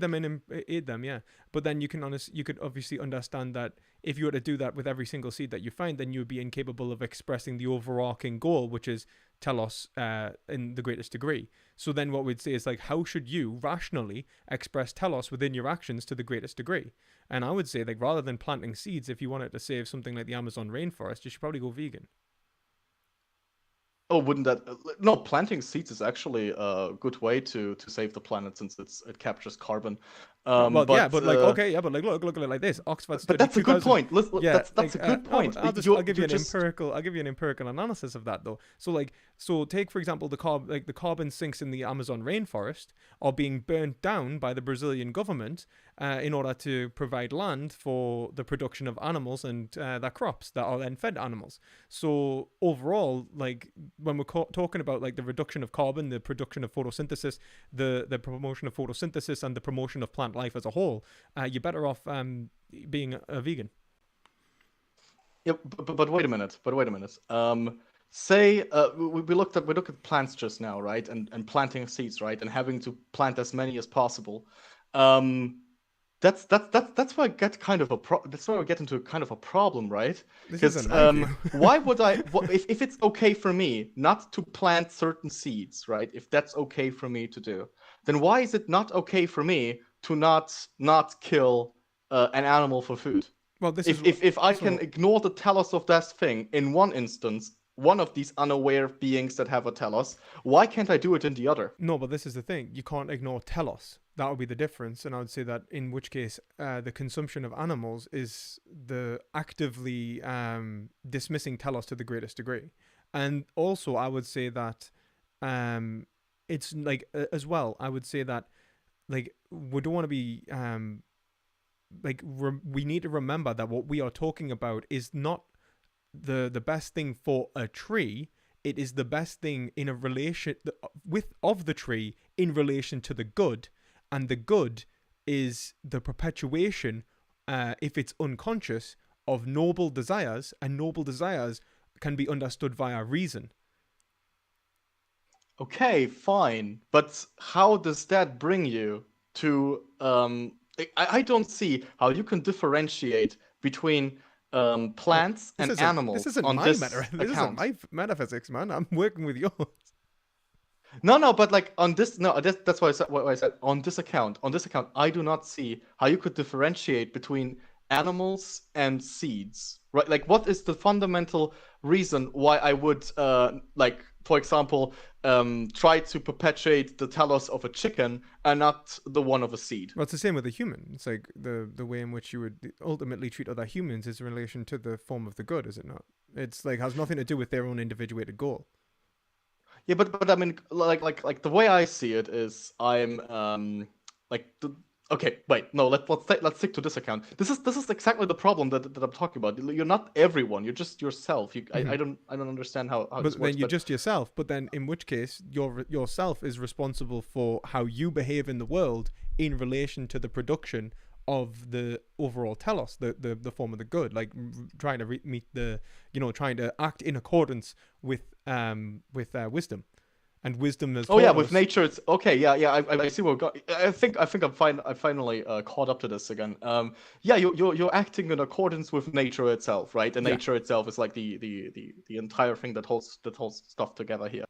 them, yeah. But then you could obviously understand that if you were to do that with every single seed that you find, then you would be incapable of expressing the overarching goal, which is telos in the greatest degree. So then what we'd say is, like, how should you rationally express telos within your actions to the greatest degree? And I would say, like, rather than planting seeds, if you wanted to save something like the Amazon rainforest, you should probably go vegan. Oh, wouldn't that? No, planting seeds is actually a good way to save the planet, since it captures carbon. Look at it like this. Oxford study. But that's a good point. That's a good point. I'll give you an empirical analysis of that, though. So take, for example, the carbon sinks in the Amazon rainforest are being burnt down by the Brazilian government in order to provide land for the production of animals and their crops that are then fed animals. So overall, like, when we're talking about, like, the reduction of carbon, the production of photosynthesis, the promotion of photosynthesis, and the promotion of plant life as a whole, you're better off being a vegan. Yeah, but wait a minute. Say we looked at plants just now, right? And planting seeds, right? And having to plant as many as possible. That's why I get that's why we get into kind of a problem, right? Because why would if it's okay for me not to plant certain seeds, right? If that's okay for me to do, then why is it not okay for me to not kill an animal for food? Well, if I can ignore the telos of that thing in one instance, one of these unaware beings that have a telos, why can't I do it in the other? No, but this is the thing. You can't ignore telos. That would be the difference. And I would say that in which case the consumption of animals is the actively dismissing telos to the greatest degree. And also I would say that it's like as well, I would say that, like, we don't want to be we need to remember that what we are talking about is not the best thing for a tree. It is the best thing in a relation of the tree in relation to the good, and the good is the perpetuation, if it's unconscious, of noble desires, and noble desires can be understood via reason. Okay, fine, but how does that bring you to I don't see how you can differentiate between plants and animals. This isn't my metaphysics, man. I'm working with yours. No, but like on this, that's why I said what I said. On this account, I do not see how you could differentiate between animals and seeds, right? Like, what is the fundamental reason why I would, like, for example, try to perpetuate the telos of a chicken and not the one of a seed? Well, it's the same with a human. It's like the way in which you would ultimately treat other humans is in relation to the form of the good, is it not? It's like has nothing to do with their own individuated goal. Yeah, but I mean, like the way I see it is, I'm like the okay, wait, no, let's stick to this account. This is exactly the problem that I'm talking about. You're not everyone. You're just yourself. Mm-hmm. I don't understand how this But works. then you're just yourself. But then, in which case, yourself is responsible for how you behave in the world in relation to the production of the overall telos, the form of the good. Like trying to meet the, trying to act in accordance with wisdom, and wisdom has Oh yeah, taught with us. nature, it's okay. Yeah, yeah. I see where we're going. I think I finally caught up to this again. Yeah, you're acting in accordance with nature itself, right? And Yeah. nature itself is like the entire thing that holds stuff together here.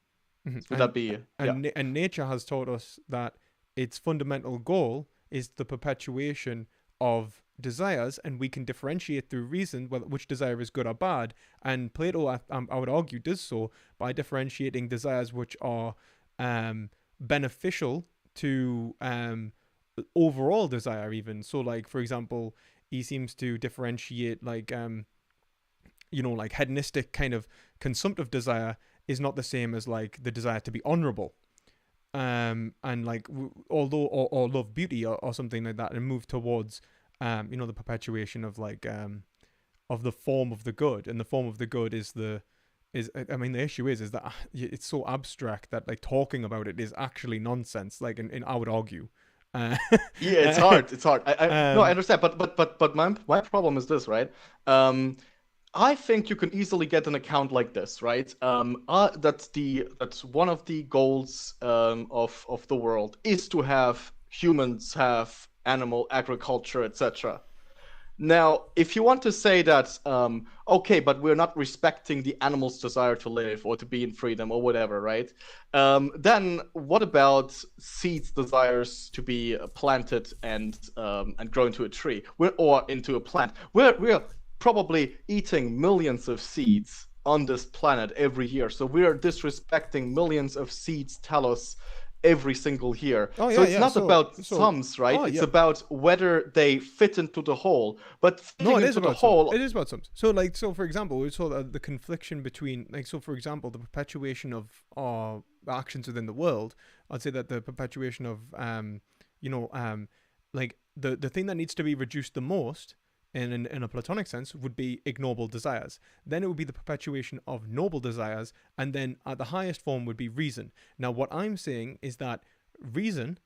Mhm. Would that be yeah? And nature has taught us that its fundamental goal is the perpetuation of desires, and we can differentiate through reason whether which desire is good or bad. And Plato, I would argue, does so by differentiating desires which are beneficial to overall desire. Even so, like for example, he seems to differentiate like hedonistic kind of consumptive desire is not the same as like the desire to be honorable, and like although or love beauty or something like that, and move towards the perpetuation of like of the form of the good. And the form of the good is I mean, the issue is that it's so abstract that like talking about it is actually nonsense, like in I would argue. uh, Yeah, it's hard. It's hard. I no, I um understand. But my problem is this, right? Um, I think you can easily get an account like this, right? That's one of the goals of the world is to have humans have animal agriculture, etc. Now, if you want to say that, okay, but we're not respecting the animal's desire to live or to be in freedom or whatever, right? Then what about seeds' desires to be planted and grow into a tree or into a plant? We're probably eating millions of seeds on this planet every year, so we're disrespecting millions of seeds. Tell us every single year. oh So yeah, it's yeah, not about so sums, right? oh It's yeah. about whether they fit into the whole. But No, fitting it is into the about some. It whole, is about some. So, like, so for example, we saw the confliction between, like, so for example, the perpetuation of our actions within the world. I'd say that the perpetuation of, you know, like the thing that needs to be reduced the most, in a platonic sense, would be ignoble desires. Then it would be the perpetuation of noble desires, and then at the highest form would be reason. Now, what I'm saying is that reason,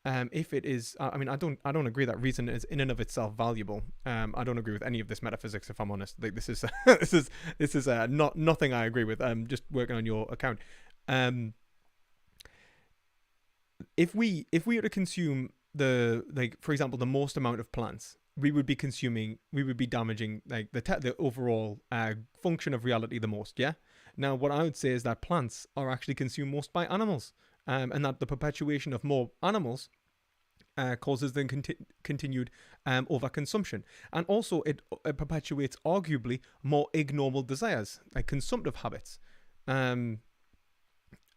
if it is, I mean, I don't agree that reason is in and of itself valuable. I don't agree with any of this metaphysics, if I'm honest. Like this is this is not nothing I agree with. Just working on your account. Um, if we were to consume the, like for example, the most amount of plants, we would be damaging like the overall function of reality the most. Yeah. Now, what I would say is that plants are actually consumed most by animals, and that the perpetuation of more animals causes the continued overconsumption. And also, it perpetuates arguably more ignoble desires, like consumptive habits. Um,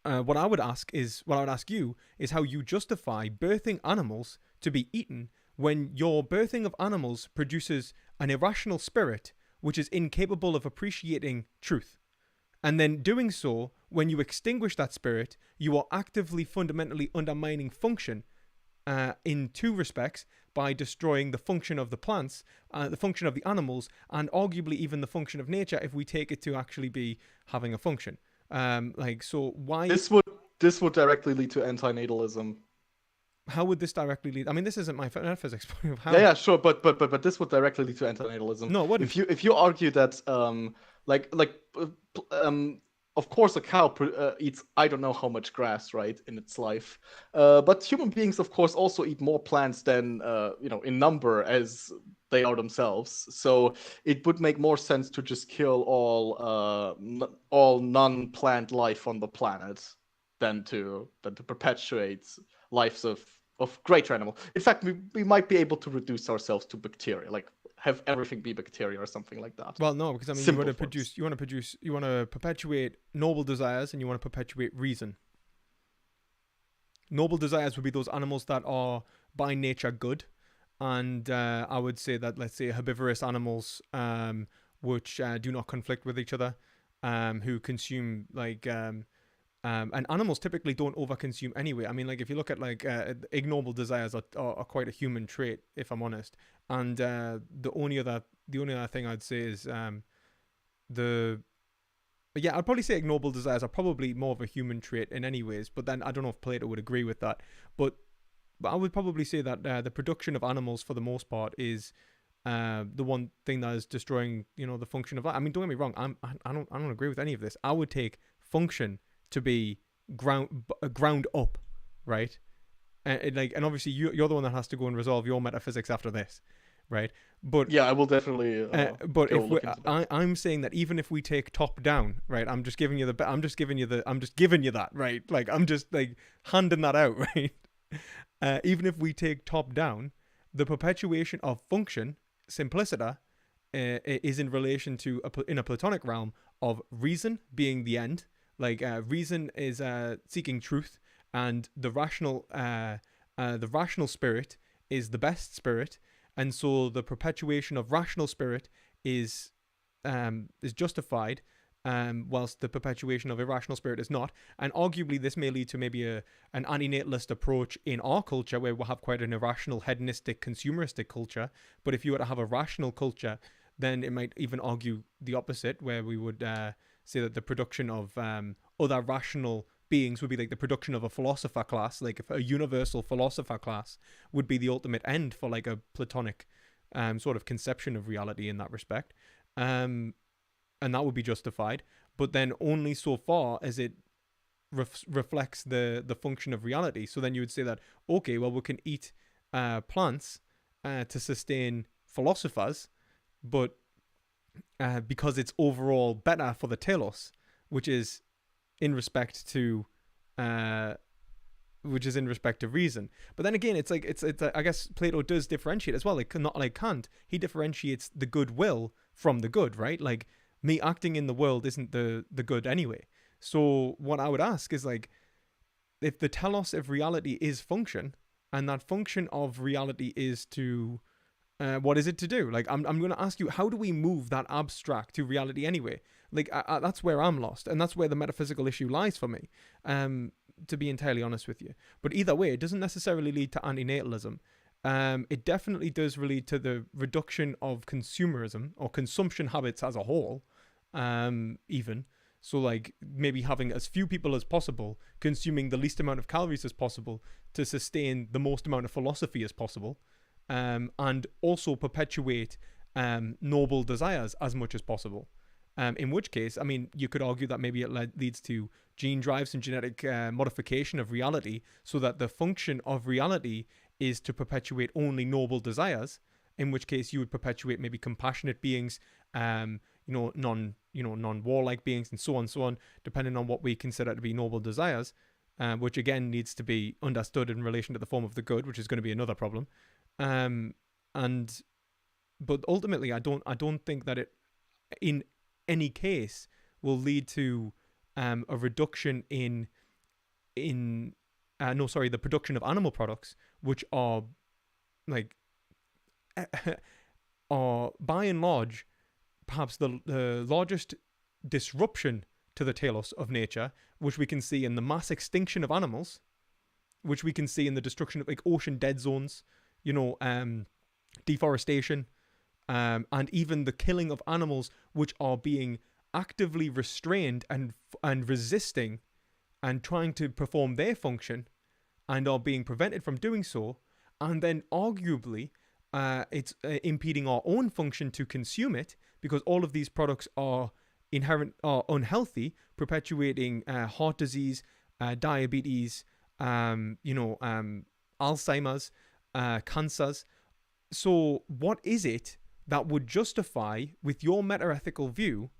what I would ask you is how you justify birthing animals to be eaten when your birthing of animals produces an irrational spirit which is incapable of appreciating truth. And then doing so, when you extinguish that spirit, you are actively fundamentally undermining function in two respects by destroying the function of the plants, the function of the animals, and arguably even the function of nature if we take it to actually be having a function. Like, so why? this would directly lead to antinatalism. How would this directly lead? I mean, this isn't my physics. Yeah, How? yeah, sure, but this would directly lead to antinatalism. No, it wouldn't. If you argue that like of course a cow eats I don't know how much grass, right, in its life, but human beings of course also eat more plants than in number as they are themselves. So it would make more sense to just kill all non-plant life on the planet than to perpetuate lives of greater animal. In fact, we might be able to reduce ourselves to bacteria. Like have everything be bacteria or something like that. Well, no, because I mean, Simple forms. you want to perpetuate noble desires, and you want to perpetuate reason. Noble desires would be those animals that are by nature good, and I would say that, let's say, herbivorous animals, which do not conflict with each other, who consume and animals typically don't overconsume anyway. I mean, like, if you look at ignoble desires are quite a human trait, if I'm honest. And the only other thing I'd say is I'd probably say ignoble desires are probably more of a human trait in any ways. But then I don't know if Plato would agree with that. But I would probably say that the production of animals, for the most part, is the one thing that is destroying, the function of life. I mean, don't get me wrong. I don't agree with any of this. I would take function to be ground up, right? And obviously you're the one that has to go and resolve your metaphysics after this, right? But yeah, I will definitely. But if I'm saying that even if we take top down, right? I'm just giving you that, right? Like, I'm just like handing that out, right? Even if we take top down, the perpetuation of function, simpliciter, is in relation to in a Platonic realm of reason being the end. Like, reason is seeking truth, and the rational spirit is the best spirit, and so the perpetuation of rational spirit is justified, whilst the perpetuation of irrational spirit is not. And arguably, this may lead to maybe an antinatalist approach in our culture, where we'll have quite an irrational, hedonistic, consumeristic culture. But if you were to have a rational culture, then it might even argue the opposite, where we would say that the production of other rational beings would be like the production of a philosopher class, like if a universal philosopher class would be the ultimate end for like a Platonic sort of conception of reality in that respect. And that would be justified, but then only so far as it reflects the function of reality. So then you would say that, okay, well, we can eat plants to sustain philosophers, but because it's overall better for the telos, which is in respect to reason. But then again, it's I guess Plato does differentiate as well. Like, not like Kant, he differentiates the good will from the good, right? Like, me acting in the world isn't the good anyway. So what I would ask is, like, if the telos of reality is function, and that function of reality is to what is it to do? Like, I'm going to ask you, how do we move that abstract to reality anyway? Like, that's where I'm lost, and that's where the metaphysical issue lies for me, to be entirely honest with you. But either way, it doesn't necessarily lead to antinatalism. It definitely does lead to the reduction of consumerism or consumption habits as a whole, even. So, like, maybe having as few people as possible consuming the least amount of calories as possible to sustain the most amount of philosophy as possible. And also perpetuate noble desires as much as possible. In which case, I mean, you could argue that maybe it leads to gene drives and genetic modification of reality, so that the function of reality is to perpetuate only noble desires. In which case, you would perpetuate maybe compassionate beings, non-warlike beings, and so on, depending on what we consider to be noble desires, which again needs to be understood in relation to the form of the good, which is going to be another problem. But ultimately, I don't think that it, in any case, will lead to a reduction in the production of animal products, which are like are by and large perhaps the largest disruption to the telos of nature, which we can see in the mass extinction of animals, which we can see in the destruction of like ocean dead zones, deforestation, and even the killing of animals which are being actively restrained and resisting and trying to perform their function and are being prevented from doing so. And then arguably it's impeding our own function to consume it, because all of these products are unhealthy, perpetuating heart disease, diabetes, Alzheimer's, cancers. So what is it that would justify, with your meta-ethical view,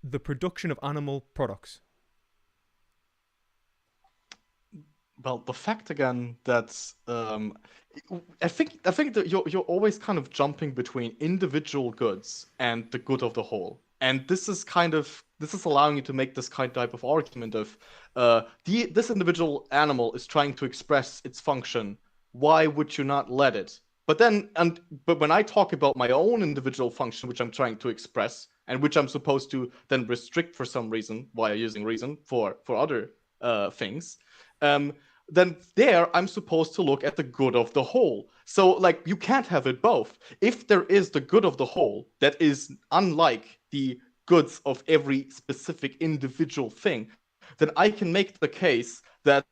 the production of animal products? Well, the fact again that I think that you're always kind of jumping between individual goods and the good of the whole, and this is allowing you to make this kind of type of argument of this individual animal is trying to express its function. Why would you not let it? But when I talk about my own individual function, which I'm trying to express, and which I'm supposed to then restrict for some reason, via using reason for other things, um, then there I'm supposed to look at the good of the whole. So like you can't have it both. If there is the good of the whole that is unlike the goods of every specific individual thing, then I can make the case that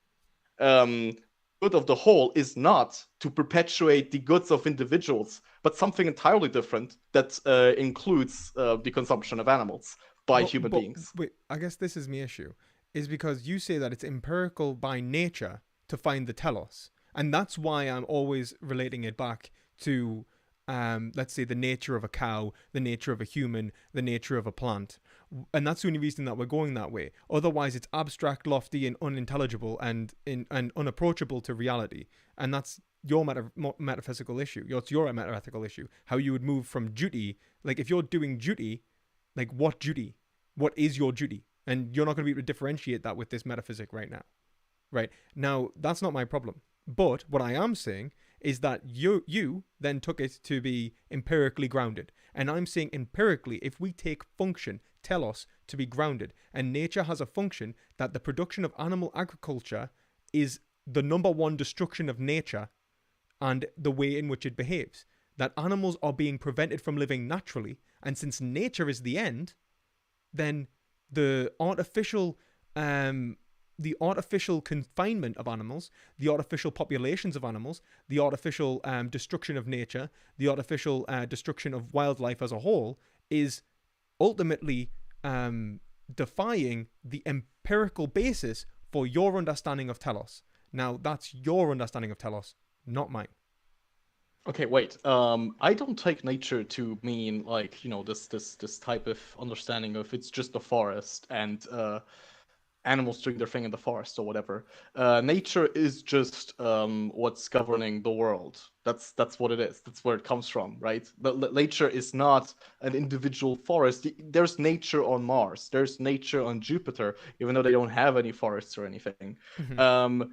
good of the whole is not to perpetuate the goods of individuals, but something entirely different that includes the consumption of animals by human But beings. wait, I guess this is my issue, is because you say that it's empirical by nature to find the telos, and that's why I'm always relating it back to, let's say, the nature of a cow, the nature of a human, the nature of a plant, and that's the only reason that we're going that way. Otherwise, it's abstract, lofty, and unintelligible, and unapproachable to reality, and that's your metaphysical issue. It's your metaethical issue. How you would move from duty, like if you're doing duty, like what duty? What is your duty? And you're not going to be able to differentiate that with this metaphysic right now. Right? Now, that's not my problem. But what I am saying is that you then took it to be empirically grounded. And I'm saying empirically, if we take function, telos, to be grounded, and nature has a function that the production of animal agriculture is the number one destruction of nature and the way in which it behaves. That animals are being prevented from living naturally, and since nature is the end, then the artificial confinement of animals, the artificial populations of animals, the artificial destruction of nature, the artificial destruction of wildlife as a whole is ultimately defying the empirical basis for your understanding of telos. Now, that's your understanding of telos, not mine. Okay, wait. I don't take nature to mean like, this type of understanding of it's just the forest and animals doing their thing in the forest or whatever. Nature is just what's governing the world. That's what it is. That's where it comes from, right? Nature is not an individual forest. There's nature on Mars. There's nature on Jupiter, even though they don't have any forests or anything. Mm-hmm. Um,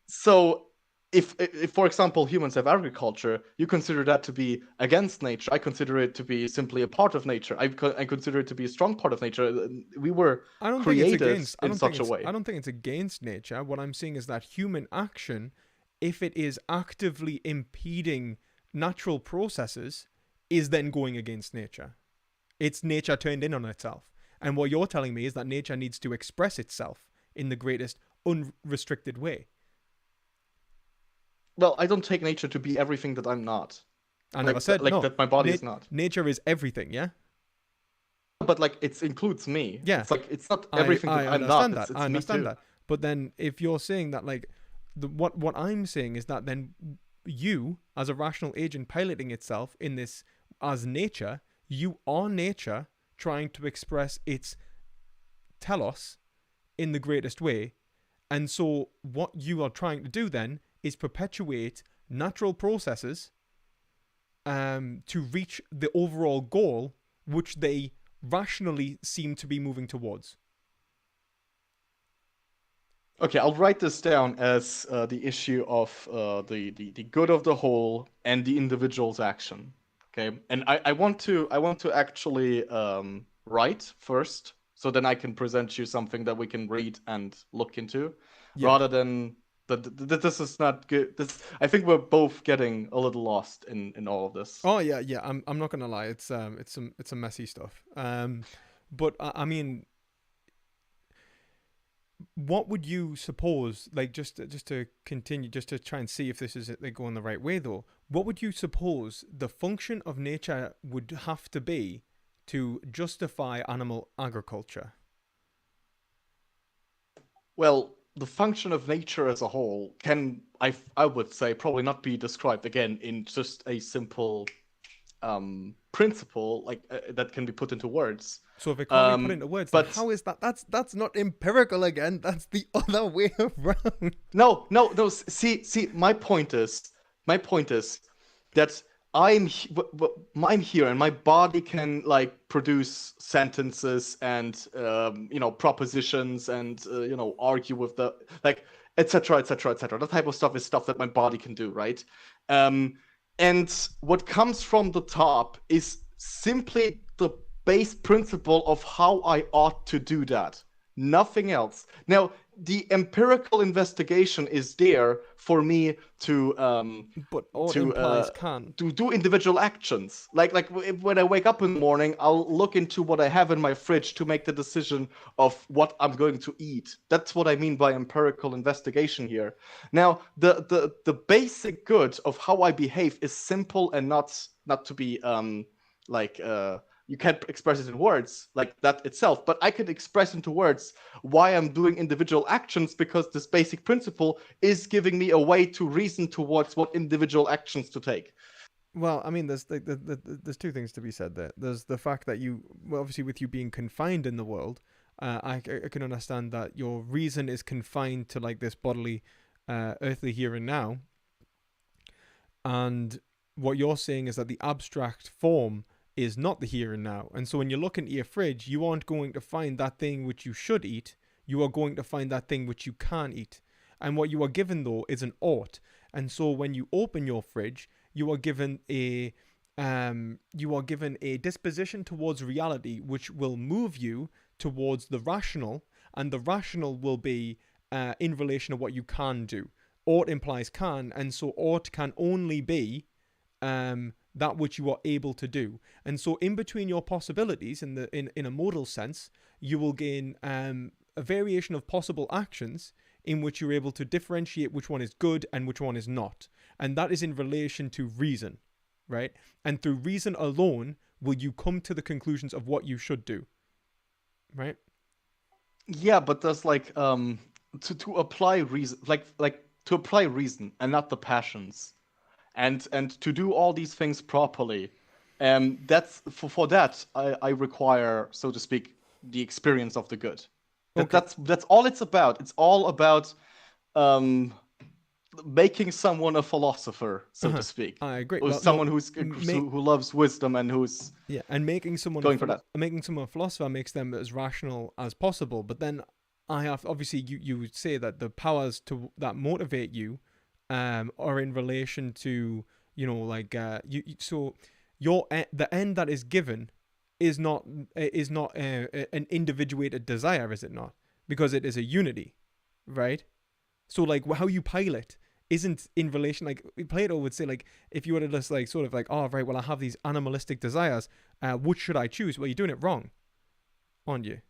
so if, for example, humans have agriculture, you consider that to be against nature. I consider it to be simply a part of nature. I consider it to be a strong part of nature. We were I don't think it's created against. in such a I way. don't think it's against nature. What I'm saying is that human action, if it is actively impeding natural processes, is then going against nature. It's nature turned in on itself. And what you're telling me is that nature needs to express itself in the greatest unrestricted way. Well, I don't take nature to be everything that I'm not. I never said Like no. that my body is not. Nature is everything. Yeah. But like it includes me. Yeah. It's like it's not I everything I that I'm not. understand that. I It's me understand too. that. But then if you're saying that like what I'm saying is that then you as a rational agent piloting itself in this as nature, you are nature trying to express its telos in the greatest way. And so what you are trying to do then is perpetuate natural processes to reach the overall goal which they rationally seem to be moving towards. Okay, I'll write this down as the issue of the good of the whole and the individual's action. Okay, and I want to actually write first, so then I can present you something that we can read and look into, Yeah. rather than this is not good. This I think we're both getting a little lost in all of this. Oh yeah, yeah. I'm not gonna lie. It's some messy stuff. But I mean, what would you suppose? Like just to continue, just to try and see if this is like going the right way though. What would you suppose the function of nature would have to be to justify animal agriculture? Well, the function of nature as a whole can, I would say, probably not be described again in just a simple principle, like that can be put into words. So if it can't be put into words, then But how is that? That's not empirical again. That's the other way around. no. See, my point is that I'm here, and my body can like produce sentences and propositions and argue with the like etc etc etc. That type of stuff is stuff that my body can do, right? Um, and what comes from the top is simply the base principle of how I ought to do that. Nothing else. Now, the empirical investigation is there for me to But ought implies can. to do individual actions. Like when I wake up in the morning, I'll look into what I have in my fridge to make the decision of what I'm going to eat. That's what I mean by empirical investigation here. Now, the basic good of how I behave is simple and not to be you can't express it in words like that itself, but I can express into words why I'm doing individual actions, because this basic principle is giving me a way to reason towards what individual actions to take. Well, I mean, there's two things to be said there. There's the fact that obviously, with you being confined in the world, I can understand that your reason is confined to like this bodily, earthly here and now. And what you're saying is that the abstract form is not the here and now. And so when you look into your fridge, you aren't going to find that thing which you should eat. You are going to find that thing which you can eat. And what you are given, though, is an ought. And so when you open your fridge, you are given a disposition towards reality which will move you towards the rational, and the rational will be in relation to what you can do. Ought implies can, and so ought can only be that which you are able to do. And so in between your possibilities, in a modal sense, you will gain a variation of possible actions in which you're able to differentiate which one is good and which one is not. And that is in relation to reason, right? And through reason alone will you come to the conclusions of what you should do, right? Yeah, but there's like to apply reason, like to apply reason and not the passions, and to do all these things properly. That's for that I require, so to speak, the experience of the good. Okay. That's all it's about. It's all about making someone a philosopher, so to speak, I agree. or Well, someone no, who loves wisdom and who's and making someone going for that. making someone a philosopher makes them as rational as possible. But then I have obviously you would say that the powers that motivate you are in relation to so the end that is given is not an individuated desire, is it not? Because it is a unity, right? So like how you pilot isn't in relation, like Plato would say, like if you were to just like sort of like, oh right, well I have these animalistic desires, which should I choose? Well, you're doing it wrong, aren't you?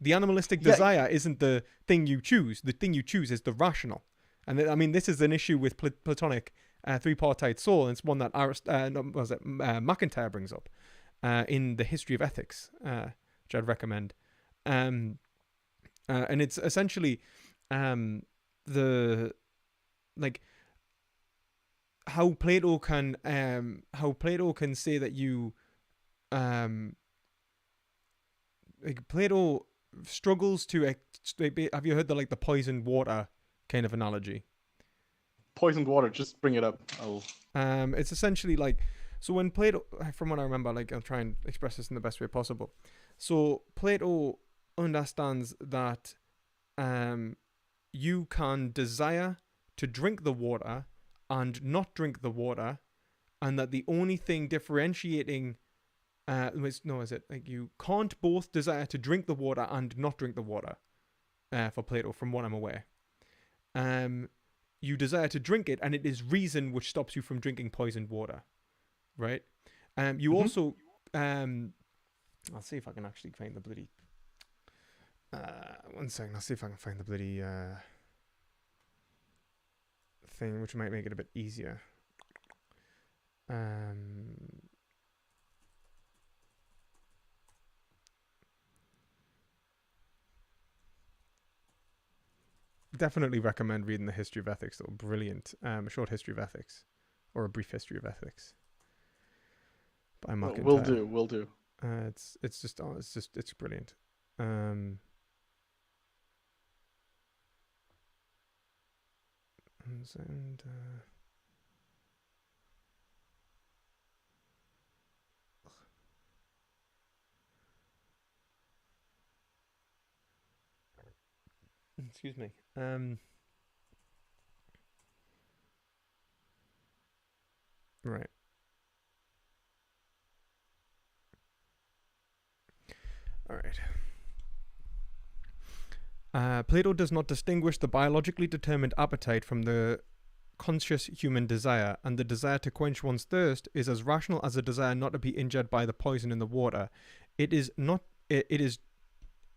The animalistic desire isn't the thing you choose. The thing you choose is the rational. And I mean, this is an issue with Platonic three-partite soul, and it's one that McIntyre brings up in the History of Ethics, which I'd recommend. And it's essentially the like how Plato can say that you like Plato struggles to have you heard the poisoned water kind of analogy? Poisoned water, just bring it up. It's essentially like, so when Plato, from what I remember, like I'll try and express this in the best way possible. So Plato understands that you can desire to drink the water and not drink the water, and that the only thing differentiating you can't both desire to drink the water and not drink the water, for Plato, from what I'm aware. You desire to drink it, and it is reason which stops you from drinking poisoned water, right? You also I'll see if I can actually find the bloody 1 second. I'll see if I can find the bloody thing, which might make it a bit easier. Definitely recommend reading the History of Ethics, though. Brilliant. A short history of ethics, or a brief history of ethics. by Will McIntyre. do, will do. It's brilliant. Um, and excuse me. Right. All right. Plato does not distinguish the biologically determined appetite from the conscious human desire, and the desire to quench one's thirst is as rational as the desire not to be injured by the poison in the water. It is not.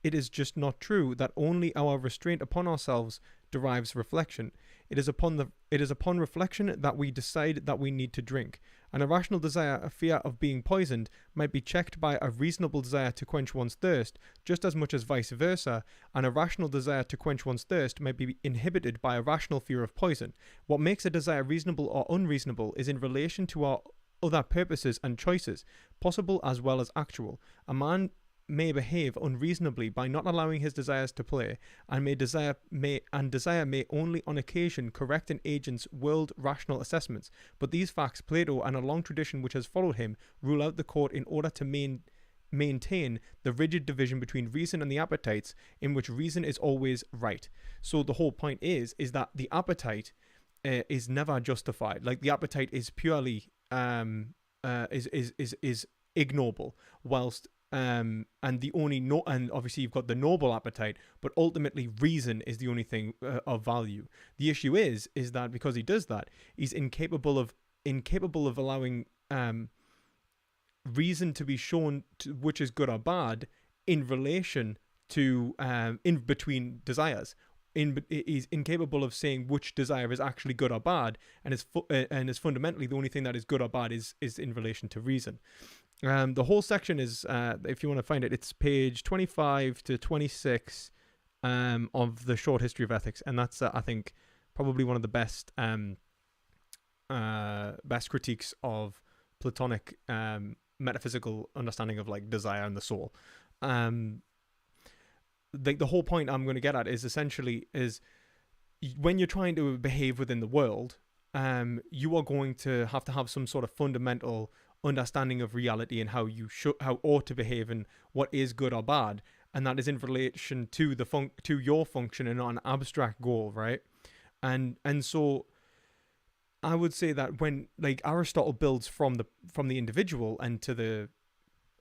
It is just not true that only our restraint upon ourselves derives reflection. It is upon reflection that we decide that we need to drink. An irrational desire, a fear of being poisoned, might be checked by a reasonable desire to quench one's thirst, just as much as vice versa. An irrational desire to quench one's thirst might be inhibited by a rational fear of poison. What makes a desire reasonable or unreasonable is in relation to our other purposes and choices, possible as well as actual. A man may behave unreasonably by not allowing his desires to play, and desire may only on occasion correct an agent's world rational assessments. But these facts, Plato and a long tradition which has followed him, rule out the court in order to maintain the rigid division between reason and the appetites, in which reason is always right. So the whole point is that the appetite is never justified. Like, the appetite is purely is ignoble, whilst and the only and obviously you've got the noble appetite, but ultimately reason is the only thing of value. The issue is that because he does that, he's incapable of allowing reason to be shown to, which is good or bad in relation to in between desires. He's incapable of saying which desire is actually good or bad, and is fundamentally the only thing that is good or bad is in relation to reason. The whole section is, if you want to find it, it's page 25 to 26 of the Short History of Ethics, and that's I think probably one of the best critiques of Platonic metaphysical understanding of like desire and the soul. The whole point I'm going to get at is essentially is when you're trying to behave within the world, you are going to have some sort of fundamental understanding of reality and how ought to behave and what is good or bad, and that is in relation to to your function and not an abstract goal, right? And so I would say that when like Aristotle builds from the individual and to the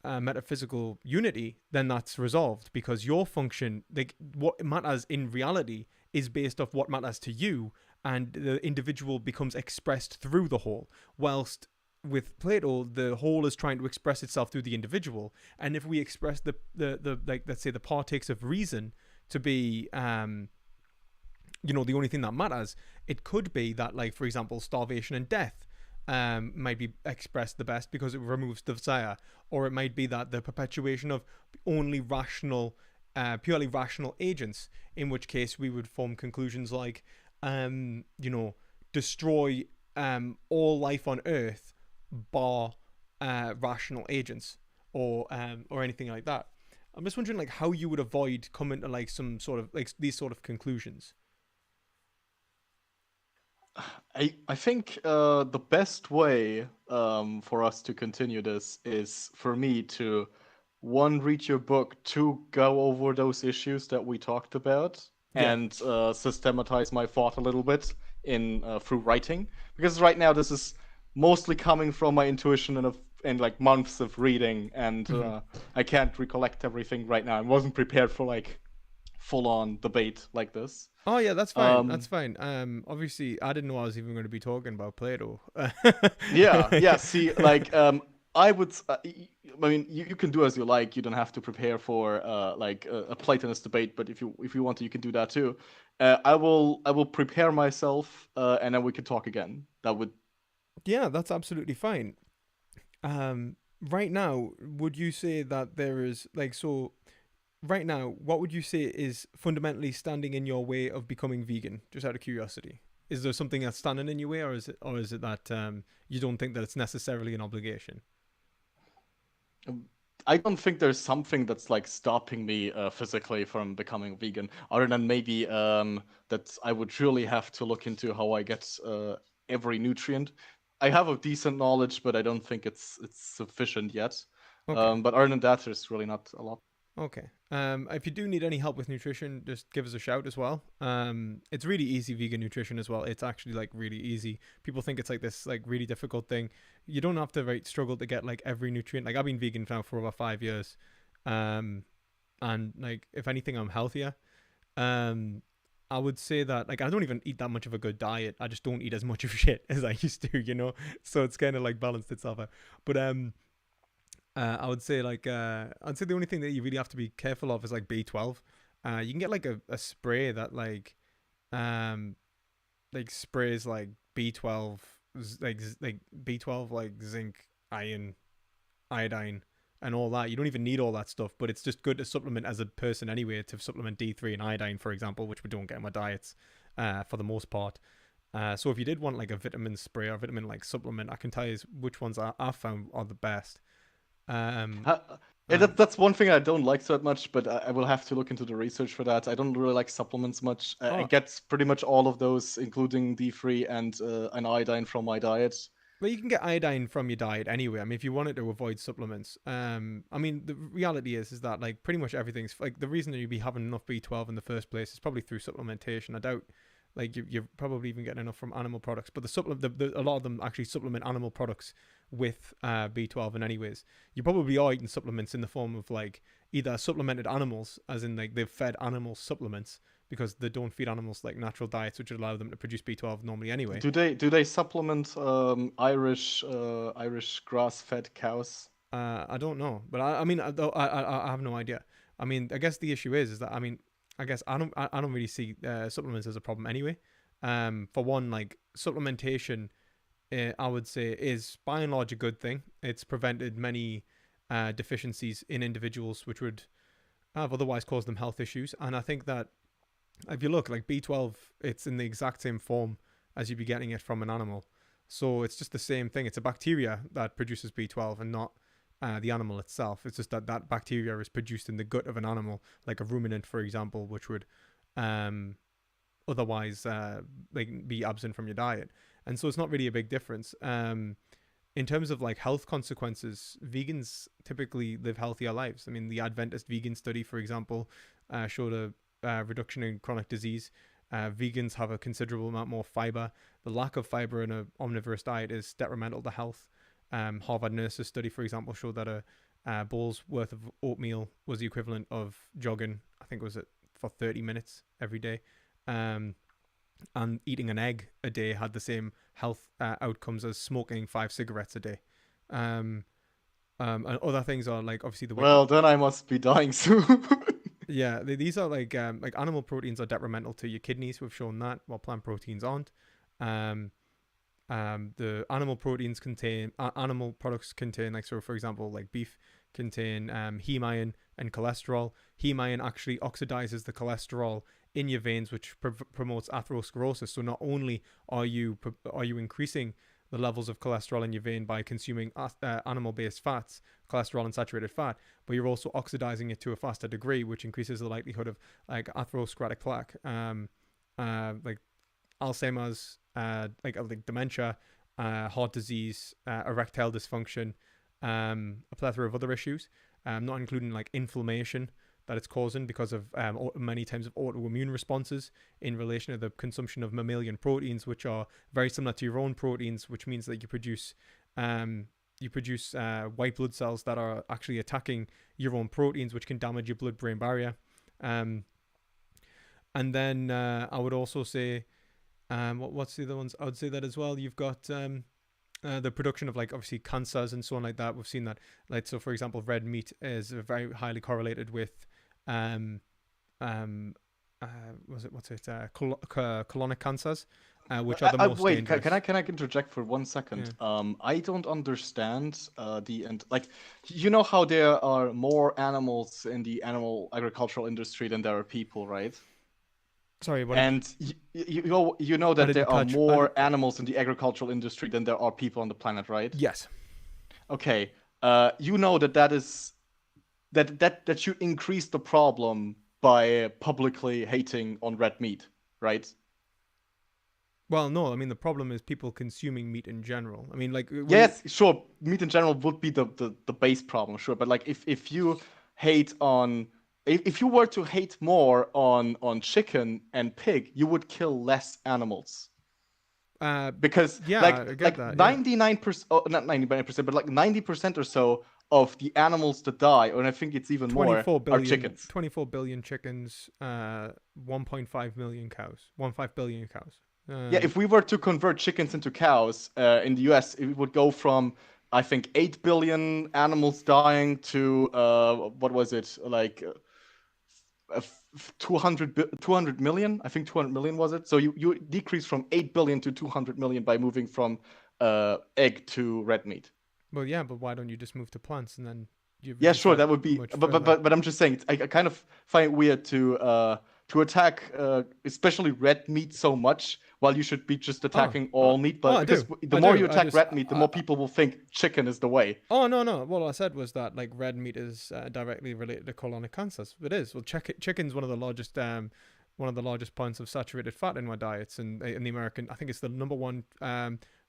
metaphysical unity, then that's resolved, because your function, like what matters in reality, is based off what matters to you, and the individual becomes expressed through the whole, whilst with Plato, the whole is trying to express itself through the individual. And if we express the like, let's say, the partakes of reason to be the only thing that matters, it could be that, like, for example, starvation and death might be expressed the best because it removes the desire, or it might be that the perpetuation of only rational, purely rational agents, in which case we would form conclusions like destroy all life on Earth bar rational agents, or anything like that. I'm just wondering, like, how you would avoid coming to like some sort of like these sort of conclusions. I think the best way for us to continue this is for me to, one, read your book, two, go over those issues that we talked about, Yeah. and systematize my thought a little bit in through writing, because right now this is mostly coming from my intuition and like months of reading, and I can't recollect everything right now. I wasn't prepared for like full-on debate like this. Oh yeah, that's fine. That's fine. Obviously, I didn't know I was even going to be talking about Plato. Yeah. See, like, I would. I mean, you can do as you like. You don't have to prepare for like a Platonist debate. But if you want to, you can do that too. I will prepare myself, and then we can talk again. That would. Yeah, that's absolutely fine. Right now, would you say that there is like so? Right now, what would you say is fundamentally standing in your way of becoming vegan? Just out of curiosity, is there something that's standing in your way, or is it that you don't think that it's necessarily an obligation? I don't think there's something that's like stopping me physically from becoming vegan, other than maybe that I would really have to look into how I get every nutrient. I have a decent knowledge, but I don't think it's sufficient yet. Okay. But other than that, there's really not a lot. Okay. If you do need any help with nutrition, just give us a shout as well. It's really easy vegan nutrition as well. It's actually like really easy. People think it's like this like really difficult thing. You don't have to like struggle to get like every nutrient. Like I've been vegan now for over 5 years, um, and like if anything, I'm healthier. Um, I would say that like I don't even eat that much of a good diet. I just don't eat as much of shit as I used to, you know. So it's kind of like balanced itself out. But I would say like I'd say the only thing that you really have to be careful of is like B12. You can get like a spray that um like sprays like B12 like B12 like zinc, iron, iodine and all that. You don't even need all that stuff, but it's just good to supplement as a person anyway to supplement D3 and iodine for example, which we don't get in my diets for the most part. So if you did want like a vitamin spray or vitamin like supplement, I can tell you which ones I've found are the best. Um, Ha- Yeah, um, that's one thing I don't like so much, but I will have to look into the research for that. I don't really like supplements much. I oh, get pretty much all of those, including D3 and an iodine from my diet. well, you can get iodine from your diet anyway. I mean, if you wanted to avoid supplements, I mean, the reality is that like pretty much everything's like the reason that you'd be having enough B12 in the first place is probably through supplementation. I doubt like you're probably even getting enough from animal products, but the supplement, a lot of them actually supplement animal products with B12. And anyways, you probably are eating supplements in the form of like either supplemented animals, as in like they've fed animals supplements because they don't feed animals like natural diets, which would allow them to produce B12 normally anyway. Do they supplement Irish grass-fed cows? I don't know, but I mean, I have no idea. I mean, I guess the issue is that I mean, I guess I don't really see supplements as a problem anyway. For one, like supplementation, I would say is by and large a good thing. It's prevented many deficiencies in individuals, which would have otherwise caused them health issues. And I think that if you look like B12, it's in the exact same form as you'd be getting it from an animal. So it's just the same thing. It's a bacteria that produces B12 and not the animal itself. It's just that that bacteria is produced in the gut of an animal, like a ruminant, for example, which would um, otherwise like be absent from your diet. And so it's not really a big difference. In terms of like health consequences, vegans typically live healthier lives. I mean, the Adventist vegan study, for example, showed a reduction in chronic disease. Vegans have a considerable amount more fiber. The lack of fiber in an omnivorous diet is detrimental to health. Harvard Nurses study, for example, showed that a bowl's worth of oatmeal was the equivalent of jogging. I think it was for 30 minutes every day. Um, and eating an egg a day had the same health outcomes as smoking 5 cigarettes a day. Um, and other things are like obviously the weight. Well, then I must be dying soon. Yeah, these are like animal proteins are detrimental to your kidneys. We've shown that, while plant proteins aren't. Um, the animal proteins contain animal products contain like so for example like beef contain heme iron and cholesterol. Heme iron actually oxidizes the cholesterol in your veins, which promotes atherosclerosis. So not only are you increasing the levels of cholesterol in your vein by consuming animal-based fats, cholesterol and saturated fat, but you're also oxidizing it to a faster degree, which increases the likelihood of like atherosclerotic plaque, like Alzheimer's, like dementia, heart disease, erectile dysfunction, a plethora of other issues, not including like inflammation that it's causing because of many times of autoimmune responses in relation to the consumption of mammalian proteins, which are very similar to your own proteins, which means that you produce white blood cells that are actually attacking your own proteins, which can damage your blood-brain barrier. And then I would also say, what's the other ones? I would say that as well. You've got the production of like obviously cancers and so on like that. We've seen that, like so for example, red meat is very highly correlated with um colonic cancers, which are the most Wait, dangerous. can I interject for one Yeah. second? I don't understand the and like you know how there are more animals in the animal agricultural industry than there are people, right? Sorry, what? And you know I that didn't there are catch. more animals in the agricultural industry than there are people on the planet, right? Yes. Okay. you know that is that you increase the problem by publicly hating on red meat, right? Well, no, I mean the problem is people consuming meat in general. I mean, like Yes, sure. Meat in general would be the base problem, sure. But like if you hate on if you were to hate more on chicken and pig, you would kill less animals. Because yeah, I get like that. Yeah, 99%, oh, not 99%, but like 90% or so of the animals that die, and I think it's even more, are chickens. 24 billion chickens, 1.5 million cows, 1.5 billion cows. Yeah, if we were to convert chickens into cows in the US, it would go from, I think, 8 billion animals dying to, what was it? Like 200 million? I think 200 million was it? So you decrease from 8 billion to 200 million by moving from egg to red meat. Well, yeah, but why don't you just move to plants and then you Yeah, reduce sure, that that would be, much but further? I'm just saying, I kind of find it weird to attack especially red meat so much, while you should be just attacking all meat. But I because do. the I more do. you I attack just, red meat, the more people will think chicken is the way. oh no, no. What I said was that like red meat is directly related to colonic cancers. It is. Well, chicken's one of the largest points of saturated fat in my diets, and in the American, I think it's the number one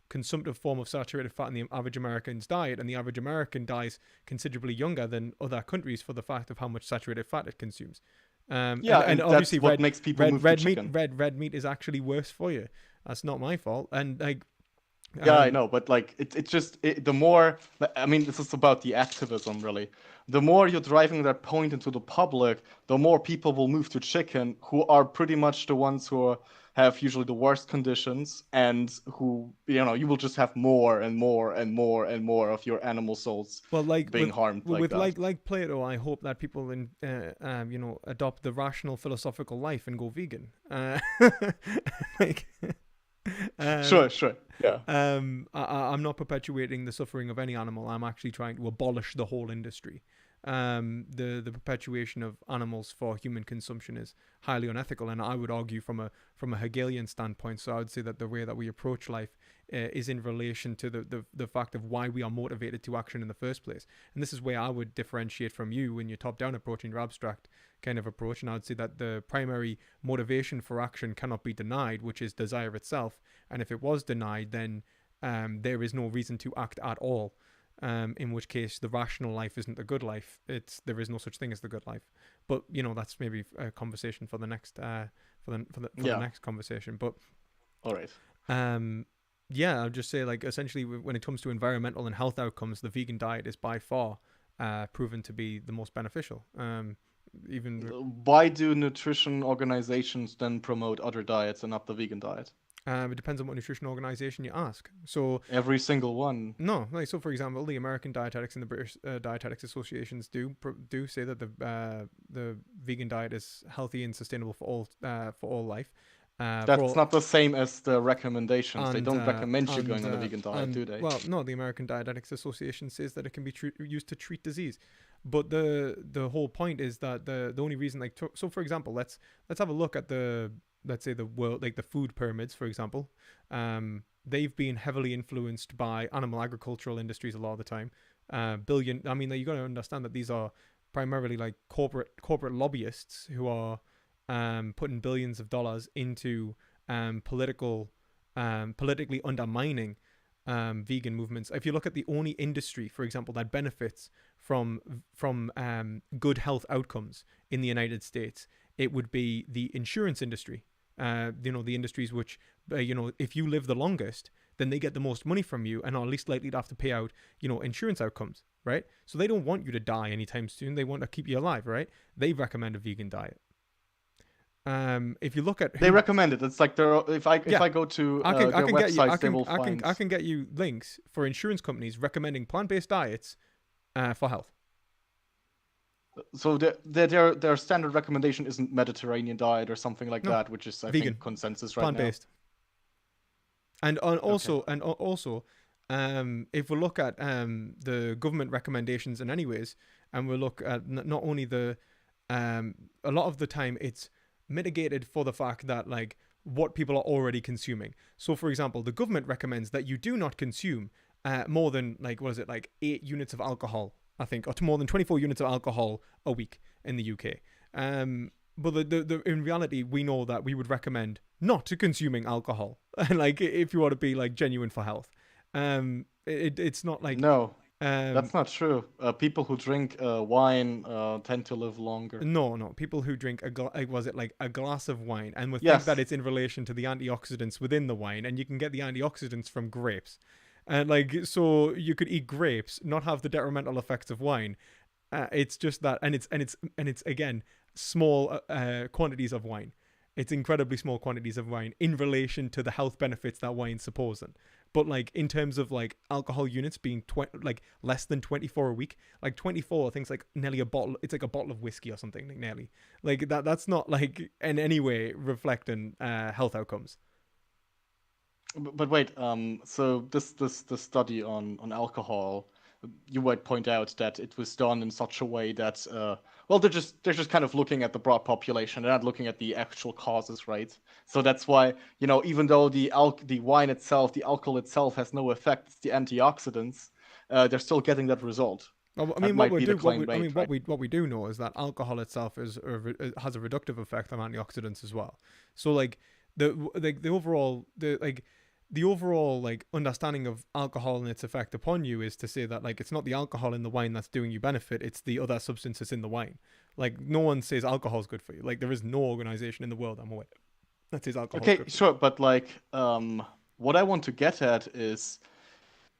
consumptive form of saturated fat in the average American's diet, and the average American dies considerably younger than other countries for the fact of how much saturated fat it consumes. Yeah, And and obviously that's what makes people move to chicken. red meat is actually worse for you. That's not my fault. And like, Yeah, I know, but like it's just the more, I mean, this is about the activism really. The more you're driving that point into the public, the more people will move to chicken, who are pretty much the ones who have usually the worst conditions, and who, you will just have more and more and more and more of your animal souls well, like being harmed like with that. like Plato, I hope that people adopt the rational philosophical life and go vegan. Like, Sure, sure. Yeah. I'm not perpetuating the suffering of any animal. I'm actually trying to abolish the whole industry. The perpetuation of animals for human consumption is highly unethical, and I would argue from a Hegelian standpoint. So I would say that the way that we approach life is in relation to the fact of why we are motivated to action in the first place. And this is where I would differentiate from you in your top-down approach and your abstract kind of approach. And I would say that the primary motivation for action cannot be denied, which is desire itself. And if it was denied, then there is no reason to act at all. In which case, the rational life isn't the good life. There is no such thing as the good life. But that's maybe a conversation for the next the next conversation. But all right. Yeah, I'll just say, like, essentially when it comes to environmental and health outcomes, the vegan diet is by far proven to be the most beneficial. Even Why do nutrition organizations then promote other diets and not the vegan diet? It depends on what nutrition organization you ask. So every single one. No, like, so for example, the American Dietetics and the British Dietetics Associations do say that the vegan diet is healthy and sustainable for all life. That's not the same as the recommendations. They don't recommend you going on a vegan diet, do they? Well, no, the American Dietetics Association says that it can be used to treat disease. But the whole point is that the only reason, like, so for example, let's have a look at let's say the world, like the food pyramids, for example. They've been heavily influenced by animal agricultural industries a lot of the time. I mean, you got to understand that these are primarily like corporate lobbyists who are putting billions of dollars into politically undermining vegan movements. If you look at the only industry, for example, that benefits from good health outcomes in the United States, it would be the insurance industry. The industries which, if you live the longest, then they get the most money from you and are least likely to have to pay out, insurance outcomes, right? So they don't want you to die anytime soon. They want to keep you alive, right? They recommend a vegan diet. If you look at they recommend it. It's like if I go to their websites, they will find. I can get you links for insurance companies recommending plant-based diets for health. So their standard recommendation isn't Mediterranean diet or something like that, which is I vegan, think consensus right plant-based. And also, if we look at the government recommendations in any ways, and we look at not only a lot of the time it's mitigated for the fact that, like, what people are already consuming. So, for example, the government recommends that you do not consume more than like, what is it, like 8 units of alcohol, I think, or to more than 24 units of alcohol a week in the UK. But in reality, we know that we would recommend not to consuming alcohol, like if you want to be like genuine for health. It's not like No, um that's not true. People who drink wine tend to live longer. no, people who drink was it like a glass of wine and would think that Yes. it's in relation to the antioxidants within the wine, and you can get the antioxidants from grapes, and like so you could eat grapes, not have the detrimental effects of wine. It's just that, and it's again small quantities of wine. It's incredibly small quantities of wine in relation to the health benefits that wine's supposing. But like in terms of like alcohol units being like less than 24 a week, like 24, I think it's like nearly a bottle. It's like a bottle of whiskey or something, like nearly. Like that. That's not like in any way reflecting health outcomes. But wait, so this study on alcohol, you might point out that it was done in such a way that well, they're just kind of looking at the broad population. They're not looking at the actual causes, right? So that's why, even though the wine itself, the alcohol itself has no effect, it's the antioxidants, they're still getting that result. Well, I That mean, what might we be the do, what claim we, I made, mean, right? what we do know is that alcohol itself has a reductive effect on antioxidants as well. So like the overall like understanding of alcohol and its effect upon you is to say that like it's not the alcohol in the wine that's doing you benefit, it's the other substances in the wine. Like no one says alcohol is good for you. Like there is no organization in the world I'm aware that says alcohol is Okay, good for you. sure, but like, what I want to get at is,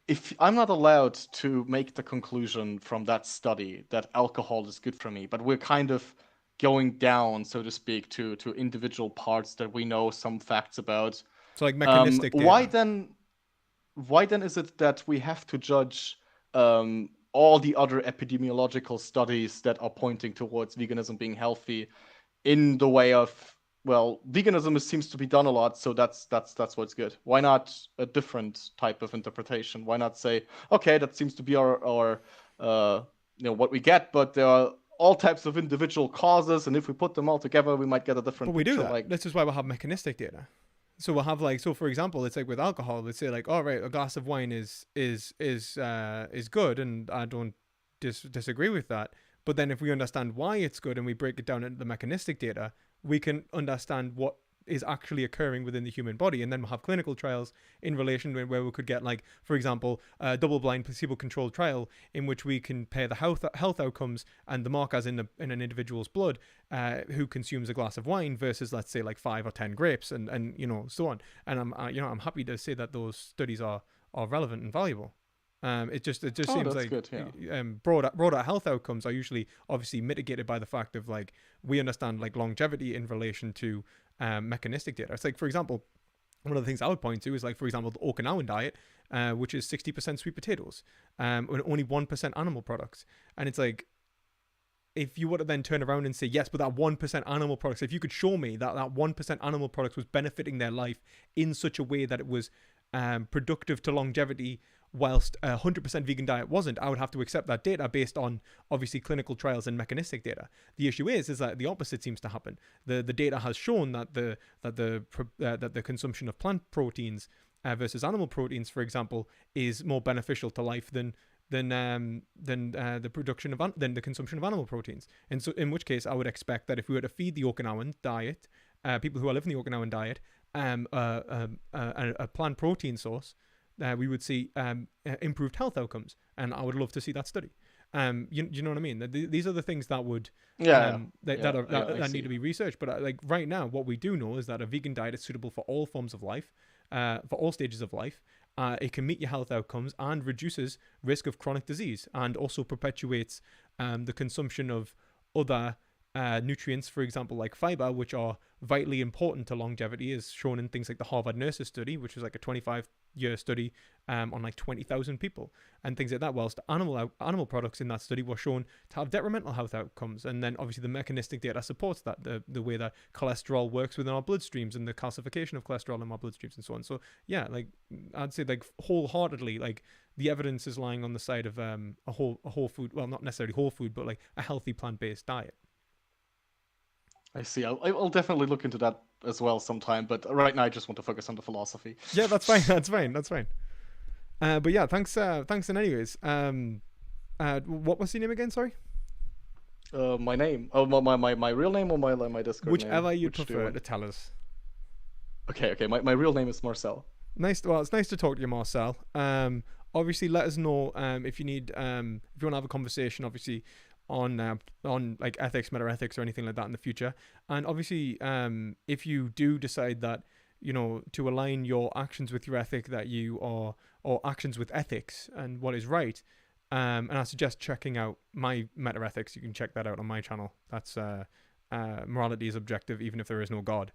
if I'm not allowed to make the conclusion from that study that alcohol is good for me, but we're kind of going down, so to speak, to individual parts that we know some facts about, So like mechanistic why data. then is it that we have to judge all the other epidemiological studies that are pointing towards veganism being healthy in the way of, well, veganism seems to be done a lot, so that's what's good. Why not a different type of interpretation? Why not say, okay, that seems to be our what we get, but there are all types of individual causes, and if we put them all together, we might get a But different we do picture. that. Like, This is why we'll have mechanistic data. So we'll have like, so for example, it's like with alcohol, let's say like, all right, a glass of wine is good, and I don't disagree with that. But then if we understand why it's good and we break it down into the mechanistic data, we can understand what is actually occurring within the human body, and then we'll have clinical trials in relation to where we could get, like, for example, a double-blind placebo-controlled trial in which we compare the health outcomes and the markers in an individual's blood who consumes a glass of wine versus, let's say, like 5 or 10 grapes, and so on. And I'm happy to say that those studies are relevant and valuable. It just oh, seems that's like good, yeah. broader health outcomes are usually obviously mitigated by the fact of like we understand like longevity in relation to mechanistic data. It's like, for example, one of the things I would point to is like, for example, the Okinawan diet, which is 60% sweet potatoes, and only 1% animal products. And it's like, if you were to then turn around and say, yes, but that 1% animal products, if you could show me that 1% animal products was benefiting their life in such a way that it was productive to longevity, whilst a 100% vegan diet wasn't, I would have to accept that data based on obviously clinical trials and mechanistic data. The issue is that the opposite seems to happen. The data has shown that the consumption of plant proteins versus animal proteins, for example, is more beneficial to life than the consumption of animal proteins. And so, in which case, I would expect that if we were to feed the Okinawan diet, people who are living the Okinawan diet, a plant protein source, we would see improved health outcomes. And I would love to see that study. You know what I mean? These are the things that would Yeah, that need see. to be researched. But like right now, what we do know is that a vegan diet is suitable for all forms of life, for all stages of life. It can meet your health outcomes and reduces risk of chronic disease, and also perpetuates the consumption of other nutrients, for example, like fiber, which are vitally important to longevity, as shown in things like the Harvard Nurses study, which was like a 25-year study on like 20,000 people, and things like that. Whilst animal products in that study were shown to have detrimental health outcomes, and then obviously the mechanistic data supports that, the way that cholesterol works within our bloodstreams and the calcification of cholesterol in our bloodstreams and so on. So yeah, like I'd say like wholeheartedly, like the evidence is lying on the side of a whole food, well, not necessarily whole food, but like a healthy plant-based diet. I see. I'll definitely look into that as well sometime, but right now I just want to focus on the philosophy. Yeah, that's fine. That's fine. That's fine. But yeah, thanks. And anyways, what was your name again? Sorry. My name. Oh, my real name or my Discord name? Whichever you'd Which do you prefer want? to tell us. Okay. My real name is Marcel. Nice. Well, it's nice to talk to you, Marcel. Obviously, let us know if you need if you want to have a conversation. Obviously, on like ethics, meta ethics, or anything like that in the future. And obviously, if you do decide that to align your actions with your ethic, that you are or actions with ethics and what is right. And I suggest checking out my meta ethics. You can check that out on my channel. That's morality is objective, even if there is no God.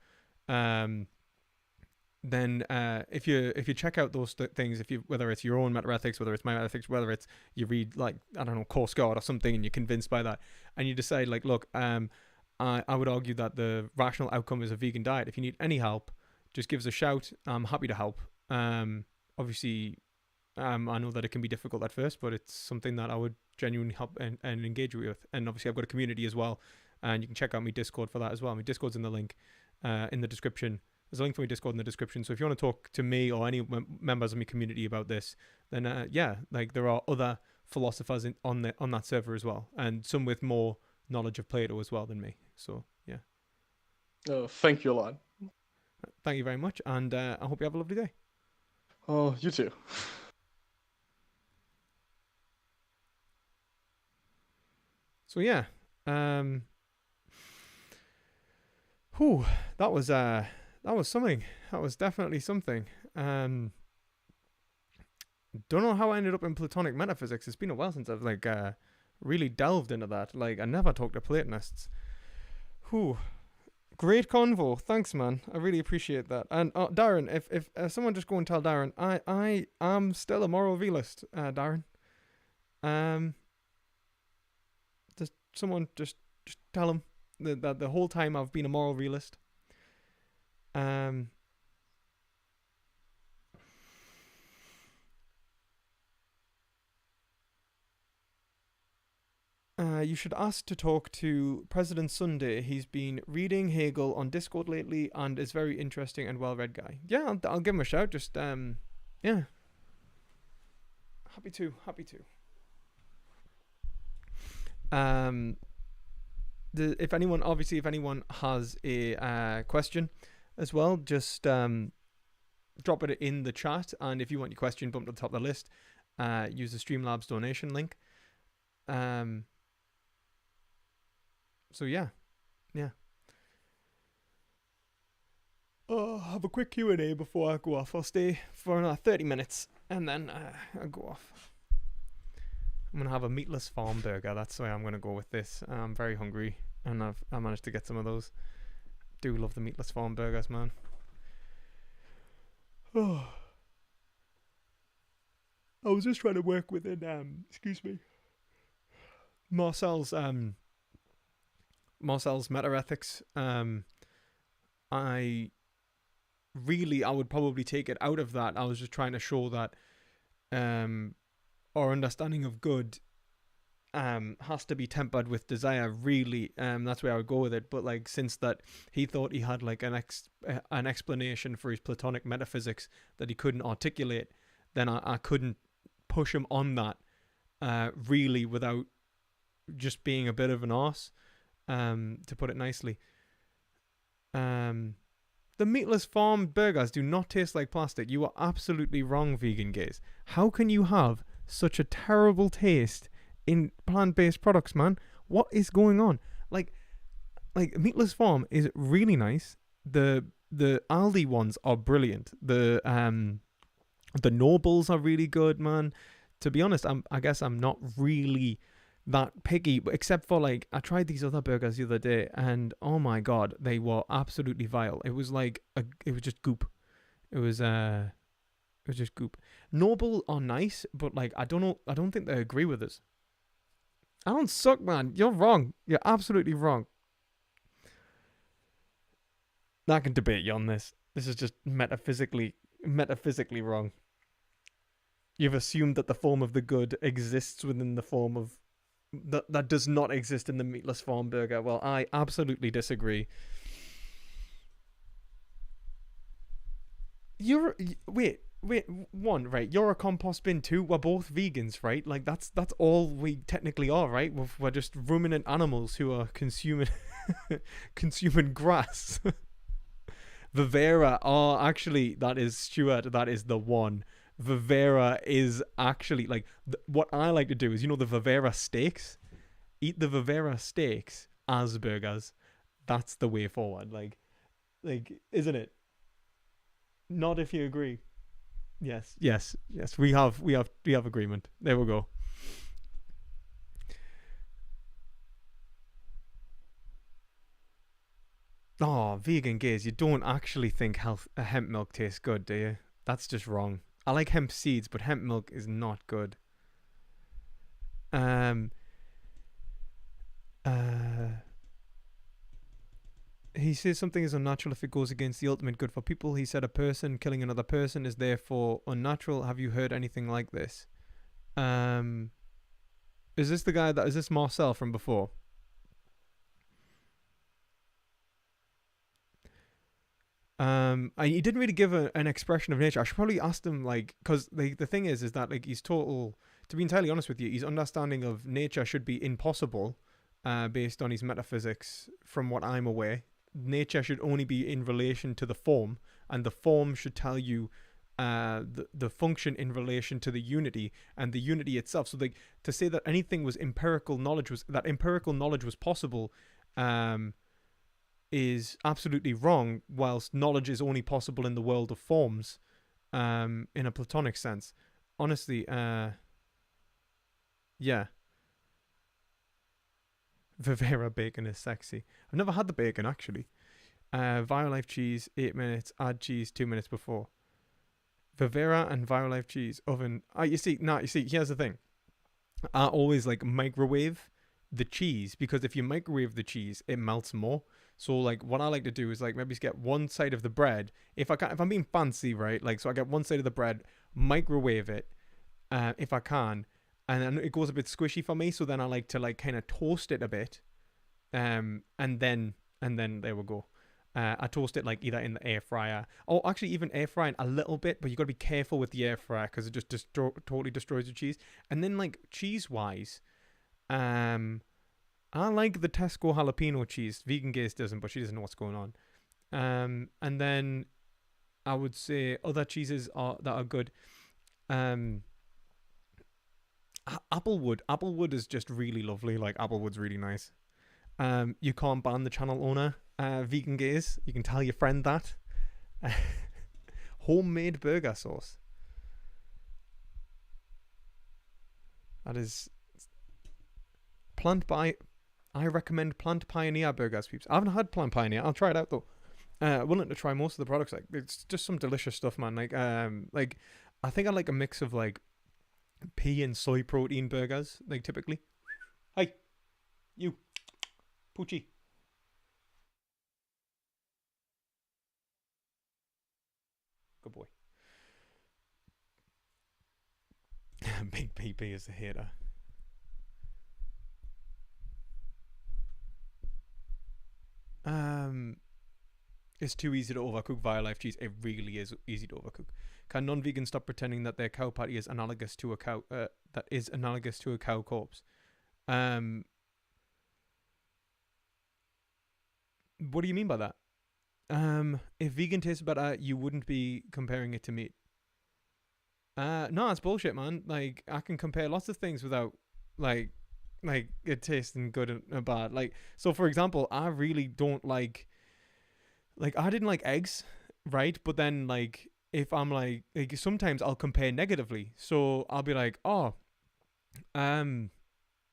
Then if you check out those things, if you whether it's your own meta ethics, whether it's my ethics, whether it's you read like I don't know Course God or something, and you're convinced by that, and you decide like, look, I would argue that the rational outcome is a vegan diet. If you need any help, just give us a shout. I'm happy to help. Obviously, I know that it can be difficult at first, but it's something that I would genuinely help and engage with. And obviously, I've got a community as well, and you can check out my Discord for that as well. My Discord's in the link in the description. There's a link for my Discord in the description. So if you want to talk to me or any members of my community about this, then yeah, like there are other philosophers on that server as well, and some with more knowledge of Plato as well than me. So yeah. Thank you a lot. Thank you very much, and I hope you have a lovely day. Oh, you too. So yeah, that was something. That was definitely something. Don't know how I ended up in Platonic metaphysics. It's been a while since I've like really delved into that. Like I never talked to Platonists. Great convo. Thanks, man. I really appreciate that. And Darren, if someone just go and tell Darren, I am still a moral realist, Darren. Someone just tell him that the whole time I've been a moral realist. You should ask to talk to President Sunday. He's been reading Hegel on Discord lately and is very interesting and well-read guy. Yeah, I'll give him a shout. Just yeah. Happy to. If anyone has a question as well, just drop it in the chat, and if you want your question bumped to the top of the list, use the Streamlabs donation link. So yeah. Have a quick Q&A before I go off. I'll stay for another 30 minutes and then I'll go off. I'm gonna have a meatless farm burger. That's the way I'm gonna go with this. I'm very hungry, and I managed to get some of those. Do love the meatless farm burgers, man. Oh, I was just trying to work within excuse me, Marcel's meta-ethics. I would probably take it out of that. I was just trying to show that our understanding of good has to be tempered with desire, really. That's where I would go with it. But like, since that he thought he had like an explanation for his Platonic metaphysics that he couldn't articulate, then I couldn't push him on that really without just being a bit of an arse, to put it nicely. The meatless farm burgers do not taste like plastic. You are absolutely wrong, vegan gays. How can you have such a terrible taste in plant-based products, man? What is going on? Like meatless farm is really nice. The Aldi ones are brilliant. The Nobles are really good, man. To be honest, I guess I'm not really that picky, but except for like I tried these other burgers the other day, and oh my god, they were absolutely vile. It was like it was just goop. It was just goop. Noble are nice, but like I don't think they agree with us. I don't suck, man. You're wrong. You're absolutely wrong. I can debate you on this. This is just metaphysically wrong. You've assumed that the form of the good exists within the form of that does not exist in the meatless farm burger. Well, I absolutely disagree. Wait. wait, one, right? You're a compost bin too. We're both vegans, right? Like that's all we technically are, right? We're just ruminant animals who are consuming consuming grass. Vivera, oh, actually, that is Stuart. That is the one. Vivera is actually like what I like to do is the Vivera steaks. Eat the Vivera steaks as burgers. That's the way forward. Like, isn't it? Not if you agree. Yes, yes, yes. We have agreement. There we go. Oh, vegan gays, you don't actually think hemp milk tastes good, do you? That's just wrong. I like hemp seeds, but hemp milk is not good. Um, uh, he says something is unnatural if it goes against the ultimate good for people. He said a person killing another person is therefore unnatural. Have you heard anything like this? Um, is this the guy that is this Marcel from before? He didn't really give an expression of nature. I should probably ask him, like, because the thing is that like he's total. To be entirely honest with you, his understanding of nature should be impossible, based on his metaphysics. From what I'm aware, nature should only be in relation to the form, and the form should tell you, the function in relation to the unity and the unity itself. So, like, to say that anything was empirical knowledge was possible, um, is absolutely wrong, whilst knowledge is only possible in the world of forms, in a platonic sense. Honestly, yeah. Vivera bacon is sexy. I've never had the bacon, actually. Violife cheese, 8 minutes. Add cheese 2 minutes before. Vivera and Violife cheese, oven. You see, here's the thing. I always like microwave the cheese, because if you microwave the cheese, it melts more. So like what I like to do is like maybe just get one side of the bread. If I'm being fancy, right? Like, so I get one side of the bread, microwave it, if I can, and then it goes a bit squishy for me. So then I like to like kind of toast it a bit, and then there we go. I toast it like either in the air fryer, or actually even air frying a little bit, but you got to be careful with the air fryer because it just totally destroys the cheese. And then like cheese wise, um, I like the Tesco jalapeno cheese. Vegan Gaze doesn't, but she doesn't know what's going on. And then I would say other cheeses that are good. Um, Applewood. Applewood is just really lovely. Like, Applewood's really nice. You can't ban the channel owner, Vegan Gaze. You can tell your friend that. Homemade burger sauce. That is I recommend Plant Pioneer burgers, peeps. I haven't had Plant Pioneer. I'll try it out though. Willing to try most of the products. Like, it's just some delicious stuff, man. Like I think I like a mix of like pea and soy protein burgers. Like, typically. Hey, you, Poochie. Good boy. Big PP is a hater. Um, It's too easy to overcook via live cheese. It really is easy to overcook. Can non-vegans stop pretending that their cow patty is analogous to a cow? That is analogous to a cow corpse. Um, what do you mean by that? If vegan tastes better, you wouldn't be comparing it to meat. No, it's bullshit, man. Like, I can compare lots of things without like like it tasting good and bad. Like, so for example, I really don't like I didn't like eggs, right? But then like if I'm like sometimes I'll compare negatively. So I'll be like, oh, um,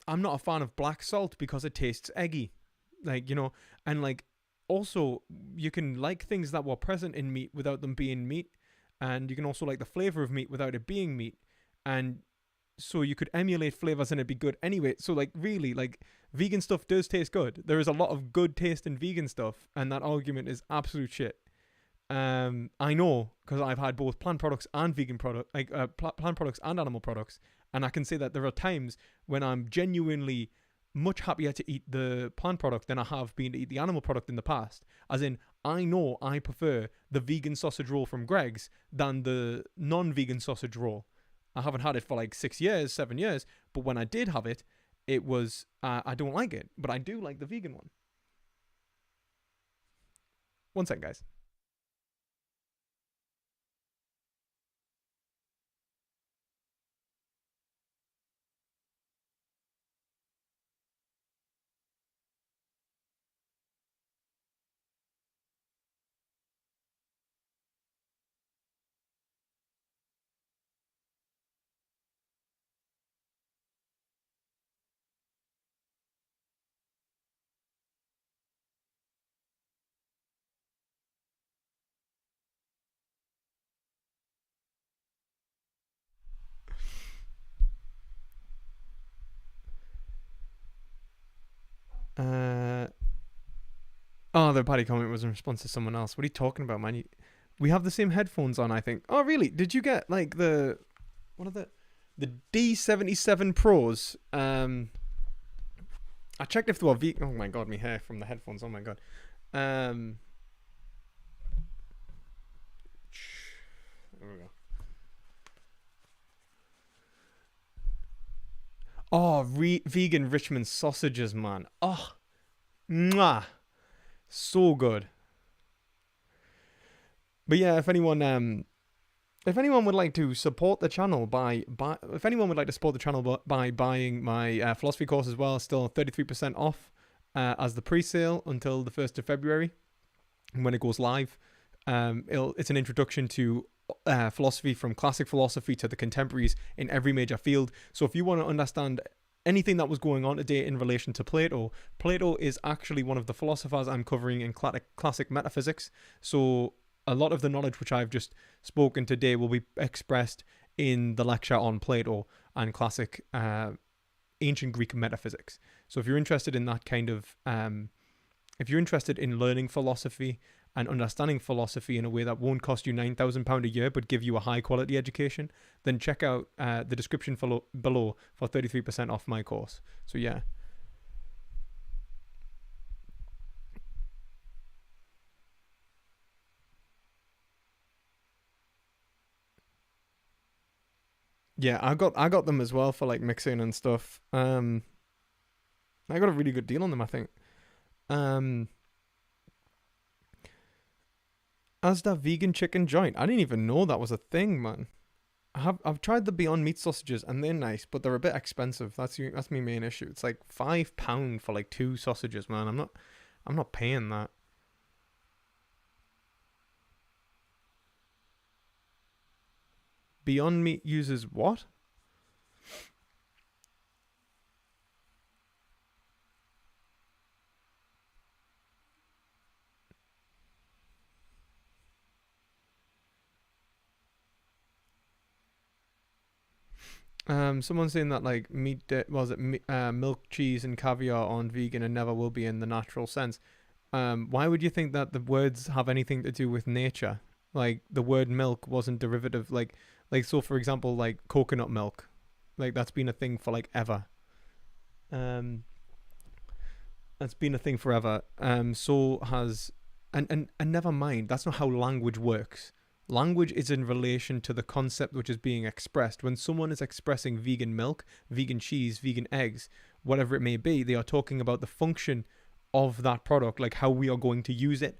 I'm not a fan of black salt because it tastes eggy, like, and like also you can like things that were present in meat without them being meat, and you can also like the flavor of meat without it being meat, and so you could emulate flavors and it'd be good anyway. So like really, like vegan stuff does taste good. There is a lot of good taste in vegan stuff, and that argument is absolute shit. I know because I've had both plant products and vegan product, like plant products and animal products, and I can say that there are times when I'm genuinely much happier to eat the plant product than I have been to eat the animal product in the past. As in, I know I prefer the vegan sausage roll from Greg's than the non-vegan sausage roll. I haven't had it for like 6 years, 7 years, but when I did have it, it was I don't like it, but I do like the vegan one. One second, guys. Uh, oh, the paddy comment was in response to someone else. What are you talking about, man? We have the same headphones on, I think. Oh, really? Did you get like what are the D77 Pros? I checked if they were vegan. Oh my god, my hair from the headphones. Oh my god. Um, there we go. Oh, vegan Richmond sausages, man. Oh, mwah, so good. But yeah, if anyone would like to support the channel if anyone would like to support the channel by buying my philosophy course as well, still 33% off as the pre-sale until the 1st of February when it goes live. It's an introduction to philosophy, from classic philosophy to the contemporaries in every major field. So if you want to understand anything that was going on today in relation to Plato, Plato is actually one of the philosophers I'm covering in classic metaphysics. So a lot of the knowledge which I've just spoken today will be expressed in the lecture on Plato and classic ancient Greek metaphysics. So if you're interested in that kind of, if you're interested in learning philosophy and understanding philosophy in a way that won't cost you £9,000 a year but give you a high quality education, then check out the description below for 33% off my course. So yeah. Yeah, I got them as well for like mixing and stuff. I got a really good deal on them, I think. Um, Asda vegan chicken joint. I didn't even know that was a thing, man. I've tried the Beyond Meat sausages and they're nice, but they're a bit expensive. That's my main issue. It's like £5 for like 2 sausages, man. I'm not paying that. Beyond Meat uses what? Someone's saying that like milk, cheese, and caviar aren't vegan and never will be in the natural sense. Why would you think that the words have anything to do with nature? Like the word milk wasn't derivative. Like so, for example, like coconut milk, like that's been a thing for like ever. Um, that's been a thing forever. So has and never mind. That's not how language works. Language is in relation to the concept which is being expressed. When someone is expressing vegan milk, vegan cheese, vegan eggs, whatever it may be, they are talking about the function of that product, like how we are going to use it,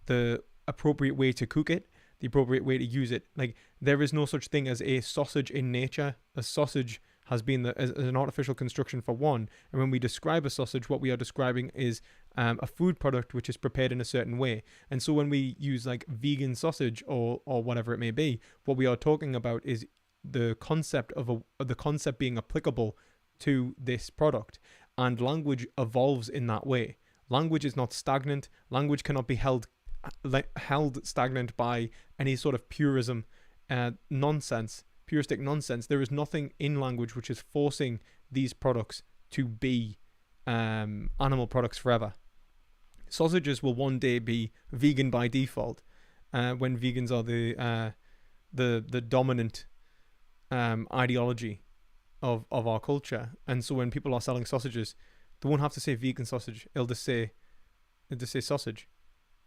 the appropriate way to cook it, the appropriate way to use it. Like there is no such thing as a sausage in nature. A sausage has been as an artificial construction for one. And when we describe a sausage, what we are describing is a food product which is prepared in a certain way. And so when we use like vegan sausage or whatever it may be, what we are talking about is the concept of the concept being applicable to this product. And language evolves in that way. Language is not stagnant. Language cannot be held stagnant by any sort of purism, puristic nonsense. There is nothing in language which is forcing these products to be animal products forever. Sausages will one day be vegan by default, when vegans are the dominant ideology of our culture. And so when people are selling sausages, they won't have to say vegan sausage. They'll just say sausage.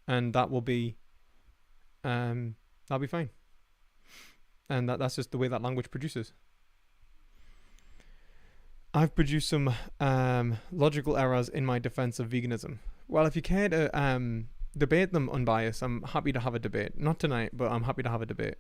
and that'll be fine. And that's just the way that language produces. I've produced some logical errors in my defense of veganism. Well, if you care to debate them unbiased, I'm happy to have a debate. Not tonight, but I'm happy to have a debate.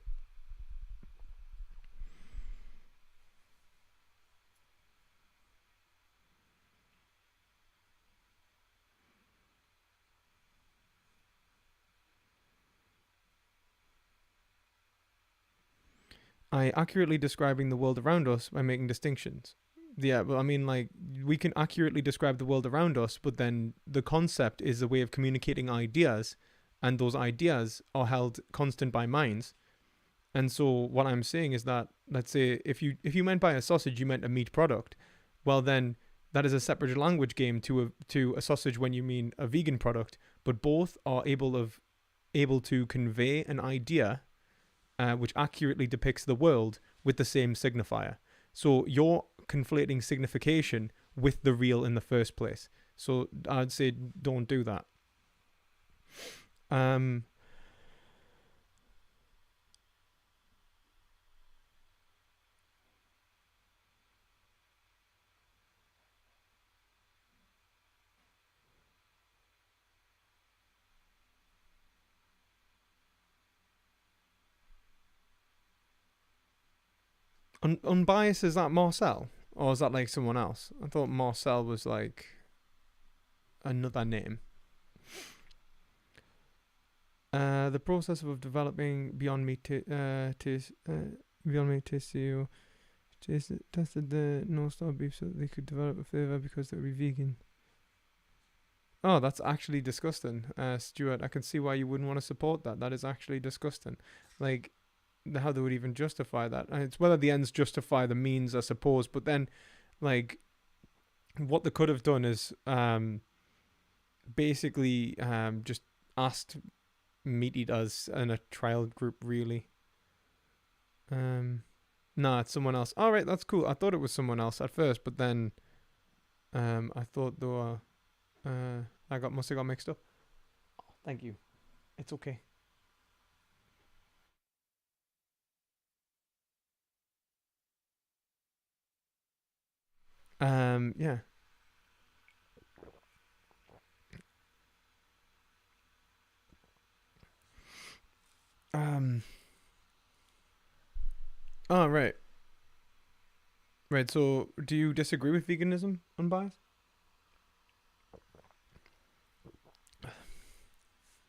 I accurately describing the world around us by making distinctions. Yeah, but I mean, like, we can accurately describe the world around us, but then the concept is a way of communicating ideas, and those ideas are held constant by minds. And so what I'm saying is that, let's say if you meant by a sausage you meant a meat product, well then that is a separate language game to a sausage when you mean a vegan product, but both are able to convey an idea which accurately depicts the world with the same signifier. So you're conflating signification with the real in the first place. So I'd say don't do that. Unbiased, is that Marcel? Or is that like someone else? I thought Marcel was like another name. The process of developing Beyond Meat tissue tested the no-stop beef so that they could develop a flavour because they would be vegan. Oh, that's actually disgusting, Stuart. I can see why you wouldn't want to support that. That is actually disgusting. Like, how they would even justify that. It's whether the ends justify the means, I suppose. But then, like, what they could have done is basically just asked meat eaters in a trial group, really. Nah, it's someone else. All right, that's cool. I thought it was someone else at first, but then I thought they were. Must have got mixed up. Oh, thank you. It's okay. Yeah. Oh, right. Right. So, do you disagree with veganism, unbiased?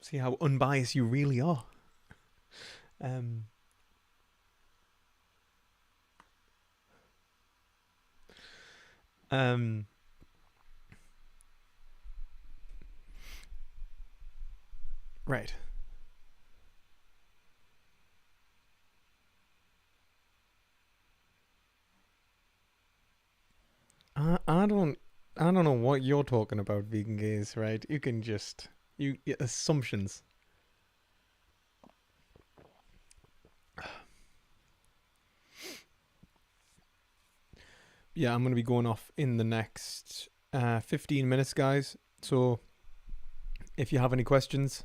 See how unbiased you really are. Um. Um. Right. I don't. I don't know what you're talking about, vegan gays. Right? You can just assumptions. Yeah, I'm gonna be going off in the next 15 minutes, guys. So if you have any questions,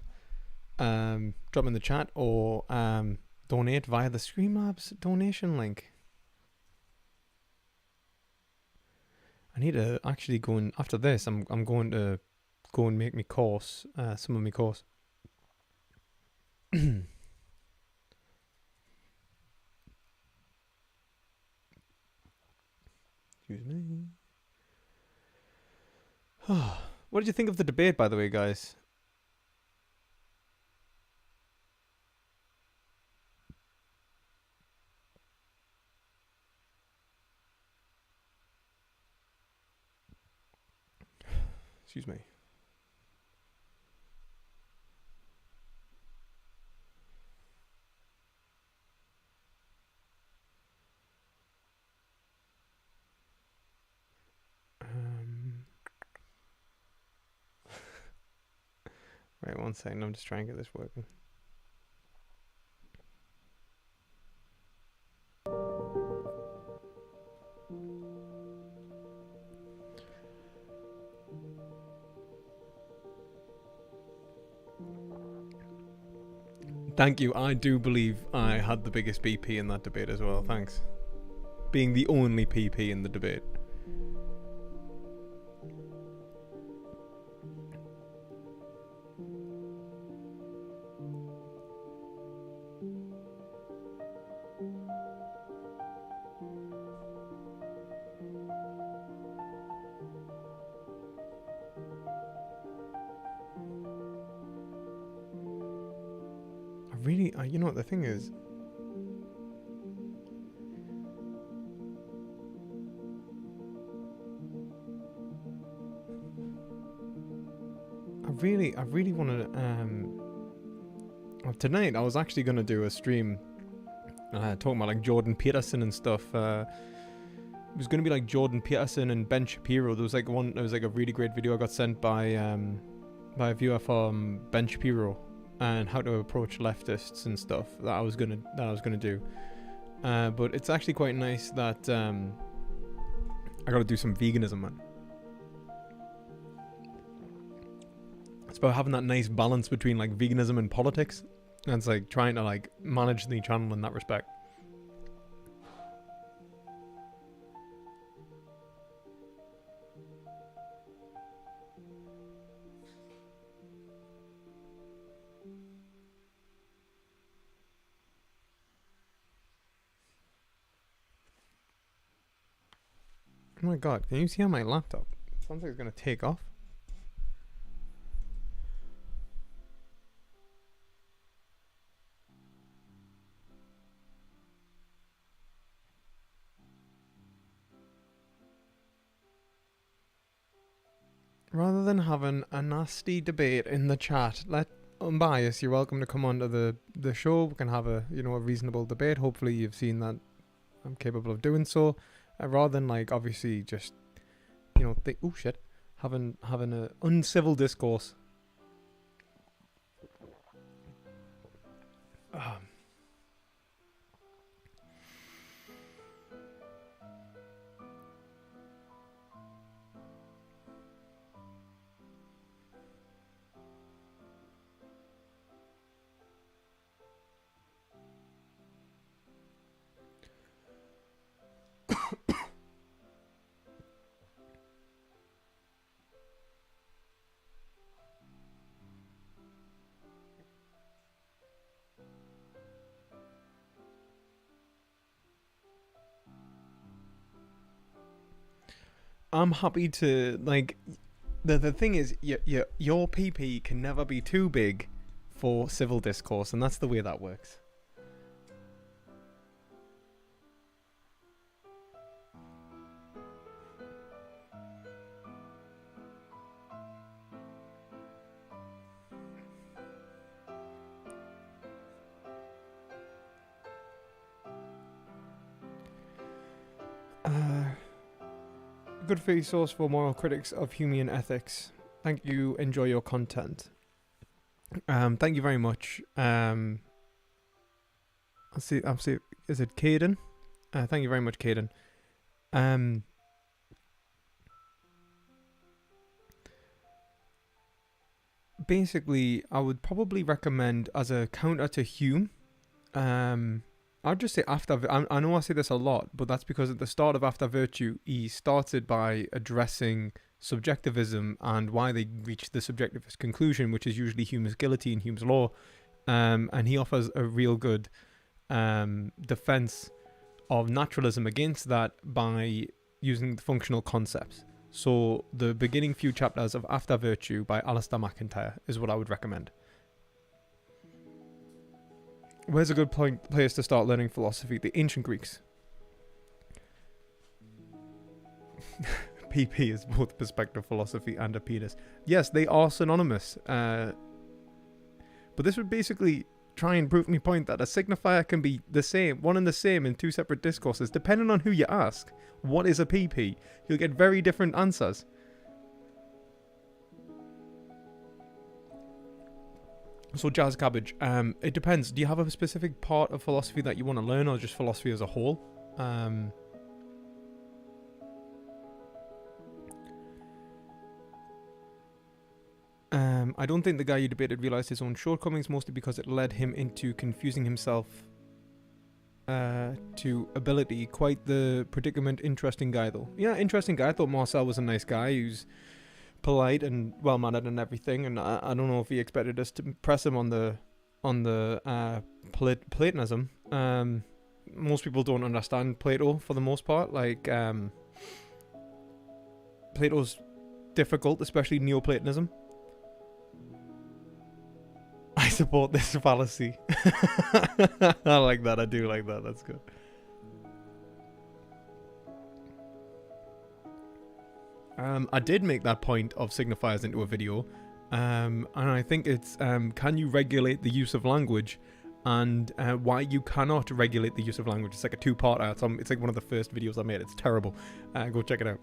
drop them in the chat or donate via the Streamlabs donation link. I need to actually go in after this. I'm going to go and make me course, some of my course. Excuse me. What did you think of the debate, by the way, guys? Excuse me. Right, one second. I'm just trying to get this working. Thank you. I do believe I had the biggest PP in that debate as well. Thanks. Being the only PP in the debate. You know what the thing is? I really want to, tonight I was actually going to do a stream, talking about like Jordan Peterson and stuff. It was going to be like Jordan Peterson and Ben Shapiro. There was like a really great video I got sent by a viewer from Ben Shapiro, and how to approach leftists and stuff that I was gonna do. But it's actually quite nice that I got to do some veganism, man. It's about having that nice balance between like veganism and politics, and it's like trying to like manage the channel in that respect. Oh my god, can you see on my laptop? It sounds like it's gonna take off. Rather than having a nasty debate in the chat, let unbiased, you're welcome to come onto the show. We can have a reasonable debate. Hopefully you've seen that I'm capable of doing so. Rather than like obviously just having an uncivil discourse. I'm happy to like. The thing is, your PP can never be too big for civil discourse, and that's the way that works. Good free source for moral critics of human ethics. Thank you. Enjoy your content. Thank you very much. I'll see. Is it Caden? Thank you very much, Caden. Basically, I would probably recommend as a counter to Hume. I'd just say I know I say this a lot, but that's because at the start of After Virtue, he started by addressing subjectivism and why they reached the subjectivist conclusion, which is usually Hume's guillotine, Hume's law. And he offers a real good defense of naturalism against that by using the functional concepts. So the beginning few chapters of After Virtue by Alistair McIntyre is what I would recommend. Where's a good place to start learning philosophy? The ancient Greeks. PP is both perspective philosophy and a penis. Yes, they are synonymous. But this would basically try and prove my point that a signifier can be the same, one and the same in two separate discourses. Depending on who you ask, what is a PP? You'll get very different answers. So Jazz Cabbage, it depends. Do you have a specific part of philosophy that you want to learn, or just philosophy as a whole? I don't think the guy you debated realized his own shortcomings, mostly because it led him into confusing himself to ability. Quite the predicament. Interesting guy, though. Yeah, interesting guy. I thought Marcel was a nice guy who's polite and well-mannered and everything, and I don't know if he expected us to press him on the Platonism. Most people don't understand Plato for the most part. Like, Plato's difficult, especially Neoplatonism. I support this fallacy. I like that. I do like that. That's good. I did make that point of signifiers into a video, and I think it's can you regulate the use of language, and why you cannot regulate the use of language. It's like a two-parter. It's like one of the first videos I made. It's terrible. Go check it out.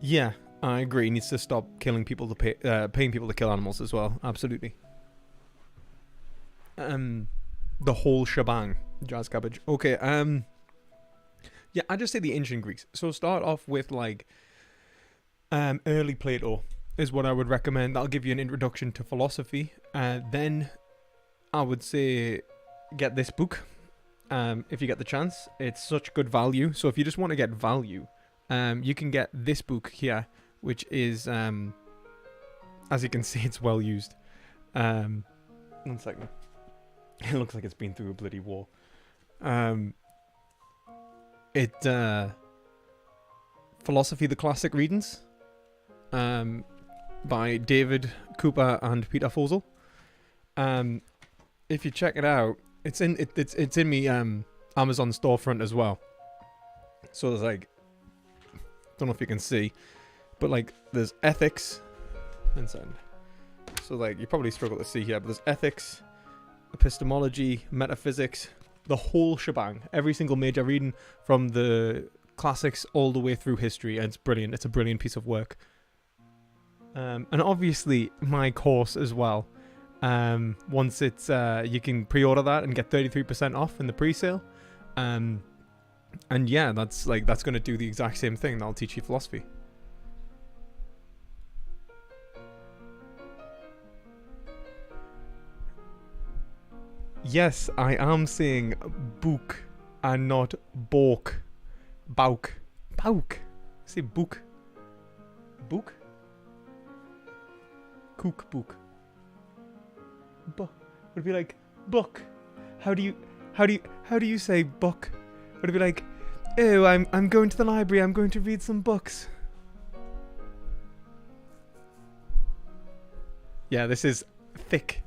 Yeah, I agree. He needs to stop killing people to paying people to kill animals as well. Absolutely. The whole shebang. Jazz cabbage. Okay. Yeah, I just say the ancient Greeks. So start off with like early Plato is what I would recommend. That'll give you an introduction to philosophy. Then I would say get this book if you get the chance. It's such good value. So if you just want to get value, you can get this book here, which is, as you can see, it's well used. 1 second. It looks like it's been through a bloody war. Philosophy, the Classic Readings, by David Cooper and Peter Fosel. If you check it out, it's in me Amazon storefront as well. So there's like, don't know if you can see, but like there's ethics, inside. So like you probably struggle to see here, but there's ethics, epistemology, metaphysics, the whole shebang, every single major reading from the classics all the way through history, and it's brilliant. It's a brilliant piece of work. And obviously my course as well. Once it's you can pre-order that and get 33% off in the pre-sale. And yeah, that's going to do the exact same thing. That'll teach you philosophy. Yes, I am saying book and not bok. Bauk. Bauk. Say book. Book? Kook book. Would be like book. How do you say book? Would it be like, oh, I'm going to the library, I'm going to read some books. Yeah, this is thick.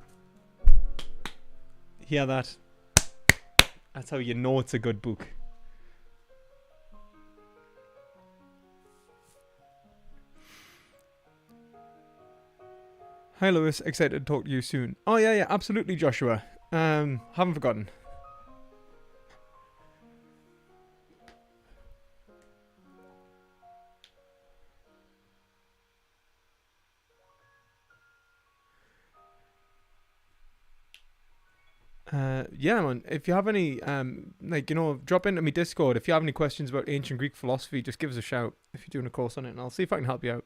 Hear that? That's how you know it's a good book. Hi Lewis, excited to talk to you soon. Oh yeah, absolutely Joshua. Haven't forgotten. Yeah, man. If you have any, drop into my Discord. If you have any questions about ancient Greek philosophy, just give us a shout if you're doing a course on it, and I'll see if I can help you out.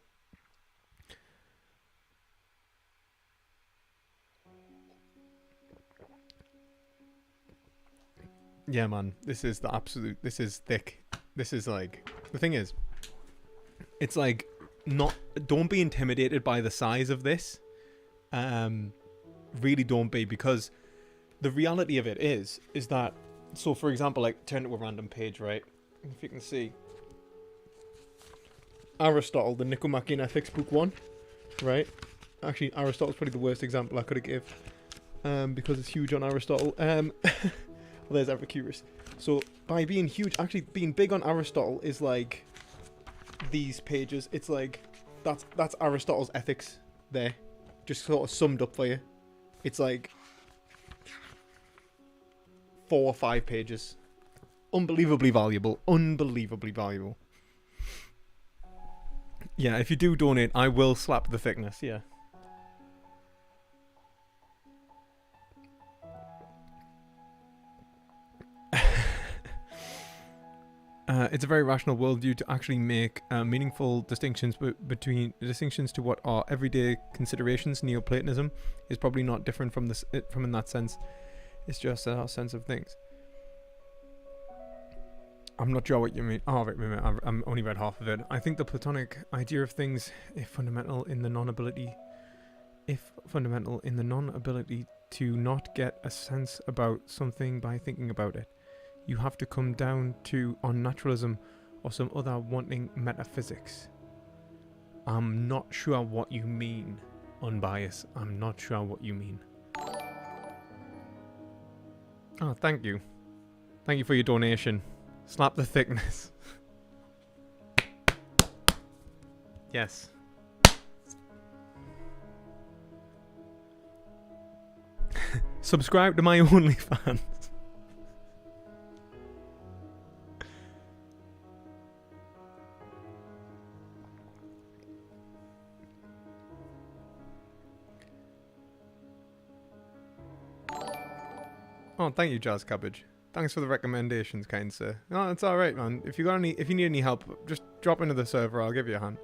Yeah, man. This is thick. This is like, the thing is, it's like, don't be intimidated by the size of this. Really don't be, because the reality of it is that, so for example, like turn to a random page, right? If you can see, Aristotle, the Nicomachean Ethics, book 1, right? Actually, Aristotle's probably the worst example I could have give, because it's huge on Aristotle. Well, there's Epicurus. So by being huge, actually being big on Aristotle is like these pages. It's like that's Aristotle's Ethics there, just sort of summed up for you. It's like 4 or 5 pages. Unbelievably valuable. Yeah, if you do donate, I will slap the thickness, yeah. It's a very rational worldview to actually make meaningful distinctions between distinctions to what are everyday considerations. Neoplatonism is probably not different from this from in that sense. It's just our sense of things. I'm not sure what you mean. Oh, wait a minute. I'm only read half of it. I think the Platonic idea of things, if fundamental in the non-ability to not get a sense about something by thinking about it, you have to come down to on naturalism or some other wanting metaphysics. I'm not sure what you mean, unbiased. I'm not sure what you mean. Oh, thank you. Thank you for your donation. Slap the thickness. Yes. Subscribe to my OnlyFans. Oh, thank you, Jazz Cabbage. Thanks for the recommendations, kind sir. No, it's all right, man. If you need any help, just drop into the server. I'll give you a hand.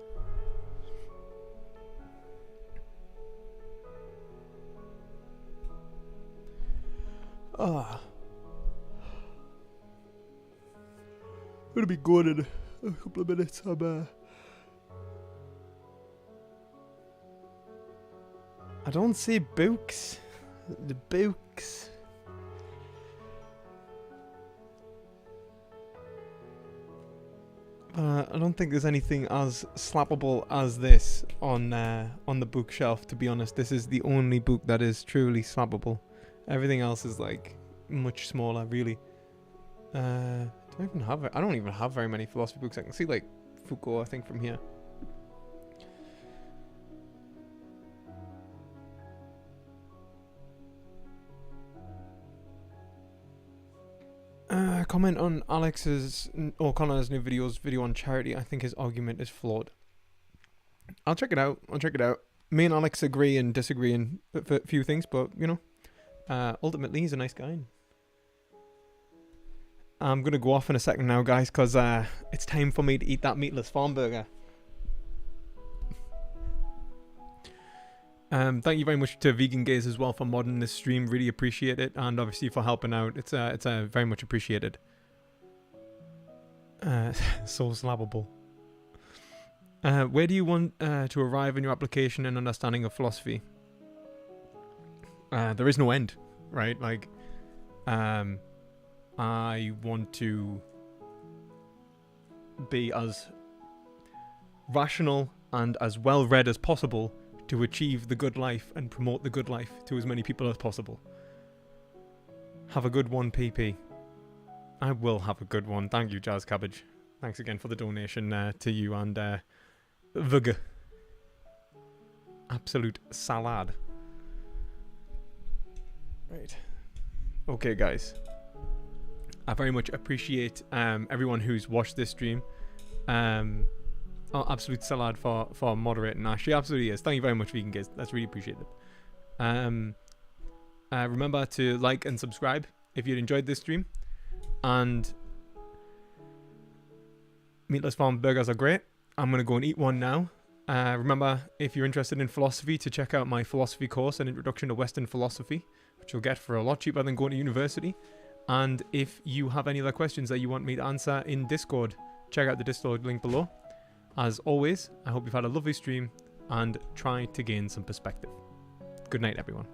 Ah, I'm gonna be going in a couple of minutes. I don't see books. The books. I don't think there's anything as slappable as this on the bookshelf, to be honest. This is the only book that is truly slappable. Everything else is like much smaller, really. Do I even have it? I don't even have very many philosophy books. I can see like Foucault, I think, from here. Comment on Alex's or Connor's new video on charity. I think his argument is flawed. I'll check it out. Me and Alex agree and disagree in a few things, but you know, ultimately he's a nice guy. I'm gonna go off in a second now, guys, because it's time for me to eat that meatless farm burger. Thank you very much to Vegan Gaze as well for modding this stream. Really appreciate it, and obviously for helping out. It's very much appreciated. So slappable. Where do you want to arrive in your application and understanding of philosophy? There is no end, right? Like, I want to be as rational and as well read as possible to achieve the good life and promote the good life to as many people as possible. Have a good one, PP. I will have a good one. Thank you, Jazz Cabbage. Thanks again for the donation to you and Vug. Absolute salad. Right. Okay, guys. I very much appreciate everyone who's watched this stream. Oh, absolute salad for moderating. She absolutely is. Thank you very much, Vegan Gaze. That's really appreciated. Remember to like and subscribe if you'd enjoyed this stream. And meatless farm burgers are great. I'm going to go and eat one now. Remember, if you're interested in philosophy, to check out my philosophy course, An Introduction to Western Philosophy, which you'll get for a lot cheaper than going to university. And if you have any other questions that you want me to answer in Discord, check out the Discord link below. As always, I hope you've had a lovely stream and try to gain some perspective. Good night, everyone.